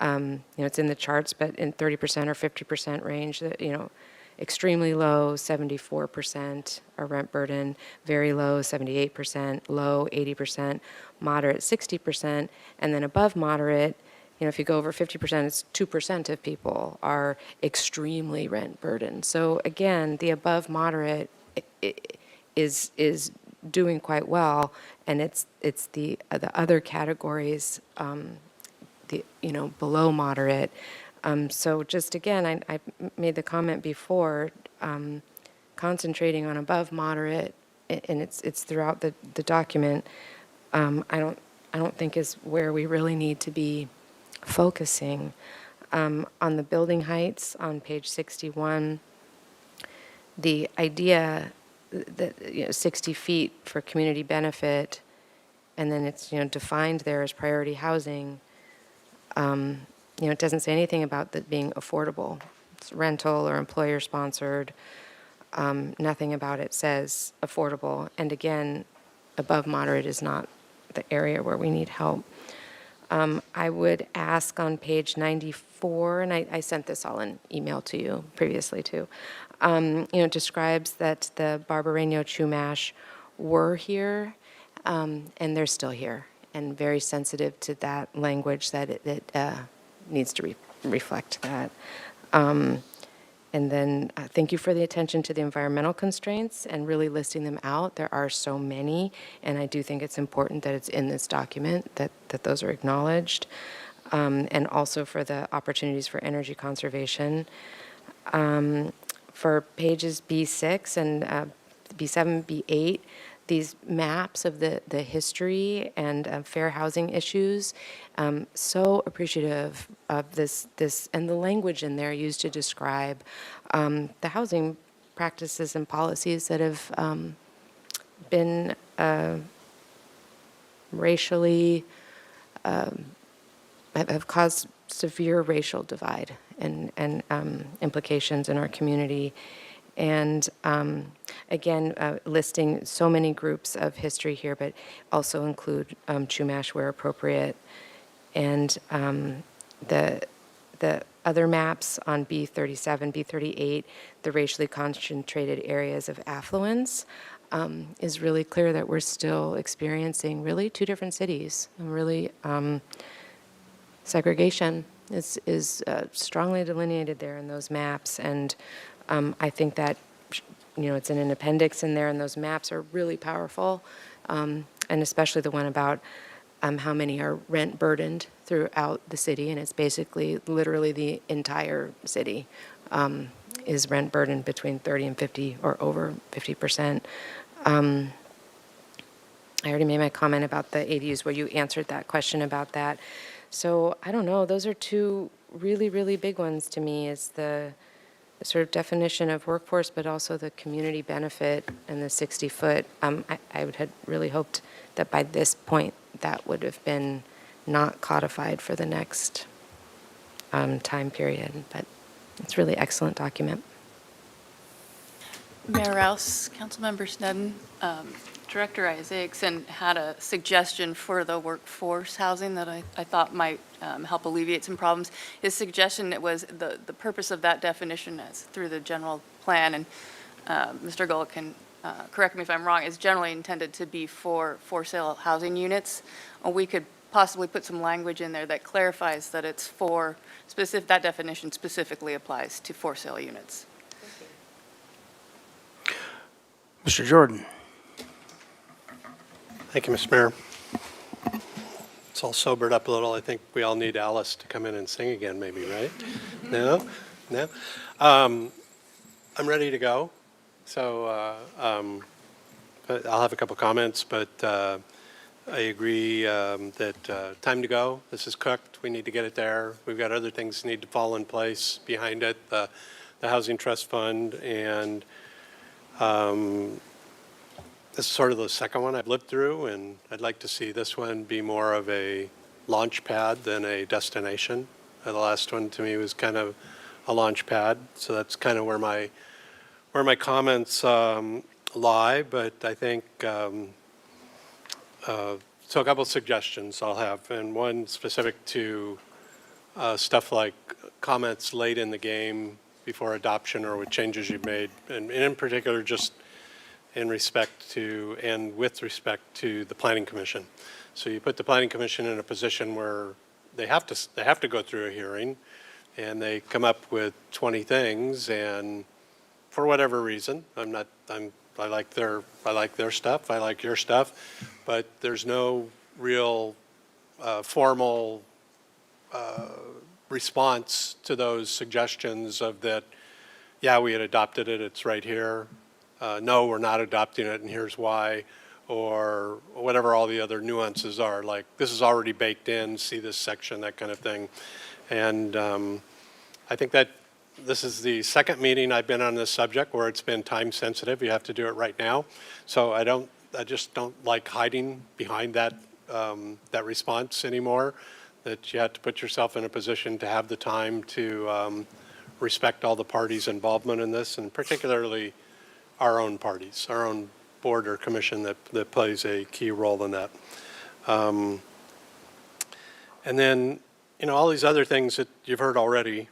it's in the charts, but in 30% or 50% range, extremely low 74% are rent burden, very low 78%, low 80%, moderate 60%, and then above moderate. If you go over 50%, it's 2% of people are extremely rent burdened. So again, the above moderate is doing quite well, and it's the other categories, below moderate. So just again, I made the comment before, concentrating on above moderate, and it's throughout the document. I don't think is where we really need to be focusing. On the building heights on page 61, the idea that 60 feet for community benefit, and then it's defined there as priority housing. It doesn't say anything about that being affordable. It's rental or employer sponsored. Nothing about it says affordable. And again, above moderate is not the area where we need help. I would ask on page 94, and I sent this all in email to you previously too. It describes that the Barbareño Chumash were here, and they're still here, and very sensitive to that language that it needs to reflect that. And then thank you for the attention to the environmental constraints and really listing them out. There are so many, and I do think it's important that it's in this document, that those are acknowledged. And also for the opportunities for energy conservation. For pages B6 and B7, B8, these maps of the history and fair housing issues, so appreciative of this and the language in there used to describe the housing practices and policies that have been racially, have caused severe racial divide and implications in our community. And again, listing so many groups of history here, but also include Chumash where appropriate. And the other maps on B37, B38, the racially concentrated areas of affluence, is really clear that we're still experiencing really two different cities. And really, segregation is strongly delineated there in those maps. And I think that, it's in an appendix in there, and those maps are really powerful, and especially the one about how many are rent burdened throughout the city, and it's basically literally the entire city is rent burdened between 30 and 50 or over 50%. I already made my comment about the ADUs where you answered that question about that. So I don't know, those are two really, really big ones to me, is the sort of definition of workforce, but also the community benefit and the 60-foot. I would had really hoped that by this point that would have been not codified for the next time period, but it's really excellent document. Mayor Rouse, Councilmember Snedden, Director Isaacson had a suggestion for the workforce housing that I thought might help alleviate some problems. His suggestion was the purpose of that definition is through the general plan, and Mr. Gull can correct me if I'm wrong, is generally intended to be for sale housing units. We could possibly put some language in there that clarifies that it's for specific, that definition specifically applies to for sale units. Mr. Jordan. Thank you, Mr. Mayor. It's all sobered up a little. I think we all need Alice to come in and sing again, maybe, right? No? No? I'm ready to go. So I'll have a couple comments, but I agree that time to go. This is cooked. We need to get it there. We've got other things that need to fall in place behind it, the Housing Trust Fund, and this is sort of the second one I've lived through, and I'd like to see this one be more of a launch pad than a destination. The last one to me was kind of a launch pad, so that's kind of where my comments lie. But I think so. A couple of suggestions I'll have, and one specific to stuff like comments late in the game before adoption or with changes you've made, and in particular just in respect to and with respect to the Planning Commission. So you put the Planning Commission in a position where they have to go through a hearing, and they come up with 20 things, and for whatever reason, I like their stuff, I like your stuff, but there's no real formal response to those suggestions of that, yeah, we had adopted it, it's right here. No, we're not adopting it, and here's why, or whatever all the other nuances are, like this is already baked in, see this section, that kind of thing. And I think that this is the second meeting I've been on this subject where it's been time sensitive. You have to do it right now. So I just don't like hiding behind that response anymore, that you have to put yourself in a position to have the time to respect all the parties' involvement in this, and particularly our own parties, our own board or commission that plays a key role in that. And then, all these other things that you've heard already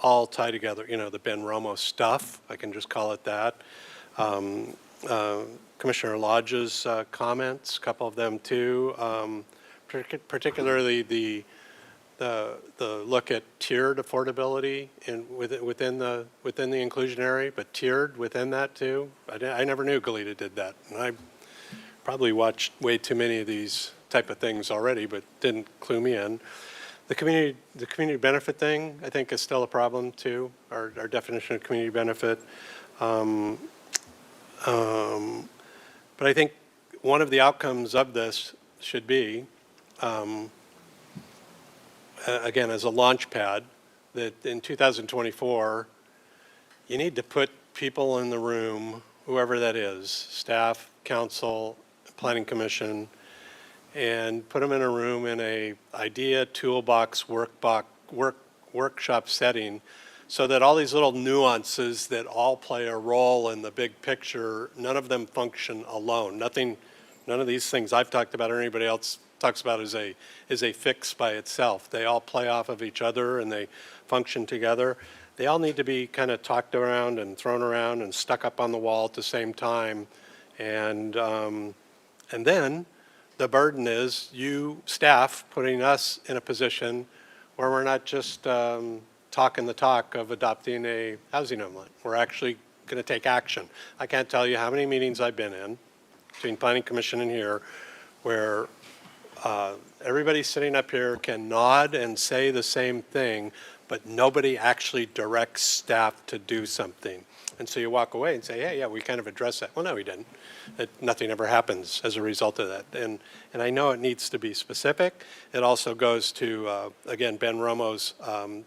all tie together, the Ben Romo stuff, I can just call it that. Commissioner Lodge's comments, a couple of them too, particularly the look at tiered affordability within the inclusionary, but tiered within that too. I never knew Goleta did that, and I probably watched way too many of these type of things already, but didn't clue me in. The community benefit thing, I think, is still a problem too. Our definition of community benefit. But I think one of the outcomes of this should be, again, as a launch pad, that in 2024, you need to put people in the room, whoever that is, staff, council, planning commission, and put them in a room in a idea toolbox workshop setting, so that all these little nuances that all play a role in the big picture, none of them function alone. None of these things I've talked about or anybody else talks about is a fix by itself. They all play off of each other and they function together. They all need to be kind of talked around and thrown around and stuck up on the wall at the same time. And then the burden is you staff putting us in a position where we're not just talking the talk of adopting a housing element. We're actually going to take action. I can't tell you how many meetings I've been in between Planning Commission and here where everybody sitting up here can nod and say the same thing, but nobody actually directs staff to do something. And so you walk away and say, hey, yeah, we kind of addressed that. Well, no, we didn't. Nothing ever happens as a result of that. And I know it needs to be specific. It also goes to, again, Ben Romo's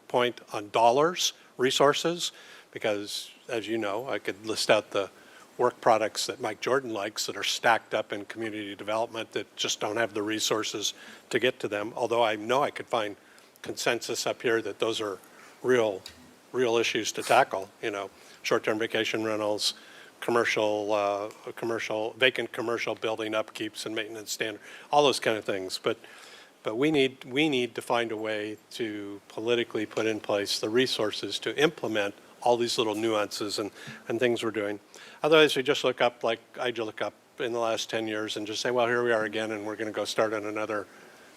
point on dollars, resources, because as you know, I could list out the work products that Mike Jordan likes that are stacked up in community development that just don't have the resources to get to them. Although I know I could find consensus up here that those are real issues to tackle, you know. Short-term vacation rentals, vacant commercial building upkeeps and maintenance standard, all those kind of things. But we need to find a way to politically put in place the resources to implement all these little nuances and things we're doing. Otherwise, we just look up like I look up in the last 10 years and just say, well, here we are again, and we're going to go start on another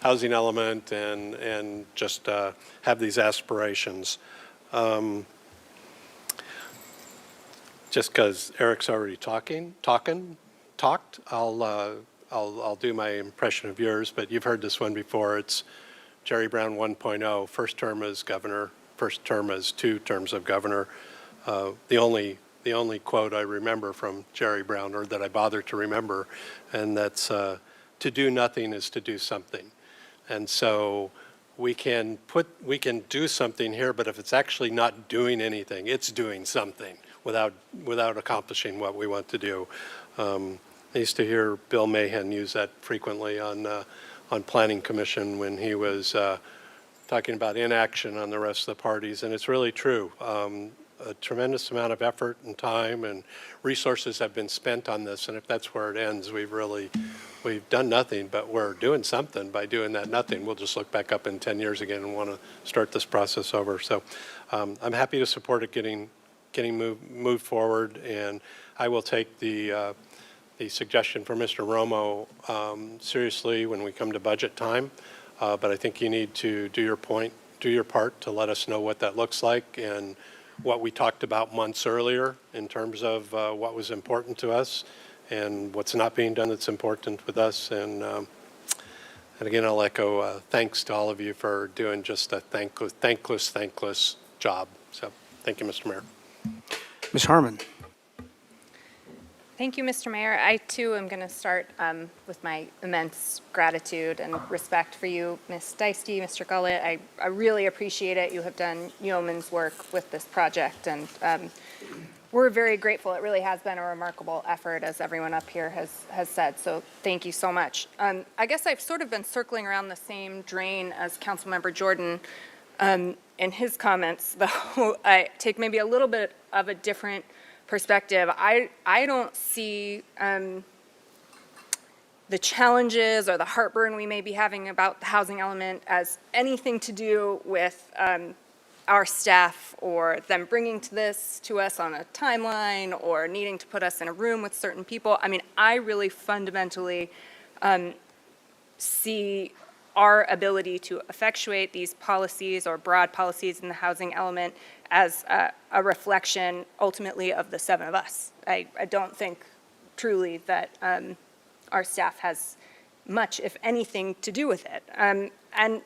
housing element and just have these aspirations. Just because Eric's already talked, I'll do my impression of yours, but you've heard this one before. It's Jerry Brown 1.0, first term as governor, first term as 2 terms of governor. The only quote I remember from Jerry Brown, or that I bother to remember, and that's to do nothing is to do something. And so we can do something here, but if it's actually not doing anything, it's doing something without accomplishing what we want to do. I used to hear Bill Mahan use that frequently on Planning Commission when he was talking about inaction on the rest of the parties, and it's really true. A tremendous amount of effort and time and resources have been spent on this, and if that's where it ends, we've done nothing, but we're doing something by doing that nothing. We'll just look back up in 10 years again and want to start this process over. So I'm happy to support it getting moved forward, and I will take the suggestion from Mr. Romo seriously when we come to budget time. But I think you need to do your part to let us know what that looks like and what we talked about months earlier in terms of what was important to us and what's not being done that's important with us. And again, I'll echo thanks to all of you for doing just a thankless job. So thank you, Mr. Mayor. Ms. Harmon. Thank you, Mr. Mayor. I, too, am going to start with my immense gratitude and respect for you, Ms. Deisty, Mr. Gullett. I really appreciate it. You have done yeoman's work with this project, and we're very grateful. It really has been a remarkable effort, as everyone up here has said, so thank you so much. I guess I've sort of been circling around the same drain as Councilmember Jordan in his comments, though I take maybe a little bit of a different perspective. I don't see the challenges or the heartburn we may be having about the housing element as anything to do with our staff or them bringing this to us on a timeline or needing to put us in a room with certain people. I mean, I really fundamentally see our ability to effectuate these policies or broad policies in the housing element as a reflection ultimately of the seven of us. I don't think truly that our staff has much, if anything, to do with it. And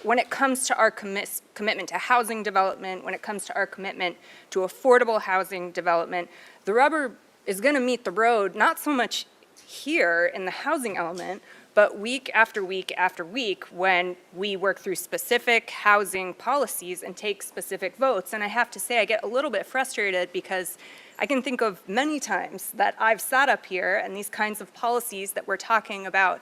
when it comes to our commitment to housing development, when it comes to our commitment to affordable housing development, the rubber is going to meet the road, not so much here in the housing element, but week after week after week when we work through specific housing policies and take specific votes. And I have to say, I get a little bit frustrated because I can think of many times that I've sat up here and these kinds of policies that we're talking about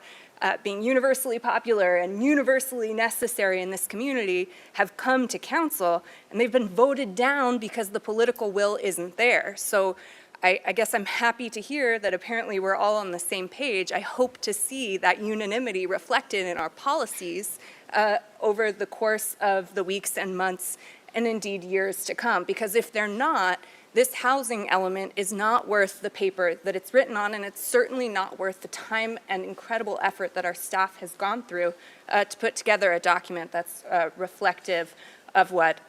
being universally popular and universally necessary in this community have come to council and they've been voted down because the political will isn't there. So I guess I'm happy to hear that apparently we're all on the same page. I hope to see that unanimity reflected in our policies over the course of the weeks and months and indeed years to come. Because if they're not, this housing element is not worth the paper that it's written on, and it's certainly not worth the time and incredible effort that our staff has gone through to put together a document that's reflective of what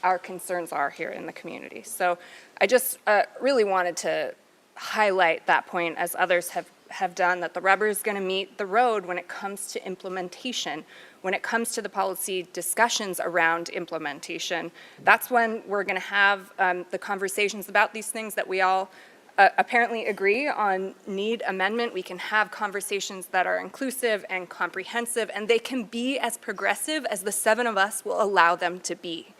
our concerns are here in the community. So I just really wanted to highlight that point, as others have done, that the rubber is going to meet the road when it comes to implementation. When it comes to the policy discussions around implementation, that's when we're going to have the conversations about these things that we all apparently agree on need amendment. We can have conversations that are inclusive and comprehensive, and they can be as progressive as the seven of us will allow them to be.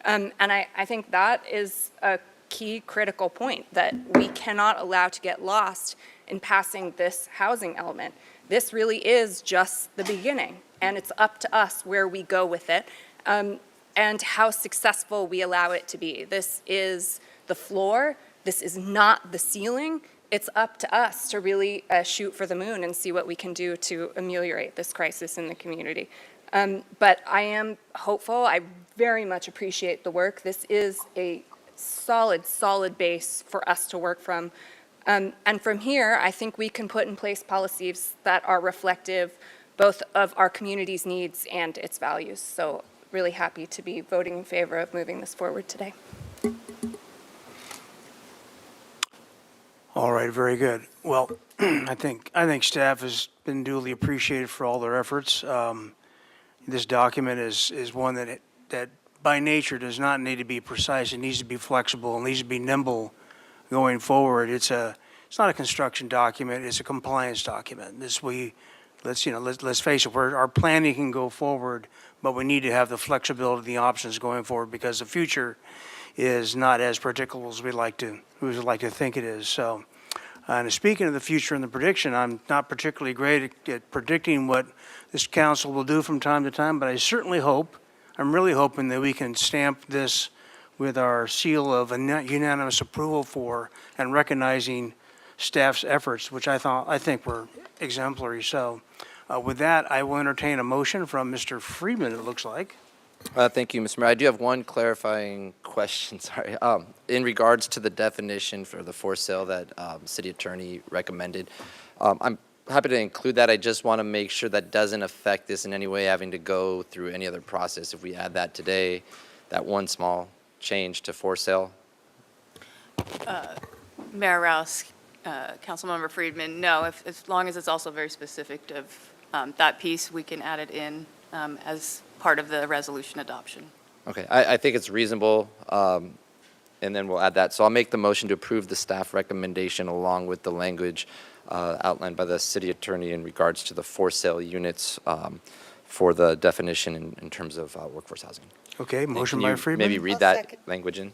And I think that is a key critical point that we cannot allow to get lost in passing this housing element. This really is just the beginning, and it's up to us where we go with it and how successful we allow it to be. This is the floor. This is not the ceiling. It's up to us to really shoot for the moon and see what we can do to ameliorate this crisis in the community. But I am hopeful. I very much appreciate the work. This is a solid base for us to work from. And from here, I think we can put in place policies that are reflective both of our community's needs and its values. So really happy to be voting in favor of moving this forward today. All right, very good. Well, I think staff has been duly appreciated for all their efforts. This document is one that by nature does not need to be precise. It needs to be flexible. It needs to be nimble going forward. It's not a construction document. It's a compliance document. Let's face it. Our planning can go forward, but we need to have the flexibility, the options going forward, because the future is not as predictable as we like to think it is. So, and speaking of the future and the prediction, I'm not particularly great at predicting what this council will do from time to time, but I certainly hope, I'm really hoping that we can stamp this with our seal of unanimous approval for and recognizing staff's efforts, which I think were exemplary. So with that, I will entertain a motion from Mr. Friedman, it looks like. Thank you, Mr. Mayor. I do have one clarifying question, sorry. In regards to the definition for the for sale that City Attorney recommended, I'm happy to include that. I just want to make sure that doesn't affect this in any way, having to go through any other process. If we add that today, that one small change to for sale. Mayor Rouse, Councilmember Friedman, no, as long as it's also very specific of that piece, we can add it in as part of the resolution adoption. Okay, I think it's reasonable, and then we'll add that. So I'll make the motion to approve the staff recommendation along with the language outlined by the City Attorney in regards to the for sale units for the definition in terms of workforce housing. Okay, And motion can by you Friedman. maybe read I'll that second. language in?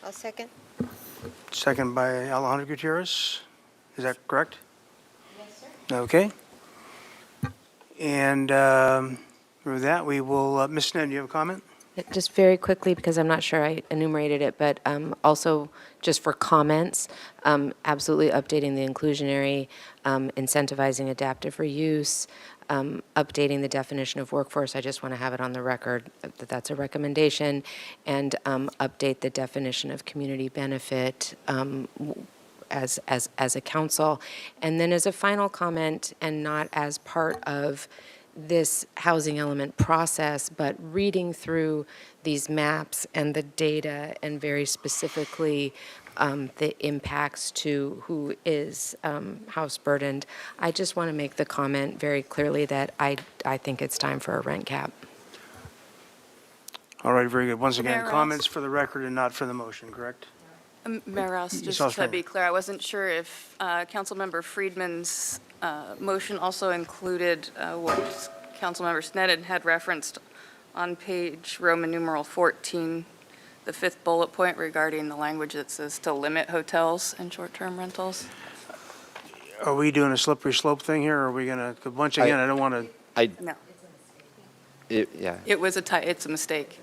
I'll second. Second by Alejandro Gutierrez. Is that correct? Yes, sir. Okay. And with that, we will, Ms. Sneddon, do you have a comment? Just very quickly, because I'm not sure I enumerated it, but also just for comments, absolutely updating the inclusionary, incentivizing adaptive reuse, updating the definition of workforce. I just want to have it on the record that that's a recommendation, and update the definition of community benefit as a council. And then as a final comment, and not as part of this housing element process, but reading through these maps and the data, and very specifically the impacts to who is house burdened, I just want to make the comment very clearly that I think it's time for a rent cap. All right, very good. Once again, Mayor comments for the record and not for the motion, correct? Mayor Rouse, Ms. just Ostrander. to be clear, I wasn't sure if Councilmember Friedman's motion also included what Councilmember Sneddon had referenced on page Roman numeral 14, the fifth bullet point regarding the language that says to limit hotels and short-term rentals. Are we doing a slippery slope thing here, or are we going to, once again, I don't want to. No, Yeah, it was it's a mistake.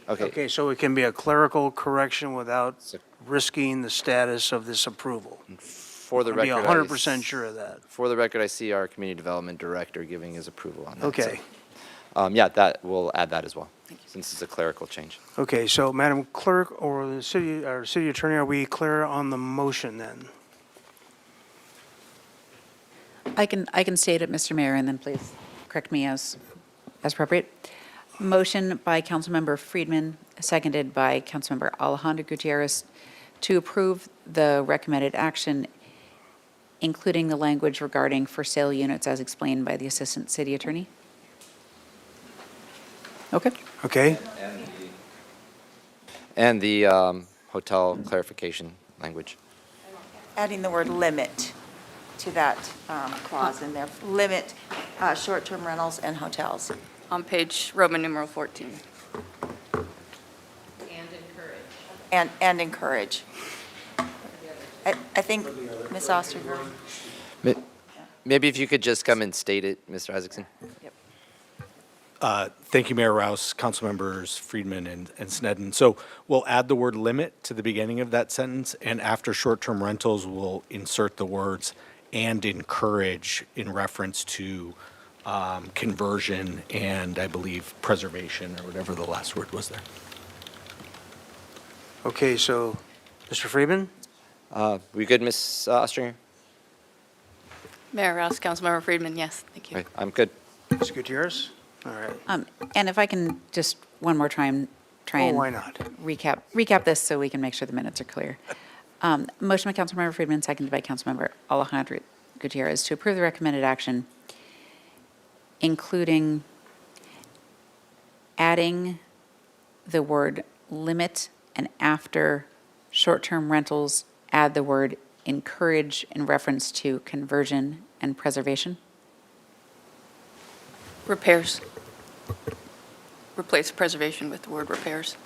okay. Okay, so it can be a clerical correction without risking the status of this approval. For the I'll be record, 100% sure of that. For the record, I see our community development director giving his approval on that. Okay. So, yeah, that, we'll add that as well, since it's a clerical change. Okay, so Madam Clerk or the city attorney, are we clear on the motion then? I can state it, Mr. Mayor, and then please correct me as appropriate. Motion by Councilmember Friedman, seconded by Councilmember Alejandro Gutierrez, to approve the recommended action, including the language regarding for sale units as explained by the Assistant City Attorney. Okay. Okay, And the hotel clarification language. Adding the word limit to that clause in there, limit short-term rentals and hotels. On page Roman numeral 14. And encourage. I think, Ms. Osterger. Maybe if you could just come and state it, Mr. Isaacson. Thank you, Mayor Rouse, council members Friedman and Sneddon. So we'll add the word limit to the beginning of that sentence, and after short-term rentals, we'll insert the words and encourage in reference to conversion and, I believe, preservation, or whatever the last word was there. okay, so, Mr. Friedman? We good, Ms. Ostringer? Mayor Rouse, Councilmember Friedman, yes, thank you. Okay, I'm good. Ms. Gutierrez? All right. And if I can just one more time try Oh, and why not? recap this so we can make sure the minutes are clear. Motion by Councilmember Friedman, seconded by Councilmember Alejandro Gutierrez, to approve the recommended action, including adding the word limit, and after short-term rentals, add the word encourage in reference to conversion and preservation. Repairs. Replace preservation with the word repairs.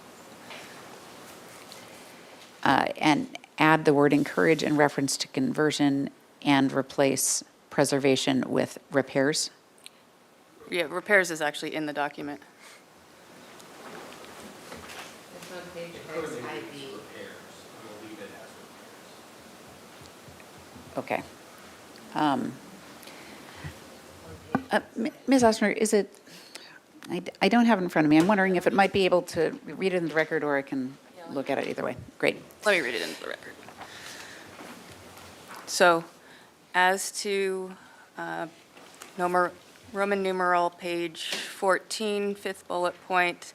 And add the word encourage in reference to conversion and replace preservation with repairs. Yeah, repairs is actually in the document. Okay. Ms. Osterner, is it, I don't have it in front of me. I'm wondering if it might be able to read it in the record, or I can look at it either way. Great. Let me read it into the record. So, as to Roman numeral page 14, fifth bullet point,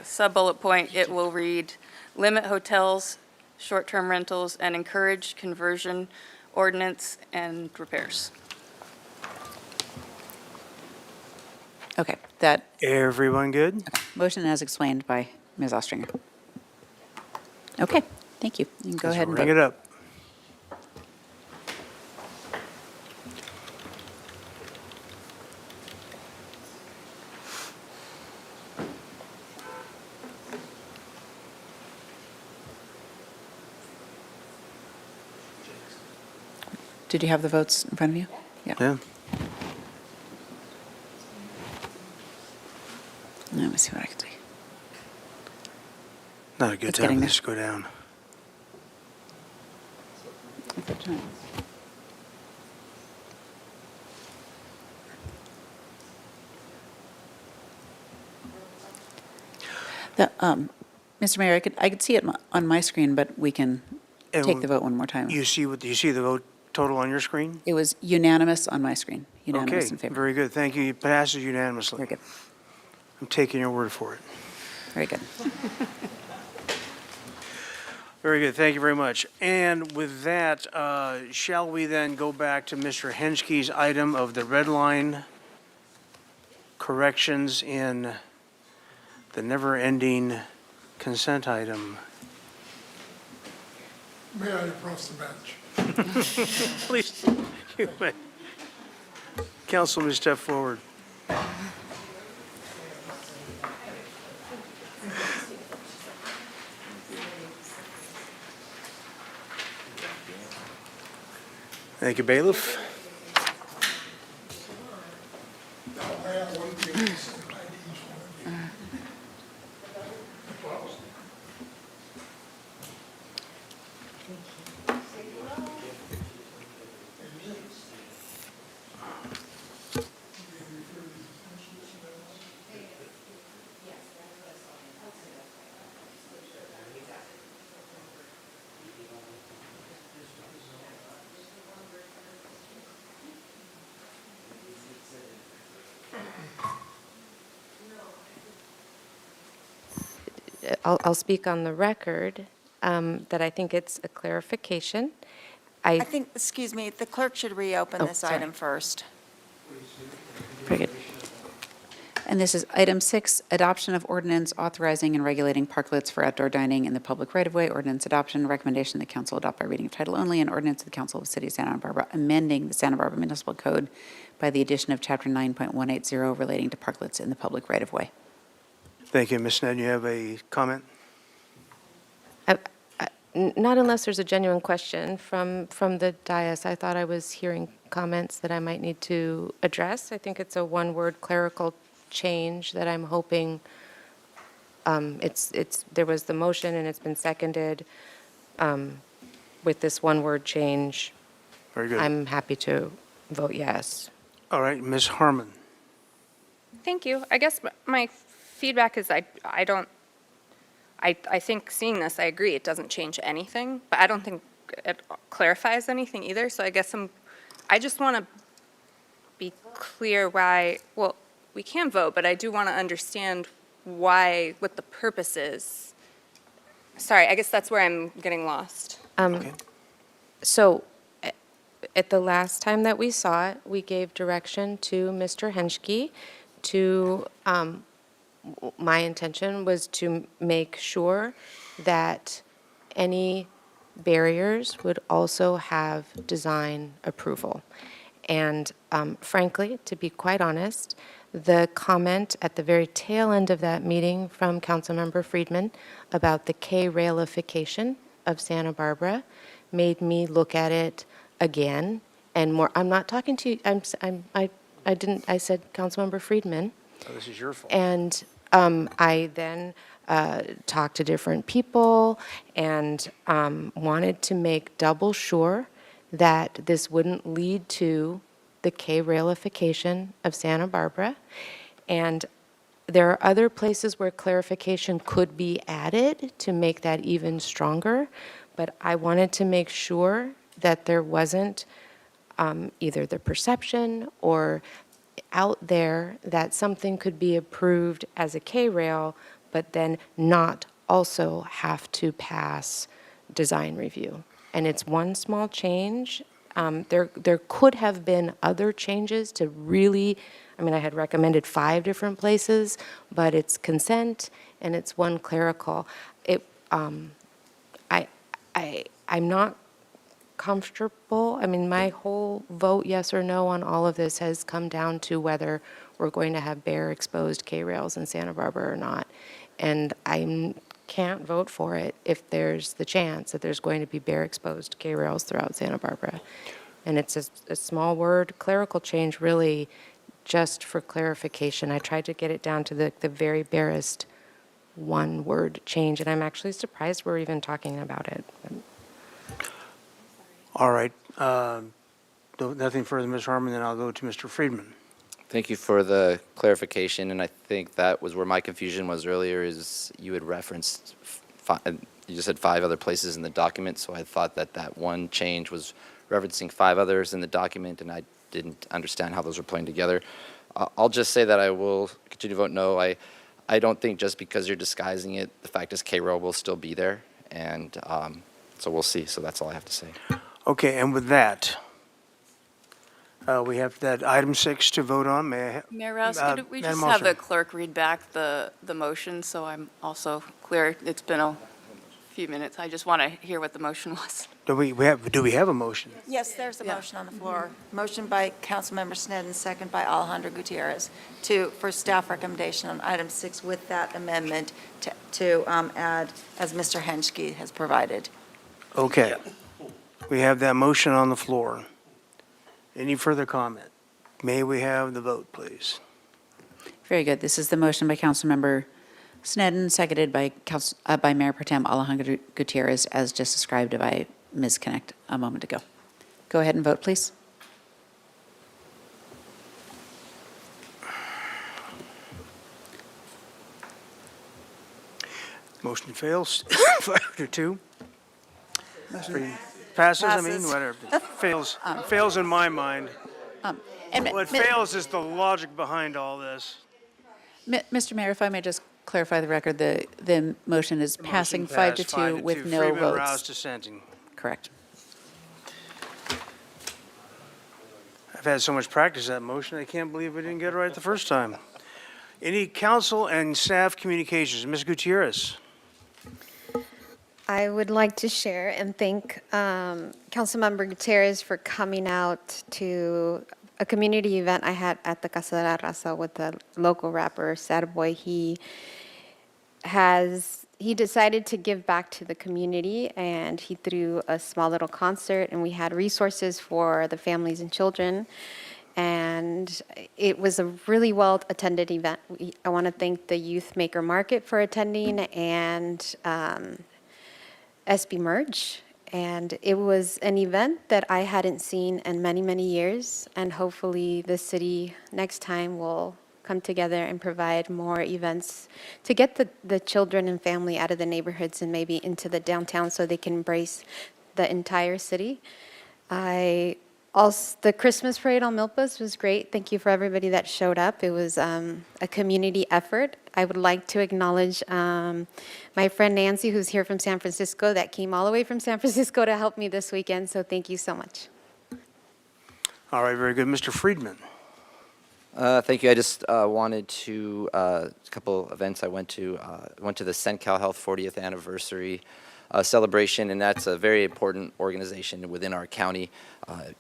sub-bullet point, it will read, limit hotels, short-term rentals, and encourage conversion, ordinance, and repairs. Okay, that Everyone good? motion as explained by Ms. Ostringer. Okay, thank you. You can go Let's ahead and ring vote. it up. Did you have the votes in front of you? Yeah. Let me see what I can see. Not a good It's time getting for there. this to go down. Mr. Mayor, I could see it on my screen, but we can take the vote one more time. Do you see the vote total on your screen? It was unanimous on my screen, unanimous in Okay, favor. very good. Thank you. It passes unanimously. Very good. I'm taking your word for it. Very good. Very good. Thank you very much. And with that, shall we then go back to Mr. Henschke's item of the red line corrections in the never-ending consent item? May I approach the bench? Please, you may. Councilman, step forward. Thank you, bailiff. I'll speak on the record that I think it's a clarification. I think, excuse me, the clerk should reopen Oh, this sorry. item first. Very good. And this is item 6, adoption of ordinance authorizing and regulating parklets for outdoor dining in the public right-of-way. Ordinance adoption, recommendation the council adopt by reading of title only, and ordinance of the Council of the City of Santa Barbara amending the Santa Barbara Municipal Code by the addition of Chapter 9.180 relating to parklets in the public right-of-way. Thank you. Ms. Ned, you have a comment? Not unless there's a genuine question from the dais. I thought I was hearing comments that I might need to address. I think it's a one-word clerical change that I'm hoping, there was the motion and it's been seconded. With this one-word change, Very good. I'm happy to vote yes. All right, Ms. Harmon. Thank you. I guess my feedback is I think seeing this, I agree, it doesn't change anything, but I don't think it clarifies anything either. So I guess I just want to be clear why, well, we can vote, but I do want to understand why, what the purpose is. Sorry, I guess that's where I'm getting lost. So at the last time that we saw it, we gave direction to Mr. Henschke to, my intention was to make sure that any barriers would also have design approval. And frankly, to be quite honest, the comment at the very tail end of that meeting from Councilmember Friedman about the K-railification of Santa Barbara made me look at it again and more. I'm not talking to you. I said Councilmember Friedman. Oh, this is your fault. And I then talked to different people and wanted to make double sure that this wouldn't lead to the K-railification of Santa Barbara. And there are other places where clarification could be added to make that even stronger, but I wanted to make sure that there wasn't either the perception or out there that something could be approved as a K-rail, but then not also have to pass design review. And it's one small change. There could have been other changes to really, I had recommended 5 different places, but it's consent and it's one clerical. I'm not comfortable. My whole vote yes or no on all of this has come down to whether we're going to have bare exposed K-rails in Santa Barbara or not. And I can't vote for it if there's the chance that there's going to be bare exposed K-rails throughout Santa Barbara. And it's a small word clerical change, really, just for clarification. I tried to get it down to the very barest one-word change, and I'm actually surprised we're even talking about it. All right. Nothing further, Ms. Harmon, then I'll go to Mr. Friedman. Thank you for the clarification, and I think that was where my confusion was earlier, is you had referenced, you just said 5 other places in the document, so I thought that that one change was referencing 5 others in the document, and I didn't understand how those were playing together. I'll just say that I will continue to vote no. I don't think just because you're disguising it, the fact is K-Row will still be there, and so we'll see. So that's all I have to say. Okay, and with that, we have that item 6 to vote on. May I Mayor Rouse, could we Madam just have the Officer. clerk read back the motion so I'm also clear? It's been a few minutes. I just want to hear what the motion was. Do we have a motion? Yes, there's a motion on the floor. Motion by Councilmember Sneddon, second by Alejandro Gutierrez, for staff recommendation on item 6 with that amendment to add, as Mr. Henschke has provided. Okay. We have that motion on the floor. Any further comment? May we have the vote, please? Very good. This is the motion by Councilmember Sneddon, seconded by Mayor Pro Tem Alejandro Gutierrez, as just described by Ms. Connect a moment ago. Go ahead and vote, please. Motion fails. 5-2. Passes, I mean, Passes. whatever. Fails in my mind. And What fails is the logic behind all this. Mr. Mayor, if I may just clarify the record, the motion is passing 5-2 with no Freeman, votes. Rouse dissenting. Correct. I've had so much practice that motion, I can't believe I didn't get it right the first time. Any council and staff communications? Ms. Gutierrez? I would like to share and thank Councilmember Gutierrez for coming out to a community event I had at the Casa de la Raza with the local rapper, Sad Boy. He decided to give back to the community, and he threw a small little concert, and we had resources for the families and children. And it was a really well-attended event. I want to thank the Youth Maker Market for attending, and SB Merge, and it was an event that I hadn't seen in many, many years, and hopefully the city next time will come together and provide more events to get the children and family out of the neighborhoods and maybe into the downtown so they can embrace the entire city. The Christmas parade on Milpas was great. Thank you for everybody that showed up. It was a community effort. I would like to acknowledge my friend Nancy, who's here from San Francisco, that came all the way from San Francisco to help me this weekend, so thank you so much. All right, very good. Mr. Friedman? Thank you. I just wanted to, a couple events I went to the SenCal Health 40th anniversary celebration, and that's a very important organization within our county.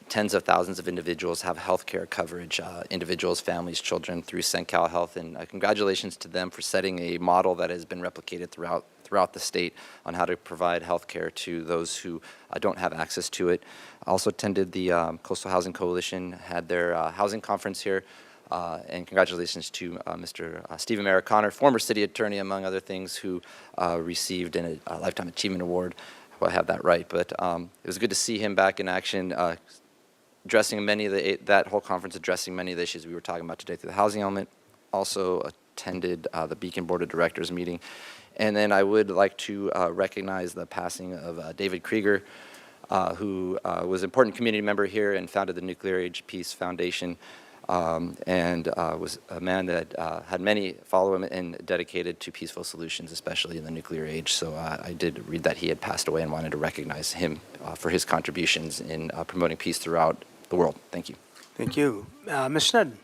Tens of thousands of individuals have health care coverage, individuals, families, children, through SenCal Health, and congratulations to them for setting a model that has been replicated throughout the state on how to provide health care to those who don't have access to it. I also attended the Coastal Housing Coalition, had their housing conference here. And congratulations to Mr. Stephen Americano, former city attorney, among other things, who received a Lifetime Achievement Award. Well, I have that right, but it was good to see him back in action, addressing that whole conference, addressing many of the issues we were talking about today through the housing element. Also attended the Beacon Board of Directors meeting. And then I would like to recognize the passing of David Krieger, who was an important community member here and founded the Nuclear Age Peace Foundation. And was a man that had many follow him and dedicated to peaceful solutions, especially in the nuclear age. So I did read that he had passed away and wanted to recognize him for his contributions in promoting peace throughout the world. Thank you. Thank you. Ms. Sneddon?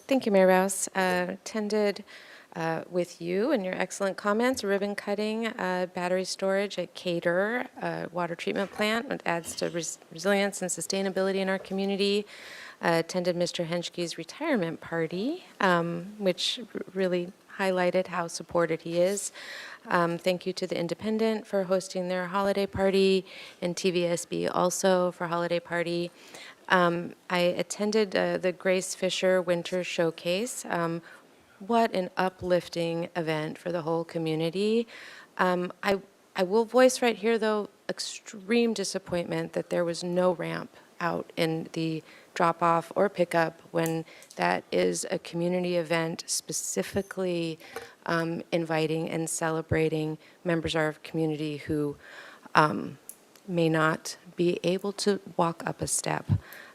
Thank you, Mayor Rouse. Attended with you and your excellent comments, ribbon cutting, battery storage at Cater water treatment plant, which adds to resilience and sustainability in our community. Attended Mr. Henschke's retirement party, which really highlighted how supported he is. Thank you to the Independent for hosting their holiday party, and TVSB also for holiday party. I attended the Grace Fisher Winter Showcase. what an uplifting event for the whole community. I will voice right here, though, extreme disappointment that there was no ramp out in the drop-off or pickup when that is a community event specifically inviting and celebrating members of our community who may not be able to walk up a step.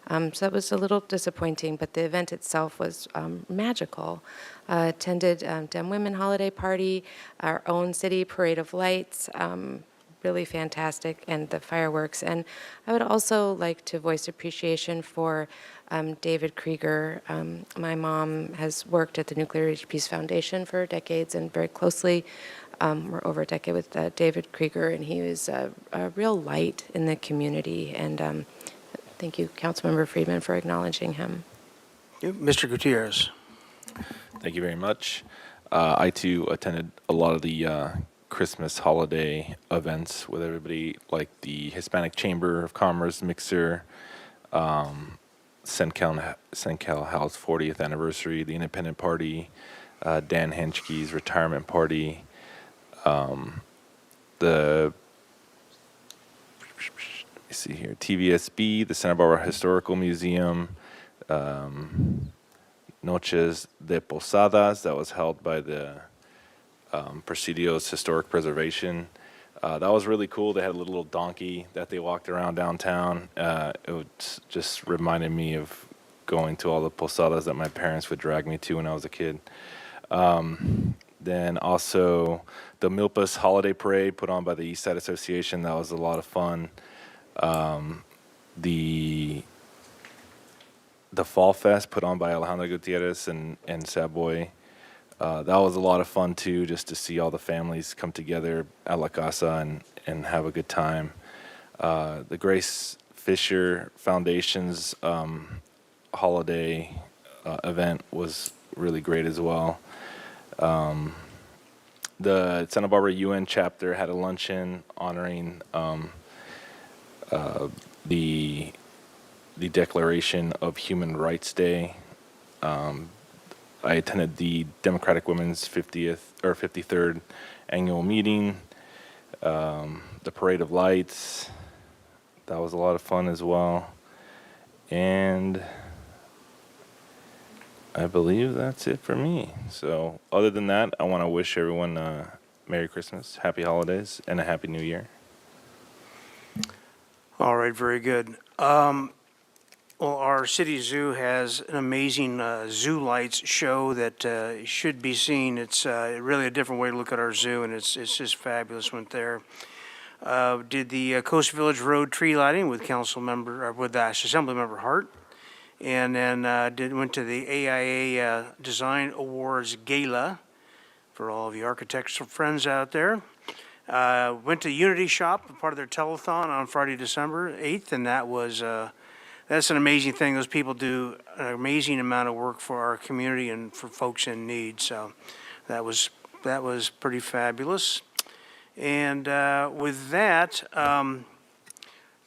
So that was a little disappointing, but the event itself was magical. Attended Dem Women Holiday Party, our own city Parade of Lights, really fantastic, and the fireworks. And I would also like to voice appreciation for David Krieger. My mom has worked at the Nuclear Age Peace Foundation for decades and very closely. We're over a decade with David Krieger, and he was a real light in the community. And thank you, Councilmember Friedman, for acknowledging him. Mr. Gutierrez. Thank you very much. I too attended a lot of the Christmas holiday events with everybody, like the Hispanic Chamber of Commerce mixer, Sencal House 40th anniversary, the Independent Party, Dan Henschke's retirement party, let me see here, TVSB, the Santa Barbara Historical Museum, Noches de Posadas, that was held by the Presidios Historic Preservation. That was really cool. They had a little donkey that they walked around downtown. Just reminded me of going to all the posadas that my parents would drag me to when I was a kid. Then also the Milpas Holiday Parade put on by the East Side Association. That was a lot of fun. The Fall Fest put on by Alejandro Gutierrez and Savoy. That was a lot of fun too, just to see all the families come together at La Casa and have a good time. The Grace Fisher Foundation's holiday event was really great as well. The Santa Barbara UN chapter had a luncheon honoring the Declaration of Human Rights Day. I attended the Democratic Women's 53rd annual meeting, the Parade of Lights. That was a lot of fun as well. And I believe that's it for me. So other than that, I want to wish everyone a Merry Christmas, Happy Holidays, and a Happy New Year. All right, very good. Well, our city zoo has an amazing zoo lights show that should be seen. It's really a different way to look at our zoo, and it's just fabulous. Went there. Did the Coast Village Road tree lighting with Assemblymember Hart, and then went to the AIA Design Awards Gala for all of you architectural friends out there. Went to Unity Shop, part of their telethon on Friday, December 8th, and that was that's an amazing thing. Those people do an amazing amount of work for our community and for folks in need. So that was pretty fabulous. And with that,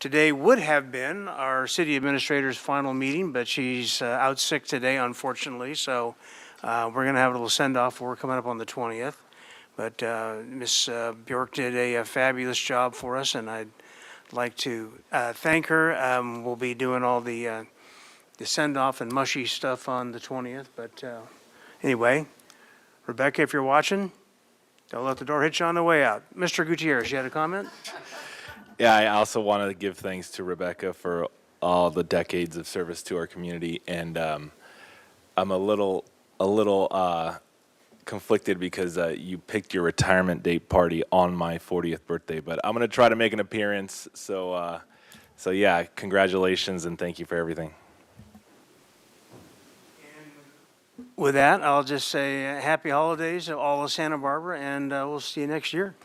today would have been our city administrator's final meeting, but she's out sick today, unfortunately. So we're going to have a little send-off. We're coming up on the 20th. But Ms. Bjork did a fabulous job for us, and I'd like to thank her. We'll be doing all the send-off and mushy stuff on the 20th. But anyway, Rebecca, if you're watching, don't let the door hit you on the way out. Mr. Gutierrez, you had a comment? Yeah, I also want to give thanks to Rebecca for all the decades of service to our community, and I'm a little conflicted because you picked your retirement date party on my 40th birthday, but I'm going to try to make an appearance. So yeah, congratulations and thank you for everything. With that, I'll just say happy holidays to all of Santa Barbara, and we'll see you next year.